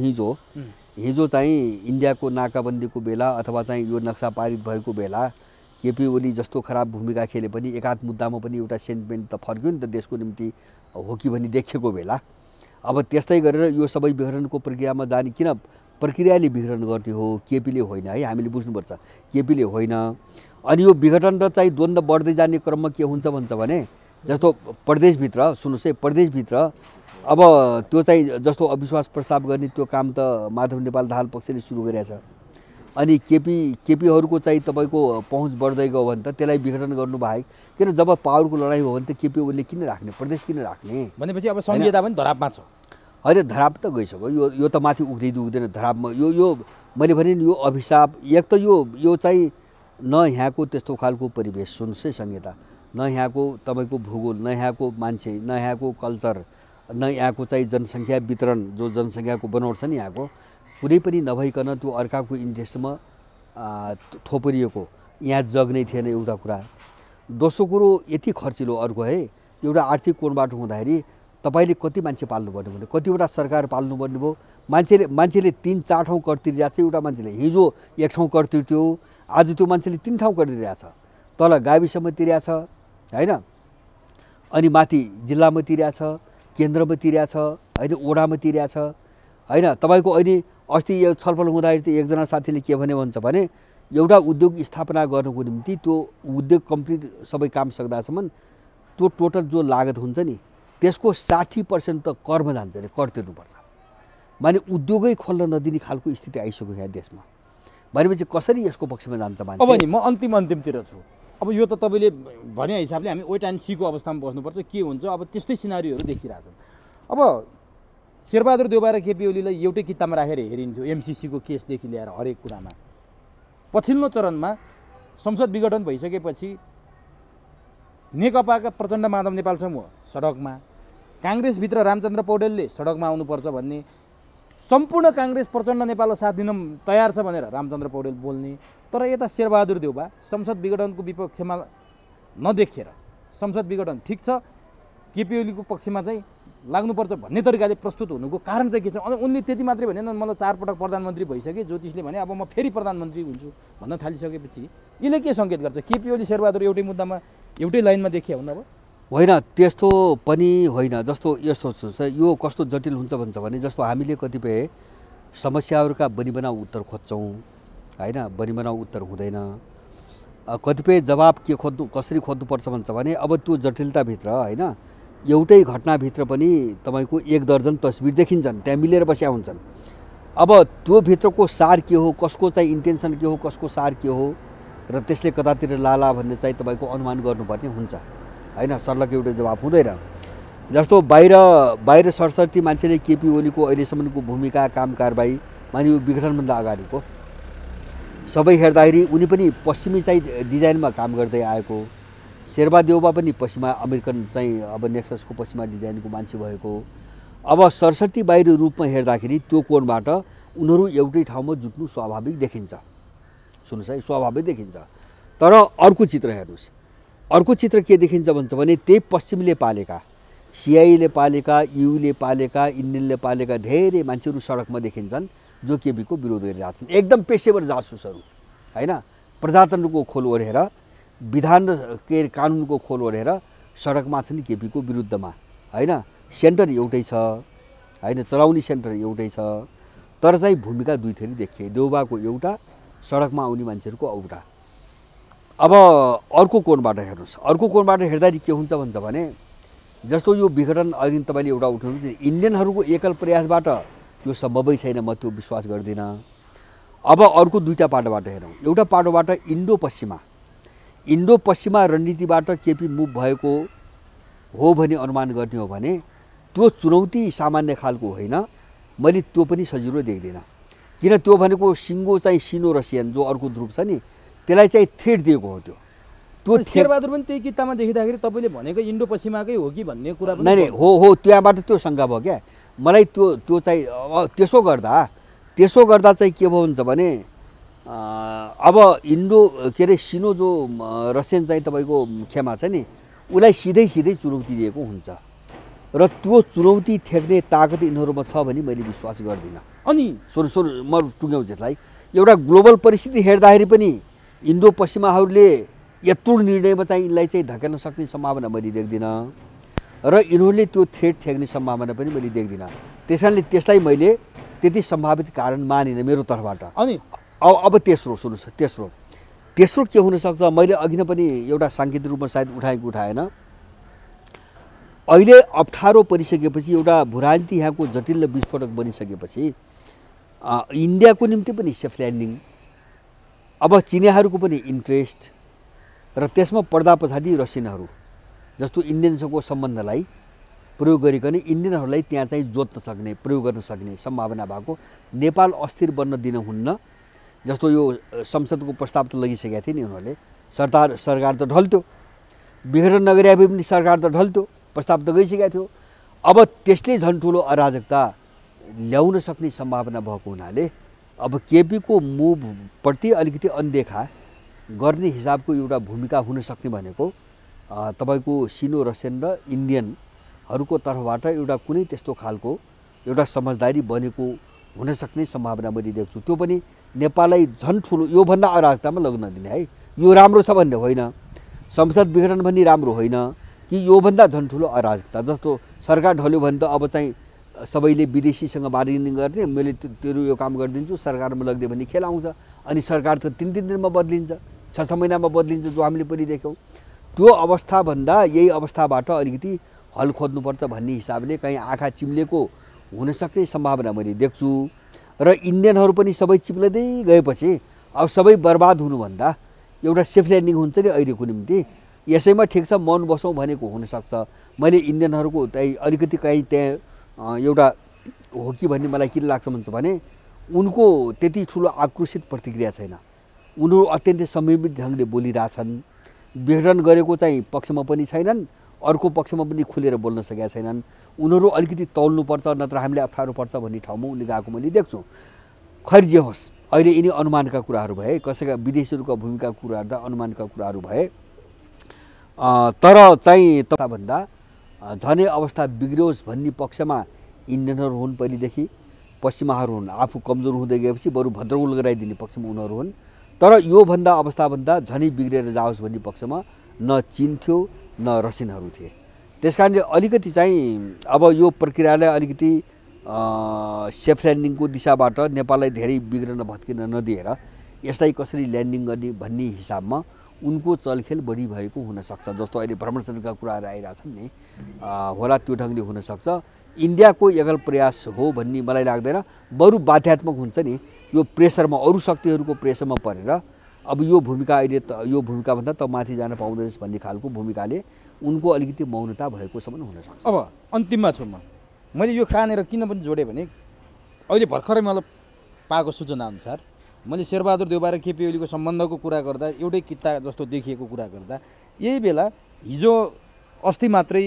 [SPEAKER 1] हिजो चाहिँ इन्डियाको नाकाबन्दीको बेला अथवा चाहिँ यो नक्सा पारित भएको बेला केपी ओली जस्तो खराब भूमिका खेले पनि एकाध मुद्दामा पनि एउटा सेन्टिमेन्ट त फर्क्यो नि त, देशको निम्ति हो कि भन्ने देखिएको बेला। अब त्यस्तै गरेर यो सबै विघटनको प्रक्रियामा जाने, किन प्रक्रियाले विघटन गर्ने हो, केपीले होइन, है, हामीले बुझ्नुपर्छ, केपीले होइन। अनि यो विघटन र चाहिँ द्वन्द्व बढ्दै जाने क्रममा के हुन्छ भन्छ भने, जस्तो प्रदेशभित्र सुन्नुहोस् है, प्रदेशभित्र अब त्यो चाहिँ जस्तो अविश्वास प्रस्ताव गर्ने त्यो काम त माधव नेपाल दाहाल पक्षले सुरु गरेछ। अनि केपीहरूको चाहिँ तपाईँको पहुँच बढ्दै गयो भने त त्यसलाई विघटन गर्नु बाहेक, किन जब पावरको लडाइँ हो भने त केपी ओलीले किन राख्ने, प्रदेश किन राख्ने?
[SPEAKER 2] भनेपछि अब सङ्घीयता पनि धरापमा छ।
[SPEAKER 1] होइन, धराप त गइसक्यो, यो त माथि उक्दैन धरापमा। यो मैले भने नि, यो अभिशाप। एक त यो चाहिँ न यहाँको त्यस्तो खालको परिवेश, सुन्नुहोस् है, संहिता न यहाँको तपाईँको भूगोल, न यहाँको मान्छे, न यहाँको कल्चर, न यहाँको चाहिँ जनसङ्ख्या वितरण, जो जनसङ्ख्याको बनोट छ नि यहाँको, कुनै पनि नभइकन त्यो अर्काको इन्ट्रेस्टमा थोपरिएको यहाँ जग्नै थिएन, एउटा कुरा। दोस्रो कुरो, यति खर्चिलो अर्को है, एउटा आर्थिक कोणबाट हुँदाखेरि तपाईँले कति मान्छे पाल्नुपर्ने भयो, कतिवटा सरकार पाल्नुपर्ने भयो। मान्छेले 3-4 ठाउँ कर तिरिरहेको छ। एउटा मान्छेले हिजो 1 ठाउँ कर तिर्थ्यो, आज त्यो मान्छेले 3 ठाउँ कर तिरिरहेको छ। तल गाविसमा तिरेको छ, होइन, अनि माथि जिल्लामा तिरेको छ, केन्द्रमा तिरेको छ, होइन, ओडामा तिरेको छ, होइन। तपाईँको अहिले अस्ति यो छलफल हुँदाखेरि एकजना साथीले के भन्छ भने, एउटा उद्योग स्थापना गर्नको निम्ति त्यो उद्योग कम्प्लिट सबै काम सक्दासम्म त्यो टोटल जो लागत हुन्छ नि, त्यसको 60% त करमा जान्छ अरे, कर तिर्नुपर्छ। माने उद्योगै खोल्न नदिने खालको स्थिति आइसक्यो यहाँ देशमा। भनेपछि कसरी यसको पक्षमा जान्छ मान्छे?
[SPEAKER 2] अब नि म अन्तिमतिर छु। अब यो त तपाईँले भने हिसाबले हामी वेट एन्ड सीको अवस्थामा बस्नुपर्छ, के हुन्छ। अब त्यस्तै सिनारीहरू देखिरहेछन्। अब शेरबहादुर देउबा र केपी ओलीलाई एउटै किताबमा राखेर हेरिन्थ्यो, एमसीसीको केसदेखि लिएर हरेक कुरामा। पछिल्लो चरणमा संसद विघटन भइसकेपछि नेकपाका प्रचण्ड माधव नेपाल समूह सडकमा, काङ्ग्रेसभित्र रामचन्द्र पौडेलले सडकमा आउनुपर्छ भन्ने, सम्पूर्ण काङ्ग्रेस प्रचण्ड नेपाललाई साथ दिन तयार छ भनेर रामचन्द्र पौडेल बोल्ने। तर यता शेरबहादुर देउबा संसद विघटनको विपक्षमा नदेखेर, संसद विघटन ठिक छ, केपी ओलीको पक्षमा चाहिँ लाग्नुपर्छ भन्ने तरिकाले प्रस्तुत हुनुको कारण चाहिँ के छ? अनि उनले त्यति मात्रै भनेन, मलाई 4 पटक प्रधानमन्त्री भइसके, ज्योतिषले भने अब म फेरि प्रधानमन्त्री हुन्छु भन्न थालिसकेपछि यसले के सङ्केत गर्छ? केपी ओली शेरबहादुर एउटै मुद्दामा एउटै लाइनमा देखिया हुन्? अब
[SPEAKER 1] होइन, त्यस्तो पनि होइन। जस्तो यस्तो छ, यो कस्तो जटिल हुन्छ भन्छ भने, जस्तो हामीले कतिपय समस्याहरूका बनिबनाउ उत्तर खोज्छौँ होइन, बनिबनाउ उत्तर हुँदैन। कतिपय जवाब के खोज्नु कसरी खोज्नुपर्छ भन्छ भने अब त्यो जटिलताभित्र होइन एउटै घटनाभित्र पनि तपाईँको 1 दर्जन तस्बिर देखिन्छन्, त्यहाँ मिलेर बस्या हुन्छन्। अब त्यो भित्रको सार के हो, कसको चाहिँ इन्टेन्सन के हो, कसको सार के हो र त्यसले कतातिर लाला भन्ने चाहिँ तपाईँको अनुमान गर्नुपर्ने हुन्छ होइन, सर्लक एउटै जवाब हुँदैन। जस्तो बाहिर सरसर्ती मान्छेले केपी ओलीको अहिलेसम्मको भूमिका काम कारबाही मानियो विघटनभन्दा अगाडिको सबै हेर्दाखेरि उनी पनि पश्चिमी चाहिँ डिजाइनमा काम गर्दै आएको, शेरबहादेउबा पनि पश्चिमा अमेरिकन चाहिँ अब नेक्ससको पश्चिमा डिजाइनको मान्छे भएको। अब सरसर्ती बाहिर रूपमा हेर्दाखेरि त्यो कोणबाट उनीहरू एउटै ठाउँमा जुट्नु स्वाभाविक देखिन्छ। सुन्नुहोस् है, स्वाभाविक देखिन्छ। तर अर्को चित्र हेर्नुहोस्, अर्को चित्र के देखिन्छ भन्छ भने त्यही पश्चिमले पालेका, सिआईले पालेका, युले पालेका, इन्डियनले पालेका धेरै मान्छेहरू सडकमा देखिन्छन् जो केपीको विरोध गरिरहेका छन्, एकदम पेशेवर जासुसहरू होइन, प्रजातन्त्रको खोल ओढेर विधान के कानुनको खोल ओढेर सडकमा छन् केपीको विरुद्धमा होइन। सेन्टर एउटै छ होइन, चलाउने सेन्टर एउटै छ, तर चाहिँ भूमिका दुई थरी देखिए, देउबाको एउटा, सडकमा आउने मान्छेहरूको एउटा। अब अर्को कोणबाट हेर्नुहोस्, अर्को कोणबाट हेर्दाखेरि के हुन्छ भन्छ भने जस्तो यो विघटन अघि तपाईँले एउटा उठाउनु इन्डियनहरूको एकल प्रयासबाट यो सम्भवै छैन, म त्यो विश्वास गर्दिनँ। अब अर्को दुईवटा पाटोबाट हेरौँ। एउटा पाटोबाट इन्डो पश्चिमा रणनीतिबाट केपी मुभ भएको हो भने अनुमान गर्ने हो भने त्यो चुनौती सामान्य खालको होइन, मैले त्यो पनि सजिलो देख्दिनँ। किन त्यो भनेको सिङ्गो चाहिँ सिनो रसियन जो अर्को ध्रुव छ नि त्यसलाई चाहिँ थ्रेट दिएको हो। त्यो
[SPEAKER 2] शेरबहादुर पनि त्यही किताबमा देखिँदाखेरि तपाईँले भनेको इन्डो पश्चिमाकै हो कि भन्ने कुरा पनि
[SPEAKER 1] नै हो, त्यहाँबाट त्यो शङ्का भयो क्या मलाई। त्यो चाहिँ त्यसो गर्दा चाहिँ के भयो भन्छ भने अब इन्डो के अरे सिनो जो रसियन चाहिँ तपाईँको खेमा छ नि उसलाई सिधै चुनौती दिएको हुन्छ र त्यो चुनौती थ्याक्ने ताकत यिनीहरूमा छ भने मैले विश्वास गर्दिनँ।
[SPEAKER 2] अनि
[SPEAKER 1] सुरु म टुङ्ग्याउँछु यसलाई। एउटा ग्लोबल परिस्थिति हेर्दाखेरि पनि इन्डो पश्चिमाहरूले यत्रो निर्णयमा चाहिँ यिनलाई चाहिँ धकेल्न सक्ने सम्भावना मैले देख्दिनँ र यिनीहरूले त्यो थ्रेट थ्याक्ने सम्भावना पनि मैले देख्दिनँ। त्यसैले त्यसलाई मैले त्यति सम्भावित कारण मानिनँ मेरो तर्फबाट।
[SPEAKER 2] अनि
[SPEAKER 1] अब तेस्रो सुन्नुहोस्, तेस्रो के हुनसक्छ, मैले अघि नै पनि एउटा साङ्केतिक रूपमा सायद उठाएन। अहिले अप्ठ्यारो परिसकेपछि एउटा भूराजनीति यहाँको जटिल विस्फोटक बनिसकेपछि इन्डियाको निम्ति पनि सेफ ल्यान्डिङ, अब चिनियाहरूको पनि इन्ट्रेस्ट र त्यसमा पर्दा पछाडि रसियनहरू जस्तो इन्डियनसँगको सम्बन्धलाई प्रयोग गरिकन इन्डियनहरूलाई त्यहाँ चाहिँ जोत्न सक्ने प्रयोग गर्न सक्ने सम्भावना भएको नेपाल अस्थिर बन्न दिन हुन्न। जस्तो यो संसदको प्रस्ताव त लगिसकेका थिए नि उनीहरूले, सरकार त ढल्थ्यो, विघटन नगरे पनि सरकार त ढल्थ्यो, प्रस्ताव त गइसकेको थियो। अब त्यसले झन् ठुलो अराजकता ल्याउन सक्ने सम्भावना भएको हुनाले अब केपीको मुभप्रति अलिकति अनदेखा गर्ने हिसाबको एउटा भूमिका हुन सक्ने भनेको तपाईँको सिनो रसियन र इन्डियनहरूको तर्फबाट एउटा कुनै त्यस्तो खालको एउटा समझदारी बनेको हुन सक्ने सम्भावना मैले देख्छु। त्यो पनि नेपाललाई झन् ठुलो योभन्दा अराजकतामा लग्न दिने है। यो राम्रो छ भन्ने होइन, संसद विघटन भन्ने राम्रो होइन कि योभन्दा झन् ठुलो अराजकता। जस्तो सरकार ढल्यो भने त अब चाहिँ सबैले विदेशीसँग बार्गेनिङ गर्ने, मैले तेरो यो काम गरिदिन्छु सरकारमा लगिदियो भने खेल आउँछ। अनि सरकार त 3 दिनमा बदलिन्छ, 6 महिनामा बदलिन्छ, जो हामीले पनि देख्यौँ। त्यो अवस्थाभन्दा यही अवस्थाबाट अलिकति हल खोज्नुपर्छ भन्ने हिसाबले कहीँ आँखा चिम्लेको हुनसक्ने सम्भावना मैले देख्छु। र इन्डियनहरू पनि सबै चिप्लदै गएपछि अब सबै बर्बाद हुनुभन्दा एउटा सेफ ल्यान्डिङ हुन्छ नि अहिलेको निम्ति, यसैमा ठिक छ मन बसौँ भनेको हुनसक्छ। मैले इन्डियनहरूको त्यही अलिकति कहीँ त्यहाँ एउटा हो कि भन्ने मलाई किन लाग्छ भन्छ भने उनको त्यति ठुलो आक्रोशित प्रतिक्रिया छैन, उनीहरू अत्यन्तै संयमित ढङ्गले बोलिरहेछन्। विघटन गरेको चाहिँ पक्षमा पनि छैनन्, अर्को पक्षमा पनि खुलेर बोल्न सकेका छैनन्। उनीहरू अलिकति तौल्नुपर्छ नत्र हामीले अप्ठ्यारो पर्छ भन्ने ठाउँमा उनले गएको मैले देख्छु। खैर जे होस्, अहिले यिनी अनुमानका कुराहरू भए, कसैका विदेशीहरूका भूमिका कुराहरू त अनुमानका कुराहरू भए, तर चाहिँ भन्दा झनै अवस्था बिग्रियोस् भन्ने पक्षमा इन्डियनहरू हुन् पहिलेदेखि, पश्चिमाहरू हुन्। आफू कमजोर हुँदै गएपछि बरु भद्रगोल गराइदिने पक्षमा उनीहरू हुन्। तर योभन्दा अवस्थाभन्दा झनै बिग्रेर जाओस् भन्ने पक्षमा न चीन थियो न रसियनहरू थिए। त्यस कारणले अलिकति चाहिँ अब यो प्रक्रियालाई अलिकति सेफ ल्यान्डिङको दिशाबाट नेपाललाई धेरै बिग्रन भत्किन नदिएर यसलाई कसरी ल्यान्डिङ गर्ने भन्ने हिसाबमा उनको चलखेल बढी भएको हुनसक्छ। जस्तो अहिले भ्रमणका कुराहरू आइरहेछन् नि, होला त्यो ढङ्गले हुनसक्छ। इन्डियाको एकल प्रयास हो भन्ने मलाई लाग्दैन, बरु बाध्यात्मक हुन्छ नि, यो प्रेसरमा अरू शक्तिहरूको प्रेसरमा परेर अब यो भूमिका अहिले यो भूमिकाभन्दा त माथि जान पाउँदैनस् भन्ने खालको भूमिकाले उनको अलिकति मौनता भएकोसम्म हुनसक्छ।
[SPEAKER 2] अब अन्तिममा छु मैले यो कहाँनिर किन पनि जोडेँ भने अहिले भर्खरै मलाई पाएको सूचना अनुसार मैले शेरबहादुर देउबा र केपी ओलीको सम्बन्धको कुरा गर्दा एउटै किता जस्तो देखिएको कुरा गर्दा यही बेला हिजो अस्ति मात्रै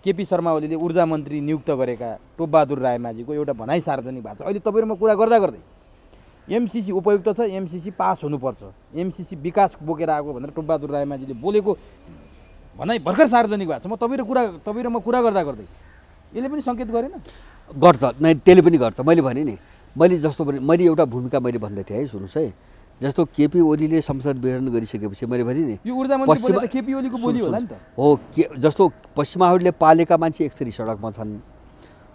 [SPEAKER 2] केपी शर्मा ओलीले ऊर्जा मन्त्री नियुक्त गरेका टोपबहादुर रायमाझीको एउटा भनाइ सार्वजनिक भएको छ। अहिले तपाईँहरूमा कुरा गर्दा गर्दै एमसिसी उपयुक्त छ, एमसिसी पास हुनुपर्छ, एमसिसी विकास बोकेर आएको भनेर टोपबहादुर रायमाझीले बोलेको भनाइ भर्खर सार्वजनिक भएको छ। म तपाईँहरूमा कुरा गर्दा गर्दै यसले पनि सङ्केत गरेन?
[SPEAKER 1] गर्छ नै, त्यसले पनि गर्छ। मैले भने नि, मैले एउटा भूमिका मैले भन्दै थिएँ है, सुन्नुहोस् है, जस्तो केपी ओलीले संसद विघटन गरिसकेपछि मैले भने नि
[SPEAKER 2] यो ऊर्जा मन्त्री बोले त केपी ओलीको बोली होला नि त
[SPEAKER 1] हो। जस्तो पश्चिमाहरूले पालेका मान्छे एक थरी सडकमा छन्,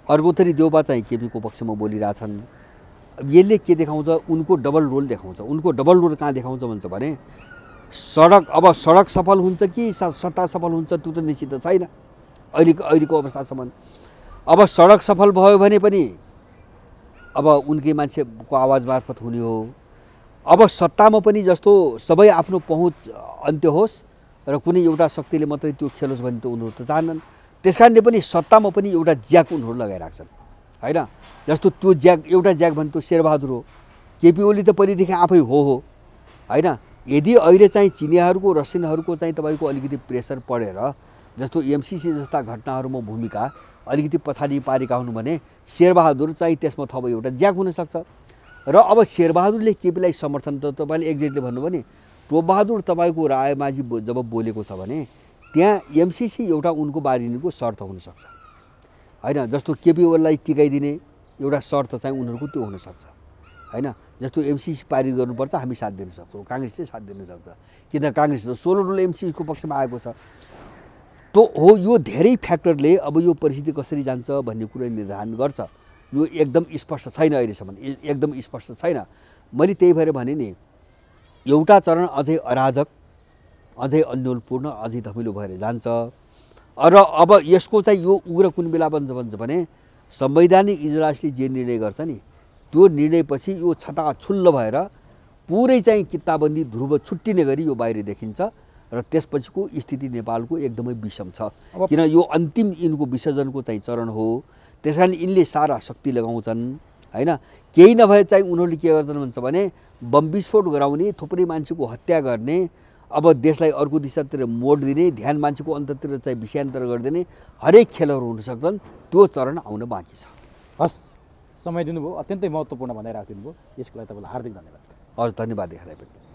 [SPEAKER 1] अर्को थरी देउबा चाहिँ केपीको पक्षमा बोलिरहेछन्। यसले के देखाउँछ? उनको डबल रोल देखाउँछ। उनको डबल रोल कहाँ देखाउँछ भन्छ भने सडक सफल हुन्छ कि सत्ता सफल हुन्छ त्यो त निश्चित छैन अहिलेको अवस्थासम्म। अब सडक सफल भयो भने पनि अब उनकै मान्छेको आवाज मार्फत हुने हो। अब सत्तामा पनि जस्तो सबै आफ्नो पहुँच अन्त्य होस् र कुनै एउटा शक्तिले मात्रै त्यो खेलोस् भने त उनीहरू त चाहन्छन्। त्यसकारणले पनि सत्तामा पनि एउटा ज्याक उनीहरू लगाइराख्छन् होइन। जस्तो त्यो एउटा ज्याक भने त्यो शेरबहादुर हो, केपी ओली त पहिलेदेखि आफै हो होइन। यदि अहिले चाहिँ चिनियाहरूको रसियनहरूको चाहिँ तपाईँको अलिकति प्रेसर पढेर जस्तो एमसिसी जस्ता घटनाहरूमा भूमिका अलिकति पछाडि पारेका हुनु भने शेरबहादुर चाहिँ त्यसमा थप एउटा ज्याक हुनसक्छ। र अब शेरबहादुरले केपीलाई समर्थन त तपाईँले एक्ज्याक्टली भन्नुभयो भने टोपबहादुर तपाईँको रायमाझी जब बोलेको छ भने त्यहाँ एमसिसी एउटा उनको बारिनीको शर्त हुनसक्छ होइन। जस्तो केपी ओलीलाई टिकाइदिने एउटा शर्त चाहिँ उनीहरूको त्यो हुनसक्छ होइन। जस्तो एमसिसी पारित गर्नुपर्छ, हामी साथ दिन सक्छौँ, काङ्ग्रेसले साथ दिन सक्छ, किन काङ्ग्रेस त 16 डोल एमसिसीको पक्षमा आएको छ। तो हो यो धेरै फ्याक्टरले अब यो परिस्थिति कसरी जान्छ भन्ने कुरा निर्धारण गर्छ। यो एकदम स्पष्ट छैन, अहिलेसम्म एकदम स्पष्ट छैन। मैले त्यही भएर भने नि एउटा चरण अझै अराजक, अझै अन्योलपूर्ण, अझै धमिलो भएर जान्छ। र अब यसको चाहिँ यो उग्र कुन बेला बन्छ भने संवैधानिक इजलासले जे निर्णय गर्छ नि त्यो निर्णयपछि यो छताछुल्ल भएर पुरै चाहिँ किताबन्दी ध्रुव छुट्टिने गरी यो बाहिर देखिन्छ र त्यसपछिको स्थिति नेपालको एकदमै विषम छ। किन यो अन्तिम यिनको विसर्जनको चाहिँ चरण हो, त्यसकारण यिनले सारा शक्ति लगाउँछन् होइन। केही नभए चाहिँ उनीहरूले के गर्छन् भन्छ भने बम विस्फोट गराउने, थुप्रै मान्छेको हत्या गर्ने, अब देशलाई अर्को दिशातिर मोड दिने, ध्यान मान्छेको अन्ततिर चाहिँ विषयान्तर गरिदिने हरेक खेलहरू हुन सक्छन्। त्यो चरण आउन बाँकी छ।
[SPEAKER 2] हस्, समय दिनुभयो, अत्यन्तै महत्त्वपूर्ण भनेर राखिदिनु भयो, यसको लागि तपाईँलाई हार्दिक धन्यवाद।
[SPEAKER 1] हस्, धन्यवाद यहाँलाई पनि।